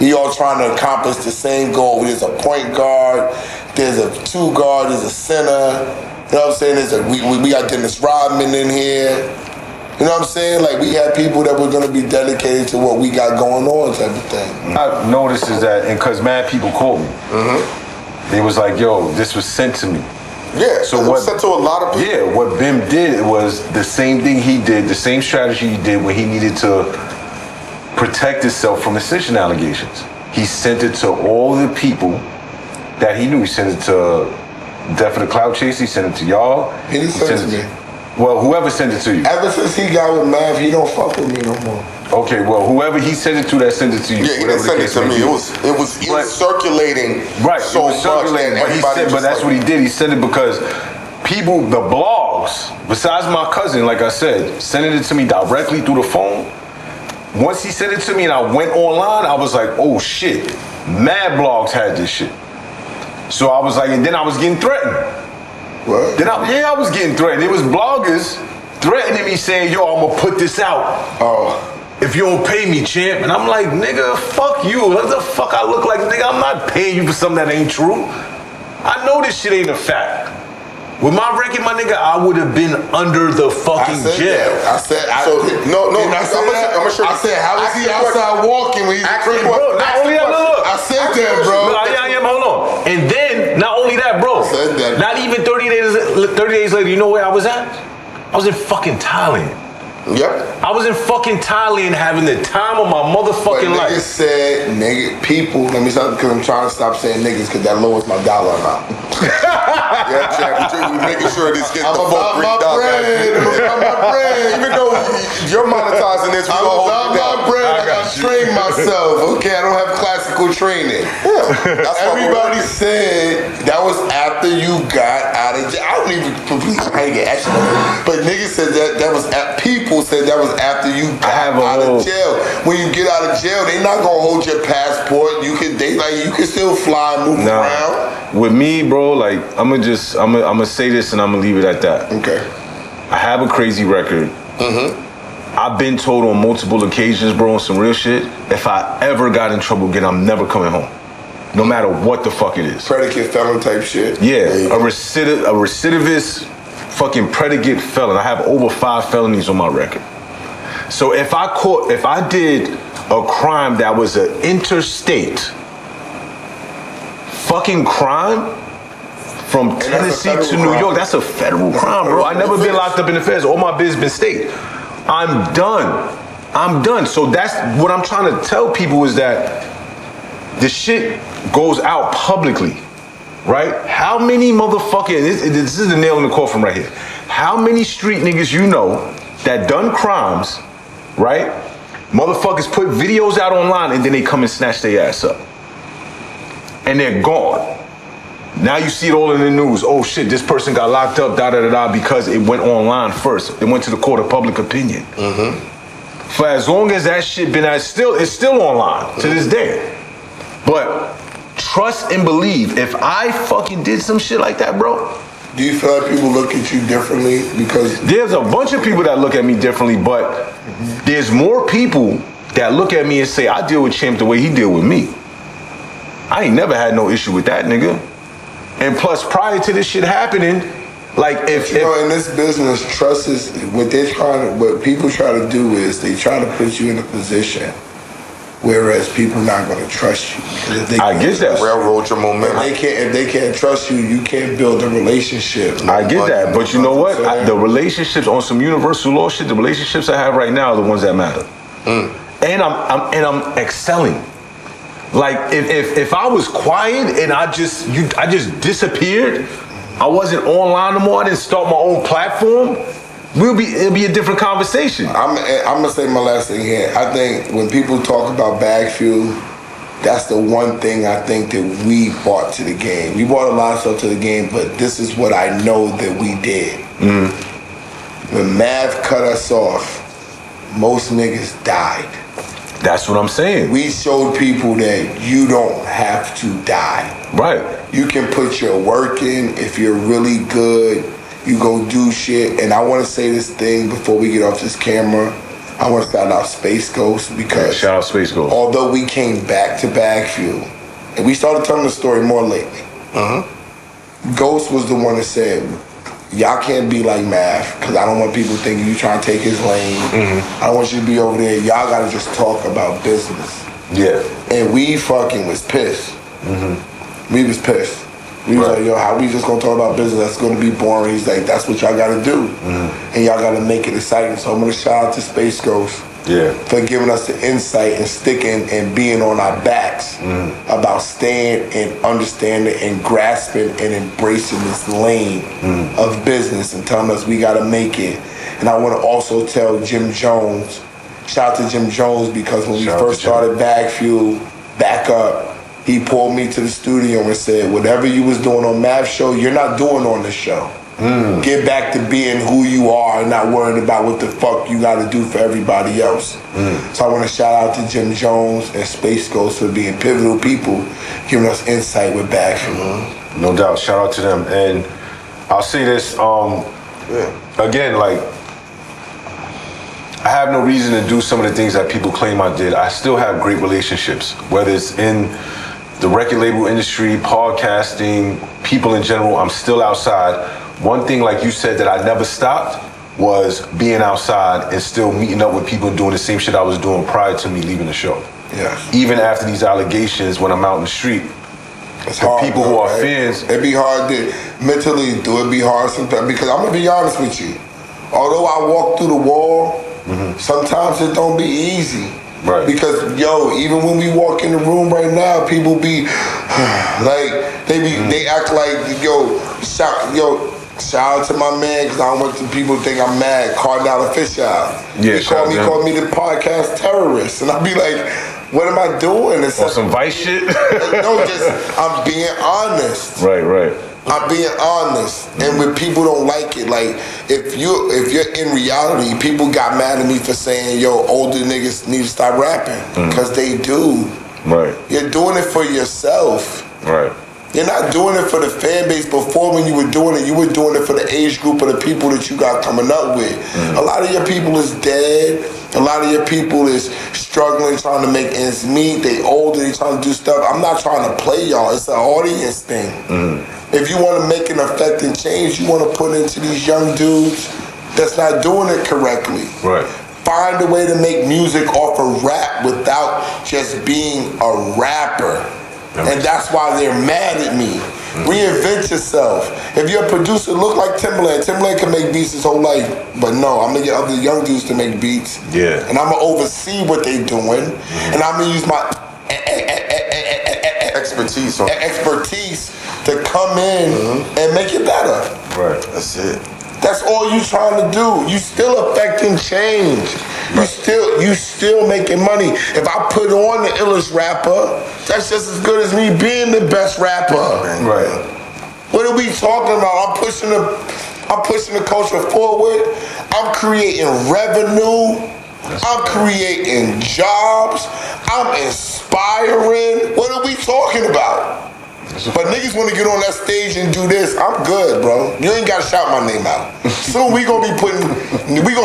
We all trying to accomplish the same goal. There's a point guard, there's a 2 guard, there's a center. You know what I'm saying? We got Dennis Rodman in here. You know what I'm saying? Like, we had people that were going to be dedicated to what we got going on type of thing. I noticed is that, and because mad people called me, they was like, yo, this was sent to me. Yeah, so it was sent to a lot of people. Yeah, what Bim did was the same thing he did, the same strategy he did when he needed to protect himself from ascension allegations. He sent it to all the people that he knew. He sent it to Death of the Cloud Chase. He sent it to y'all. He didn't send it to me. Well, whoever sent it to you. Ever since he got with Mav, he don't fuck with me no more. Okay, well, whoever he sent it to that sent it to you. Yeah, he didn't send it to me. It was circulating right, so it was circulating, much. But that's what he did. He sent it because people, the blog else, besides my cousin, like I said, sending it to me directly through the phone. Once he sent it to me and I went online, I was like, oh shit, mad blogs had this shit. So I was like, and then I was getting threatened. What? I was getting threatened. It was bloggers threatening me saying, yo, I'm gonna put this out. If you don't pay me, champ. And I'm like, nigga, fuck you. What the fuck I look like? Nigga, I'm not paying you for something that ain't true. I know this shit ain't a fact. With my record, my nigga, I would have been under the fucking jail. I said, how was he outside walking when he's bro, not only that, look. I said that, bro. Hold on. And then, not only that, bro. Not even 30 days later, you know where I was at? I was in fucking Thailand. Yep. I was in fucking Thailand having the time of my motherfucking life. Niggas said, people, let me stop, because I'm trying to stop saying niggas, because that lowers my dollar amount. Yeah, Jack, we making sure this gets I'm the full $3. I'm about my bread. Even though you're monetizing this, I'm about my bread. I gotta train myself. Okay, I don't have classical training. Yeah, that's everybody said that was after you got out of jail. I don't even completely get action, but niggas said that was people said that was after you got out of jail. When you get out of jail, they not gonna hold your passport. You can still fly, move around. With me, bro, like I'm gonna say this and I'm gonna leave it at that. Okay. I have a crazy record. I've been told on multiple occasions, bro, on some real shit, if I ever got in trouble again, I'm never coming home. No matter what the fuck it is. Predicate felon type shit. Yeah, a recidivist fucking predicate felon. I have over 5 felonies on my record. So if I did a crime that was an interstate fucking crime from Tennessee to New York, that's a federal crime, bro. I never been locked up in the feds. All my biz been state. I'm done. So that's what I'm trying to tell people is that the shit goes out publicly, right? How many motherfucking, this is the nail in the coffin right here. How many street niggas you know that done crimes, right? Motherfuckers put videos out online and then they come and snatch their ass up. And they're gone. Now you see it all in the news. Oh shit, this person got locked up, because it went online first. It went to the court of public opinion. For as long as that shit been it's still online to this day. But trust and believe, if I fucking did some shit like that, bro. Do you feel like people look at you differently? Because there's a bunch of people that look at me differently, but there's more people that look at me and say, I deal with Champ the way he deal with me. I ain't never had no issue with that nigga. And plus, prior to this shit happening, like if in this business, trust is what people try to do is they try to put you in a position whereas people not going to trust you. I get that. Railroad your momentum. If they can't trust you, you can't build a relationship. I get that, but you know what? The relationships on some universal law shit, the relationships I have right now are the ones that matter. And I'm excelling. Like if I was quiet and I just disappeared, I wasn't online no more, I didn't start my own platform, it'll be a different conversation. I'm gonna say my last thing here. I think when people talk about bag fuel, that's the one thing I think that we brought to the game. We brought a lot of stuff to the game, but this is what I know that we did. When Mav cut us off, most niggas died. That's what I'm saying. We showed people that you don't have to die. Right. You can put your work in. If you're really good, you go do shit. And I want to say this thing before we get off this camera. I want to shout out Space Ghost because shout out Space Ghost. Although we came back to Bag Fuel, and we started telling the story more lately. Ghost was the one that said, y'all can't be like Math, because I don't want people thinking you trying to take his lane. I don't want you to be over there. Y'all got to just talk about business. Yeah. And we fucking was pissed. We was pissed. We was like, yo, how we just gonna talk about business? That's gonna be boring. He's like, that's what y'all gotta do. And y'all gotta make it exciting. So I'm gonna shout out to Space Ghost for giving us the insight and sticking and being on our backs about staying and understanding and grasping and embracing this lane of business and telling us we gotta make it. And I wanna also tell Jim Jones, shout out to Jim Jones, because when we first started Bag Fuel back up, he pulled me to the studio and said, whatever you was doing on Mav's show, you're not doing on this show. Get back to being who you are and not worrying about what the fuck you got to do for everybody else. So I want to shout out to Jim Jones and Space Ghost for being pivotal people, giving us insight with Backfield. No doubt. Shout out to them. And I'll say this, again, like, I have no reason to do some of the things that people claim I did. I still have great relationships, whether it's in the record label industry, podcasting, people in general. I'm still outside. One thing, like you said, that I never stopped was being outside and still meeting up with people doing the same shit I was doing prior to me leaving the show. Yeah. Even after these allegations, when I'm out in the street, it's hard, people who are fans. It'd be hard to mentally do it. Be hard sometimes because I'm gonna be honest with you. Although I walk through the wall, sometimes it don't be easy. Right. Because even when we walk in the room right now, people be like they act like shout out to my man because I don't want the people to think I'm mad. Cardinal Official. Yeah, he called me the podcast terrorist, and I be like, what am I doing? It's or some vice shit. No, I'm being honest. Right. I'm being honest, and when people don't like it, like if you're in reality, people got mad at me for saying, "Yo, older niggas need to stop rapping," because they do. Right. You're doing it for yourself. Right. You're not doing it for the fan base. Before, when you were doing it for the age group of the people that you got coming up with. A lot of your people is dead. A lot of your people is struggling, trying to make ends meet. They older, they trying to do stuff. I'm not trying to play y'all. It's an audience thing. If you want to make an effect and change, you want to put into these young dudes that's not doing it correctly. Right. Find a way to make music off of rap without just being a rapper. And that's why they're mad at me. Reinvent yourself. If you're a producer, look like Timbaland. Timbaland can make beats his whole life, but no, I'm gonna get other young dudes to make beats. Yeah. And I'm gonna oversee what they're doing, and I'm gonna use my expertise to come in and make it better. Right. That's it. That's all you trying to do. You still affecting change. You still making money. If I put on the illest rapper, that's just as good as me being the best rapper. Right. What are we talking about? I'm pushing the culture forward. I'm creating revenue. I'm creating jobs. I'm inspiring. What are we talking about? But niggas want to get on that stage and do this. I'm good, bro. You ain't got to shout my name out. Soon we gonna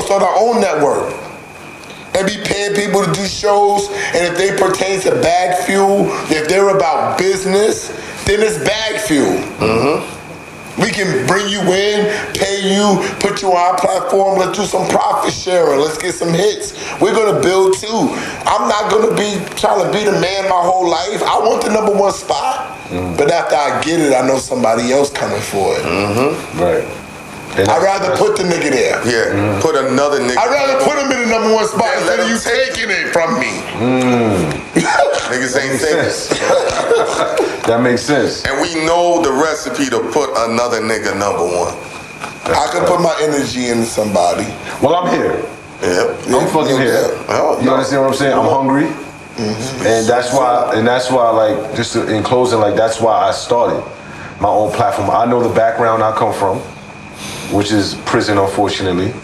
start our own network and be paying people to do shows. And if they pertain to Bag Fuel, if they're about business, then it's Bag Fuel. We can bring you in, pay you, put you on our platform. Let's do some profit sharing. Let's get some hits. We're gonna build too. I'm not gonna be trying to be the man my whole life. I want the #1 spot. But after I get it, I know somebody else coming for it. Right. I'd rather put the nigga there. Yeah, put another nigga. I'd rather put him in the #1 spot instead of you taking it from me. Niggas ain't thinking. That makes sense. And we know the recipe to put another nigga #1. I can put my energy into somebody. Well, I'm here. Yep. I'm fucking here. You understand what I'm saying? I'm hungry. And that's why, like, just in closing, like, that's why I started my own platform. I know the background I come from, which is prison, unfortunately,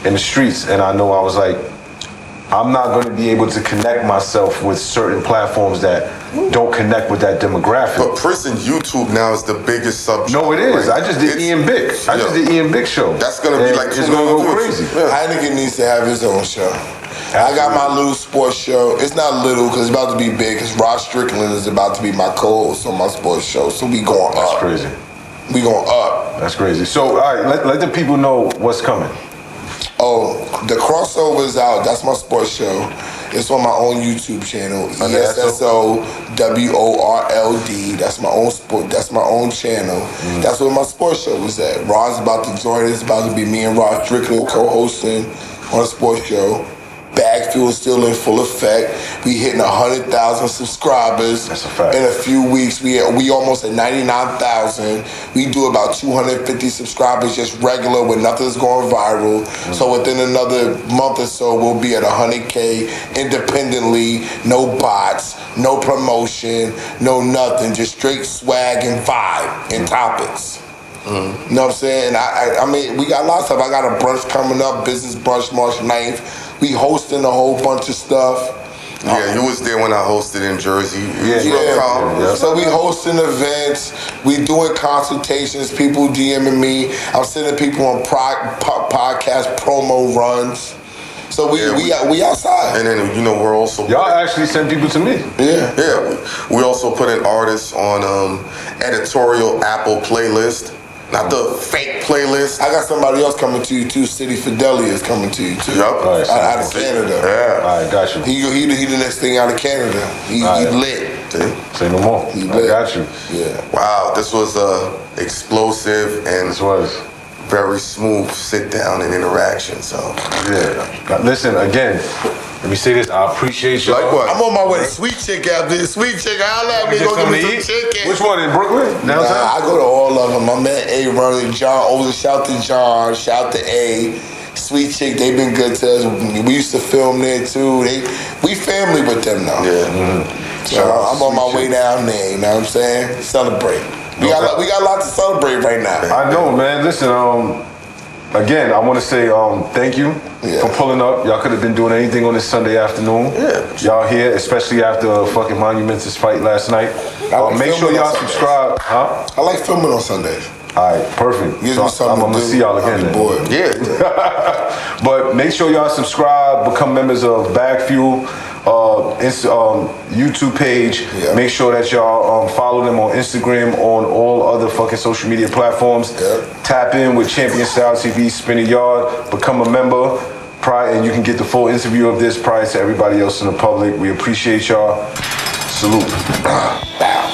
in the streets. And I know I was like, I'm not going to be able to connect myself with certain platforms that don't connect with that demographic. But prison YouTube now is the biggest subject. No, it is. Right? I just did Ian Bick. I just did Ian Bick show. That's going to be like it's going to go crazy. Hynaken needs to have his own show. I got my little sports show. It's not little because it's about to be big because Rod Strickland is about to be my co-host on my sports show. So we going up. That's crazy. We going up. That's crazy. So, all right, let the people know what's coming. Oh, the crossover is out. That's my sports show. It's on my own YouTube channel. ESSO WORLD. That's my own sport. That's my own channel. That's where my sports show is at. Rod's about to join us. It's about to be me and Rod Strickland co-hosting on a sports show. Bag Fuel is still in full effect. We hitting 100,000 subscribers. That's a fact. In a few weeks, we almost at 99,000. We do about 250 subscribers just regular when nothing's going viral. So within another month or so, we'll be at 100K independently. No bots, no promotion, no nothing. Just straight swag and vibe and topics. You know what I'm saying? I mean, we got a lot of stuff. I got a brunch coming up, business brunch, March 9th. We hosting a whole bunch of stuff. Yeah, you was there when I hosted in Jersey. Yeah. So we hosting events. We doing consultations. People DMing me. I'm sending people on podcast promo runs. So we outside. And then we're also y'all actually send people to me. Yeah. We also put an artist on editorial Apple playlist. Not the fake playlist. I got somebody else coming to you too. City Fidelia is coming to you too. Yep. Right, out of Canada. Yeah. All right, got you. He the next thing out of Canada. He lit. Say no more. I got you. Yeah. Wow, this was explosive and This was very smooth sit down and interaction. So yeah. Listen again. Let me say this. I appreciate y'all. Likewise. I'm on my way to Sweet Chick after this. Sweet Chick, I'll let me go get me some chicken. Which one in Brooklyn? Downtown? I go to all of them. My man A running, John over. Shout to John. Shout to A. Sweet Chick, they've been good to us. We used to film there too. We family with them now. yeah. So I'm on my way down there. You know what I'm saying? Celebrate. We got a lot to celebrate right now. I know, man. Listen, again, I want to say thank you for pulling up. Y'all could have been doing anything on this Sunday afternoon. Yeah. Y'all here, especially after a fucking monumentous fight last night. Make sure y'all subscribe. Huh? I like filming on Sundays. All right, perfect. Gives me something I'm going to see y'all again then. Bored. Yeah. But make sure y'all subscribe, become members of Bag Fuel YouTube page. Yeah. Make sure that y'all follow them on Instagram, on all other fucking social media platforms. Yeah. Tap in with Champion Style TV, Spin a Yard, become a member, and you can get the full interview of this prior to everybody else in the public. We appreciate y'all. Salute. Bow.